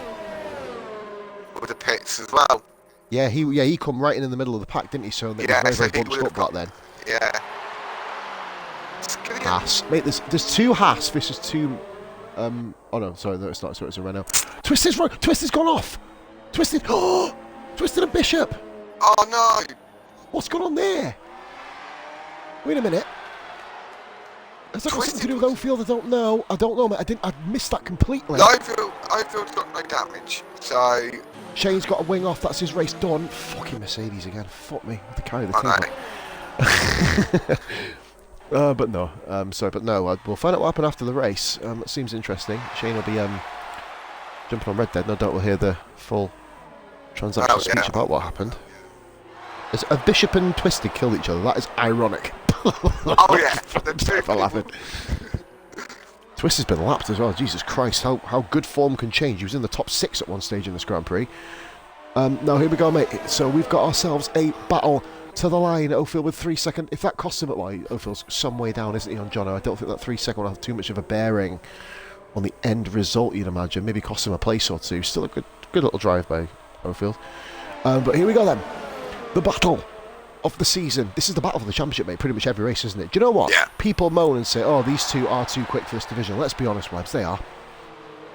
with the pits as well. Yeah, he come right in the middle of the pack, didn't he? So they were very bunched up back then. Yeah. Haas, mate. There's 2 Haas versus 2. Oh no, sorry, no, it's not. Sorry, it's a Renault. Twisted's gone off. Twisted. Oh, Twisted and Bishop. Oh no. What's going on there? Wait a minute. Has that got something to do with Oldfield? I don't know, mate. I missed that completely. Oldfield's got no damage, so Shane's got a wing off. That's his race done. Fucking Mercedes again. Fuck me. I have to carry the table. But no. We'll find out what happened after the race. That seems interesting. Shane will be jumping on Red Dead. No doubt we'll hear the full transactional speech about what happened. A Bishop and Twisted killed each other. That is ironic. Oh yeah, I'm laughing. Twisted's been lapped as well. Jesus Christ, how good form can change. He was in the top 6 at one stage in this Grand Prix. Now here we go, mate. So we've got ourselves a battle to the line. Oldfield with 3 second. If that costs him at Oldfield's some way down, isn't he, on Jono? I don't think that 3 second will have too much of a bearing on the end result, you'd imagine. Maybe cost him a place or two. Still a good little drive by Oldfield. But here we go then. The battle of the season. This is the battle for the championship, mate. Pretty much every race, isn't it? Do you know what? Yeah. People moan and say, oh, these two are too quick for this division. Let's be honest, Webs, they are.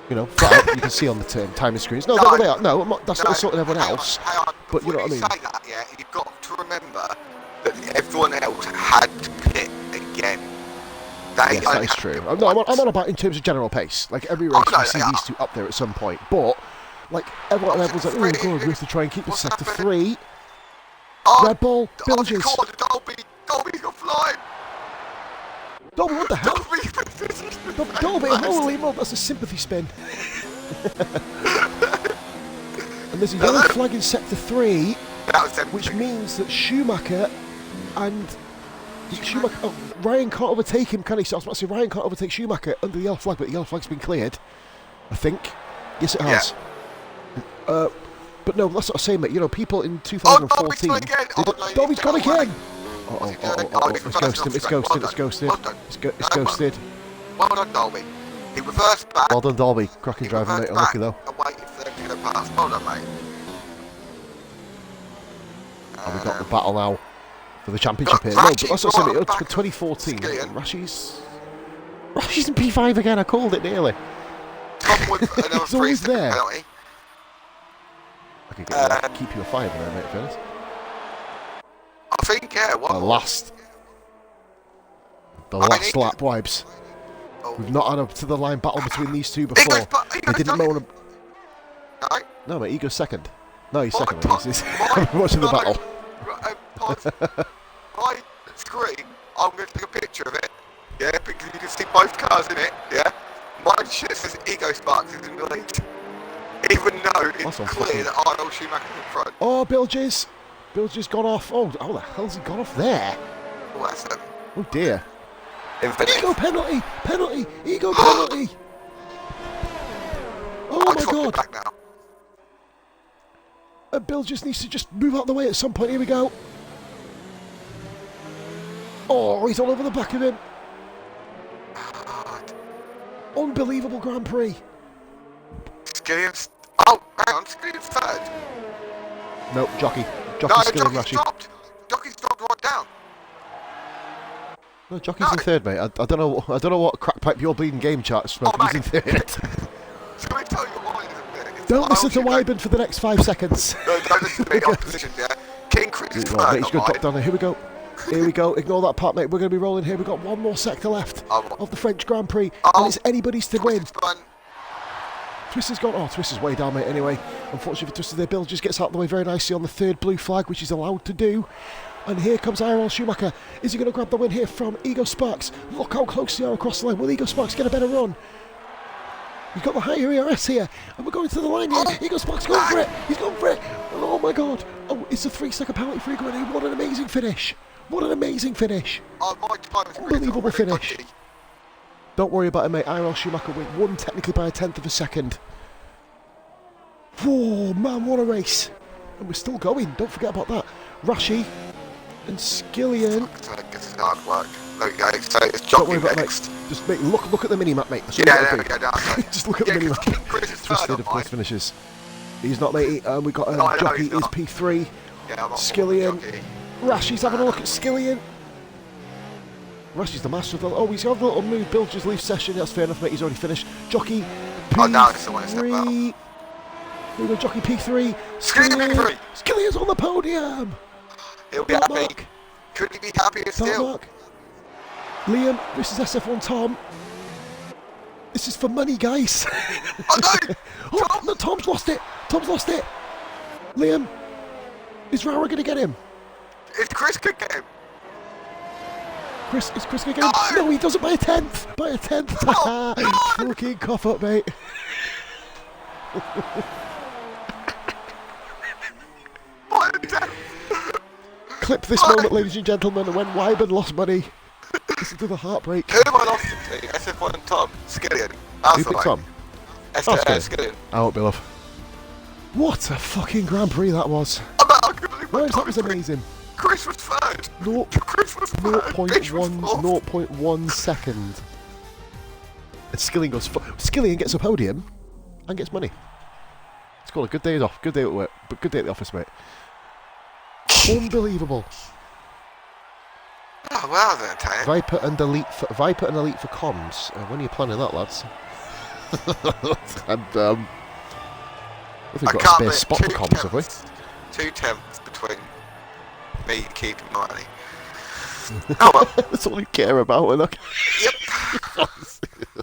You know, right, you can see on the timing screens. No, they are. No, that's not sorting everyone else. Hang on. But you know what I mean. Say that, yeah, you've got to remember that everyone else had to pit again. Yes, that is true. I'm on about in terms of general pace. Like every race, you see these two up there at some point. But like everyone's like, oh god, we have to try and keep us sector 3. Red Bull, Bilges. Dolby's got flying. Dolby, what the hell? Dolby, holy moly, that's a sympathy spin. And there's a yellow flag in sector 3, which means that Schumacher and Ryan can't overtake him, can he? So I was about to say Ryan can't overtake Schumacher under the yellow flag, but the yellow flag's been cleared, I think. Yes, it has. Yeah. But no, that's what I'm saying, mate. You know, people in 2014... Dolby's gone again! It's ghosted. Well done, Dolby. He reversed back. Well done, Dolby. Cracking driving, mate. Unlucky, though. I'm waiting for them to go past. Well done, mate. And we've got the battle now for the championship here. No, but that's what I'm saying, mate. 2014. Rashi's in P5 again. I called it nearly. Tom with another He's always there. Penalty. I could keep you a 5 there, mate, fairness. I think, yeah. The last lap wipes. We've not had a to the line battle between these two before. They didn't know. No, mate, he goes second. No, he's second. He's watching the battle. My screen, I'm going to take a picture of it. Yeah, because you can see both cars in it. Yeah. Mine says Ego Sparks is in the lead. Even though it's clear that Arnold Schumacher's in front. Oh, Bilges gone off. Oh, how the hell's he gone off there? Oh, that's it. Oh dear. Ego penalty! Ego penalty! Oh my god! Back now. And Bill just needs to just move out of the way at some point. Here we go. Oh, he's all over the back of him. Unbelievable Grand Prix. Skillian's... Oh, hang on. Skillian's third. No, Jockey's Skillian Rashi. Jockey's dropped right down. No, Jockey's in third, mate. I don't know what crack pipe your bleeding game chart's smoking. He's in third. Shall I tell you why he's in third? Don't listen to Wyburn for the next 5 seconds. No, don't listen to me. Opposition, yeah. King Chris is third. He's going to drop down there. Here we go. Ignore that part, mate. We're going to be rolling here. We've got one more sector left of the French Grand Prix. And it's anybody's to win. Twister's gone. Oh, Twister's way down, mate, anyway. Unfortunately for Twister, their Bill just gets out of the way very nicely on the third blue flag, which he's allowed to do. And here comes Arnold Schumacher. Is he going to grab the win here from Ego Sparks? Look how close they are across the line. Will Ego Sparks get a better run? He's got the higher ERS here. And we're going to the line here. Ego Sparks going for it. He's going for it. Oh, my God. Oh, it's a 3-second penalty for Ego. What an amazing finish. What an amazing finish. Unbelievable finish. Don't worry about it, mate. Arnold Schumacher won technically by a 1/10 of a second. Whoa, man, what a race. And we're still going. Don't forget about that. Rashi and Skillian. It's hard work. There we go. So it's Don't worry Jockey about next. Mate. Just look at the mini-map, mate. Yeah, there we go. Just look at the mini-map. Twisted, of course, finishes. He's not, mate. We've got Jockey is P3. Yeah, Skillian. Rashi's having a look at Skillian. Rashi's the master of the... Oh, he's got a little move. Bill just leaves session. That's fair enough, mate. He's already finished. Jockey P3. Oh, no, it's the one step out. Here we go, Jockey P3. Skillian P3. Skillian's on the podium. He'll be happy. Could he be happier still? Liam, this is SF1 Tom. This is for money, guys. Oh, no! Oh, no, Tom's lost it. Liam, is Rara going to get him? If Chris could get him. Is Chris going to get him? No, he does it by a 10th. By a 10th. Fucking cough up, mate. Clip this moment, ladies and gentlemen, when Wyburn lost money. Listen to the heartbreak. Who am I lost to? SF1 and Tom. Skillian. Who picked Tom? Skillian. I won't be love. What a fucking Grand Prix that was. That was amazing. Chris was third. 0.1 second. And Skillian goes. Skillian gets a podium and gets money. It's called a good day off. Good day at work, but good day at the office, mate. Unbelievable. Oh wow, then, Tanya. Viper and Elite for comms. When are you planning that, lads? And I think we've got a can't spare believe spot for comms, have we? 2 tenths between me keeping money. Oh well. That's all you care about, isn't it? Yep.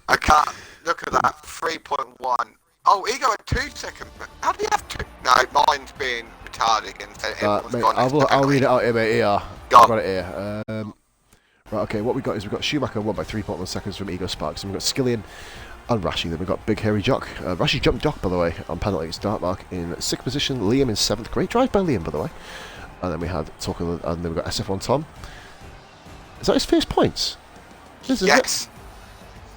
I can't look at that. 3.1. Oh, Ego had 2 seconds. How do you have 2? No, mine's being retarded and everyone's Mate, gone. I'll read it out here, mate. Here. I've Go on. got it here. Right, okay, what we've got is we've got Schumacher won by 3.1 seconds from Ego Sparks, and we've got Skillian and Rashi. Then we've got Big Hairy Jock. Rashi jumped Jock, by the way, on penalty. Dartmark in 6th position. Liam in 7th. Great drive by Liam, by the way. And then we had Tucker, and then we've got SF1 Tom. Is that his first points? Yes. Yes,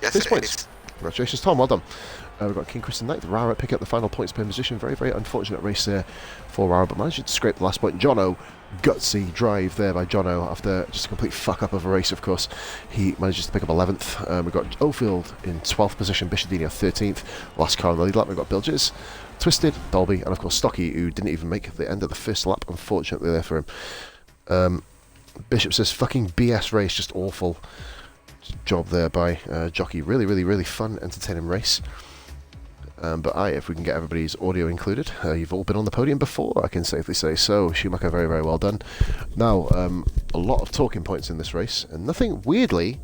First it points. is. Congratulations, Tom. Well done. We've got King Chris and Knight. Rara pick up the final points per position. Very, very unfortunate race there for Rara, but managed to scrape the last point. Jono, gutsy drive there by Jono after just a complete fuck up of a race, of course. He manages to pick up 11th. We've got Ofield in 12th position, Bishadini 13th. Last car on the lead lap, we've got Bilges, Twisted, Dolby, and of course Stocky, who didn't even make the end of the first lap, unfortunately, there for him. Bishop says, fucking BS race, just awful. Job there by Jockey. Really, really, really fun, entertaining race. But if we can get everybody's audio included, you've all been on the podium before, I can safely say. So, Schumacher, very, very well done. Now, a lot of talking points in this race, and nothing, weirdly,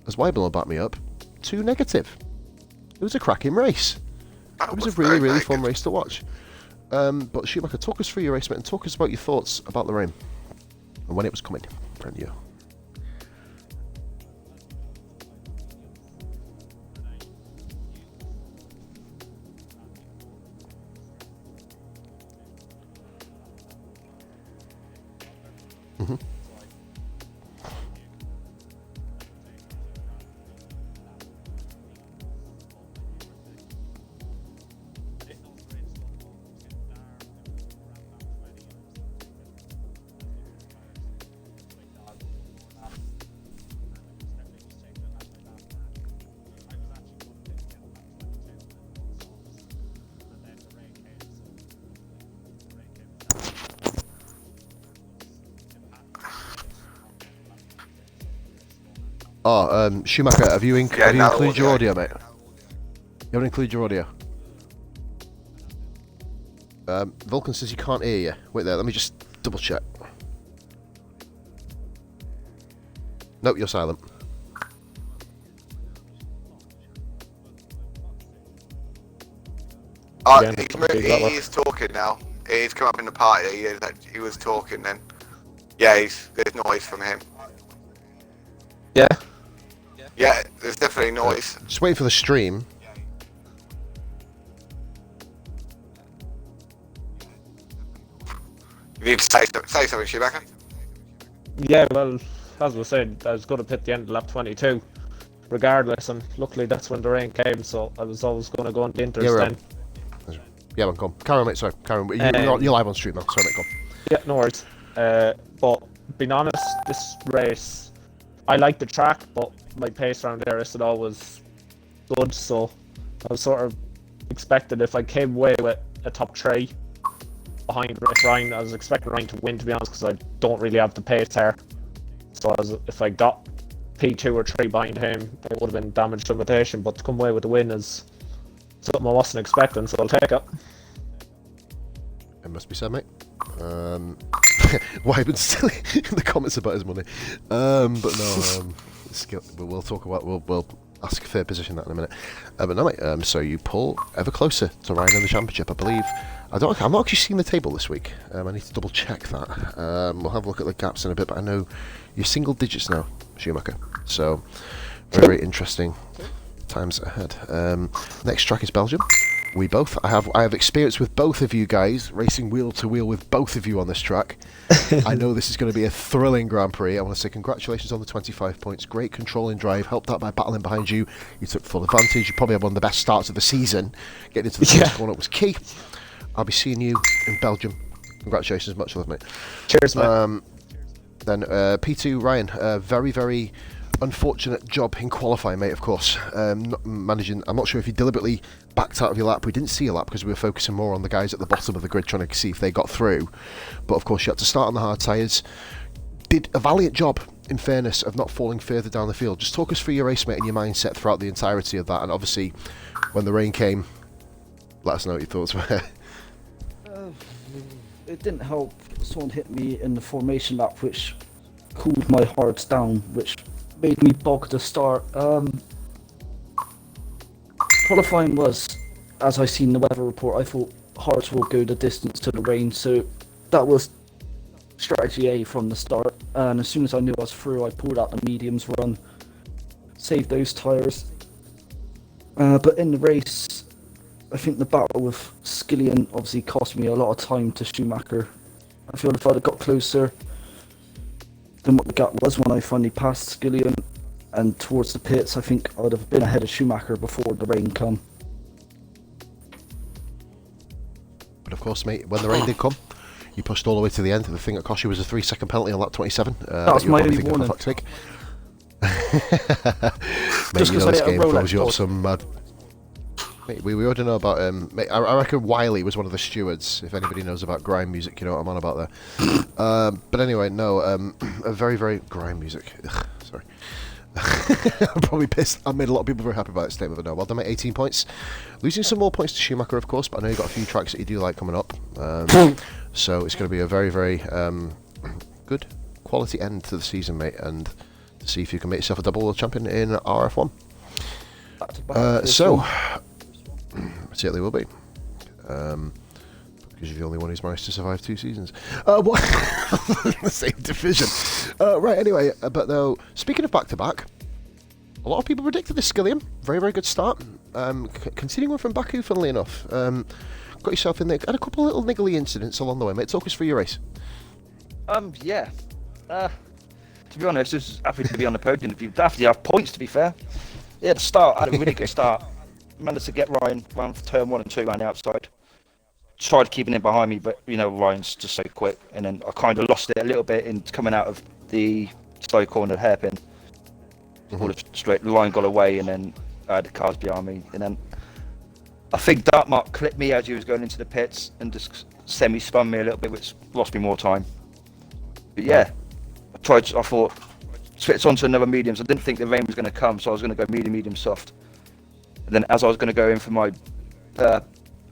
as Weibel will back me up, too negative. It was a cracking race. It was a really, really fun race to watch. But Schumacher, talk us through your race, mate, and talk us about your thoughts about the rain, and when it was coming, and you. Mm-hmm. Schumacher, have you included your audio, mate? You haven't included your audio. Vulcan says he can't hear you. Wait there, let me just double check. Nope, you're silent. He's talking now. He's come up in the party. He was talking then. Yeah, there's noise from him. Yeah. Yeah, there's definitely noise. Just waiting for the stream. You need to say something, Schumacher. Yeah, well, as we said, I was going to pit the end of lap 22, regardless, and luckily that's when the rain came, so I was always going to go on the inters then. Yeah, man, come. Carry on, mate, sorry. Carry on. You're live on stream now. Sorry, mate, come. Yeah, no worries. But, being honest, this race, I like the track, but my pace around there isn't always good, so I was sort of expected if I came away with a top 3 behind Ryan, I was expecting Ryan to win, to be honest, because I don't really have the pace there. So if I got P2 or 3 behind him, it would have been damage limitation, but to come away with the win is something I wasn't expecting, so I'll take it. It must be said, mate. Wyman's still in the comments about his money. But no, we'll talk about, we'll ask third position that in a minute. But no, mate, so you pull ever closer to Ryan in the championship, I believe. I'm not actually seeing the table this week. I need to double check that. We'll have a look at the gaps in a bit, but I know you're single digits now, Schumacher. So, very, very interesting times ahead. Next track is Belgium. I have experience with both of you guys, racing wheel to wheel with both of you on this track. I know this is going to be a thrilling Grand Prix. I want to say congratulations on the 25 points. Great controlling drive, helped out by battling behind you. You took full advantage. You probably had one of the best starts of the season. Getting into the first corner was key. I'll be seeing you in Belgium. Congratulations, much love, mate. Cheers, mate. Then P2 Ryan, very, very unfortunate job in qualifying, mate, of course. Managing, I'm not sure if you deliberately backed out of your lap. We didn't see a lap because we were focusing more on the guys at the bottom of the grid trying to see if they got through. But of course, you had to start on the hard tyres. Did a valiant job in fairness, of not falling further down the field. Just talk us through your race, mate, and your mindset throughout the entirety of that. And obviously, when the rain came, let us know what your thoughts were. It didn't help. Someone hit me in the formation lap, which cooled my hearts down, which made me bog the start. Qualifying was, as I seen the weather report, I thought Hearts will go the distance to the rain, so that was strategy A from the start. And as soon as I knew I was through, I pulled out the mediums run, saved those tyres. But in the race, I think the battle with Skillian obviously cost me a lot of time to Schumacher. I feel if I'd have got closer than what the gap was when I finally passed Skillian and towards the pits, I think I would have been ahead of Schumacher before the rain come. But of course, mate, when the rain did come, you pushed all the way to the end. The thing that cost you was a 3-second penalty on lap 27. That was my only warning. For fuck's sake. Mate, you know this game throws you off some mad. Mate, we already know about mate, I reckon Wiley was one of the stewards. If anybody knows about grime music, you know what I'm on about there. But anyway, no, a very, very grime music. Ugh, sorry. I'm probably pissed. I made a lot of people very happy about that statement, but no. Well done, mate. 18 points. Losing some more points to Schumacher, of course, but I know you've got a few tracks that you do like coming up. So it's going to be a very, very good quality end to the season, mate, and to see if you can make yourself a double world champion in RRF1. So, it certainly will be. Because you're the only one who's managed to survive 2 seasons. What? The same division. Right, anyway, but though, speaking of back-to-back, a lot of people predicted this Skillian. Very, very good start. Continuing from Baku, funnily enough. Got yourself in there. Had a couple of little niggly incidents along the way, mate. Talk us through your race. Yeah. To be honest, just happy to be on the podium. After you have points, to be fair. Yeah, the start, I had a really good start. Managed to get Ryan round turn 1 and 2 around the outside. Tried keeping him behind me, but you know, Ryan's just so quick. And then I kind of lost it a little bit in coming out of the slow corner hairpin. All straight, the line got away, and then I had the cars behind me. And then I think Dartmark clipped me as he was going into the pits and just semi-spun me a little bit, which lost me more time. But yeah, I thought, switched onto another mediums. I didn't think the rain was going to come, so I was going to go medium, soft. And then as I was going to go in for my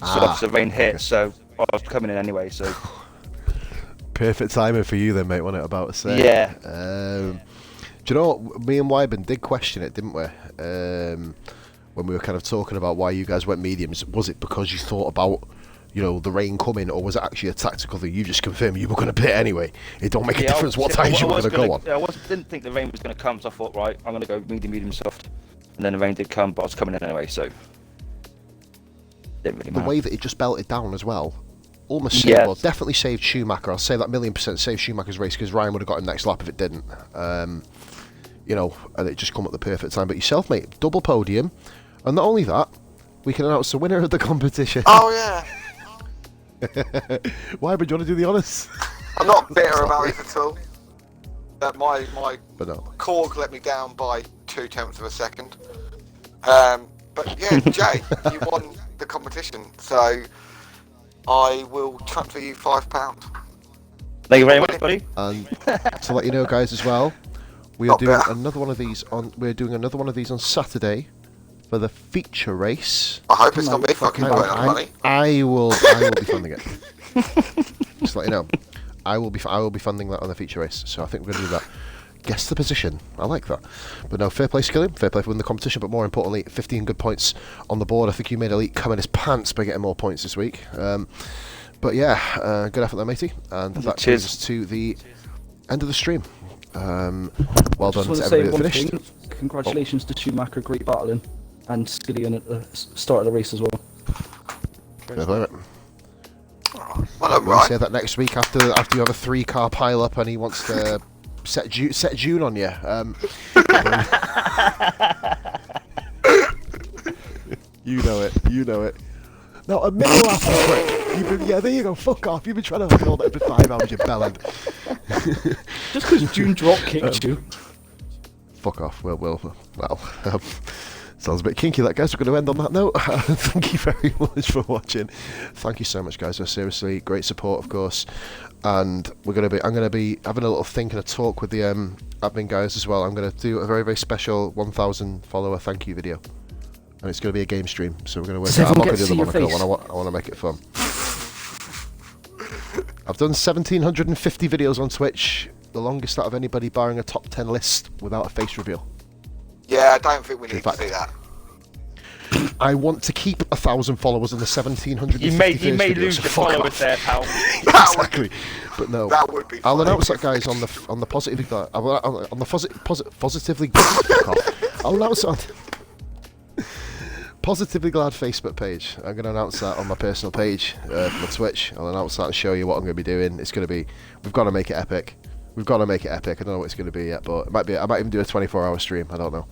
softs, the rain hit, so I was coming in anyway. So perfect timing for you then, mate, wasn't it? About to say. Yeah. Do you know what? Me and Wyburn did question it, didn't we? When we were kind of talking about why you guys went mediums. Was it because you thought about, you know, the rain coming, or was it actually a tactical thing? You just confirmed you were going to pit anyway. It don't make a difference what tyres you were going to go on. I didn't think the rain was going to come, so I thought, right, I'm going to go medium, soft. And then the rain did come, but I was coming in anyway, so didn't really matter. The way that it just belted down as well, almost Yeah. saved, definitely saved Schumacher. I'll say that 1,000,000% saved Schumacher's race, because Ryan would have got him next lap if it didn't. You know, and it just come at the perfect time. But yourself, mate, double podium, and not only that, we can announce the winner of the competition. Oh yeah. Why? But do you want to do the honours? I'm not bitter about this at all. My But no. Korg let me down by 0.2 of a second. But yeah, Jay, you won the competition, so I will transfer you £5. Thank you very much, buddy. And to let you know, guys, as well, we are Not doing better. another one of these on. We're doing another one of these on Saturday for the feature race. I hope it's not me fucking Hang on, putting up money. I will be funding it. Just to let you know, I will be funding that on the feature race. So I think we're going to do that. Guess the position. I like that. But no, fair play, Skillian. Fair play for winning the competition. But more importantly, 15 good points on the board. I think you made Elite come in his pants by getting more points this week. But yeah, good effort there, matey. And that brings us to the end of the stream. Well done to everybody that finished. Congratulations to Schumacher, great battling, and Skillian at the start of the race as well. Fair play, mate. Well, I'm We'll right. say that next week after you have a 3-car pile up and he wants to set June on you. You know it. Now, a middle after quick. Yeah, there you go. Fuck off. You've been trying to hold it for 5 hours, you bellend. Just because June drop kicked you. Fuck off. Well. So Sounds a bit kinky, that, guys. We're going to end on that note. Thank you very much for watching. Thank you so much, guys. Seriously, great support, of course. And I'm going to be having a little think and a talk with the admin guys as well. I'm going to do a very, very special 1,000 follower thank you video, and it's going to be a game stream. So we're going to work. I'm not going to do the monocle. I want to make it fun. I've done 1,750 videos on Twitch, the longest out of anybody, barring a top 10 list without a face reveal. Yeah, I don't think we need to see that. I want to keep 1,000 followers on the 1,750. You may lose your followers there, pal. Exactly, but no. That would be. I'll announce that, guys, on the positively positively. I'll announce on Positively Glad Facebook page. I'm going to announce that on my personal page for my Twitch. I'll announce that and show you what I'm going to be doing. It's going to be. We've got to make it epic. I don't know what it's going to be yet, but it might be. I might even do a 24-hour stream. I don't know.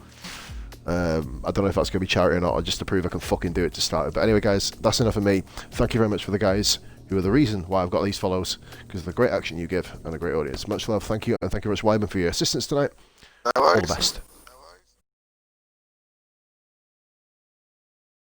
I don't know if that's going to be charity or not, or just to prove I can fucking do it to start with. But anyway, guys, that's enough of me. Thank you very much for the guys who are the reason why I've got these follows, because of the great action you give and a great audience. Much love, thank you, and thank you very much, Wyman, for your assistance tonight. No worries. All the best.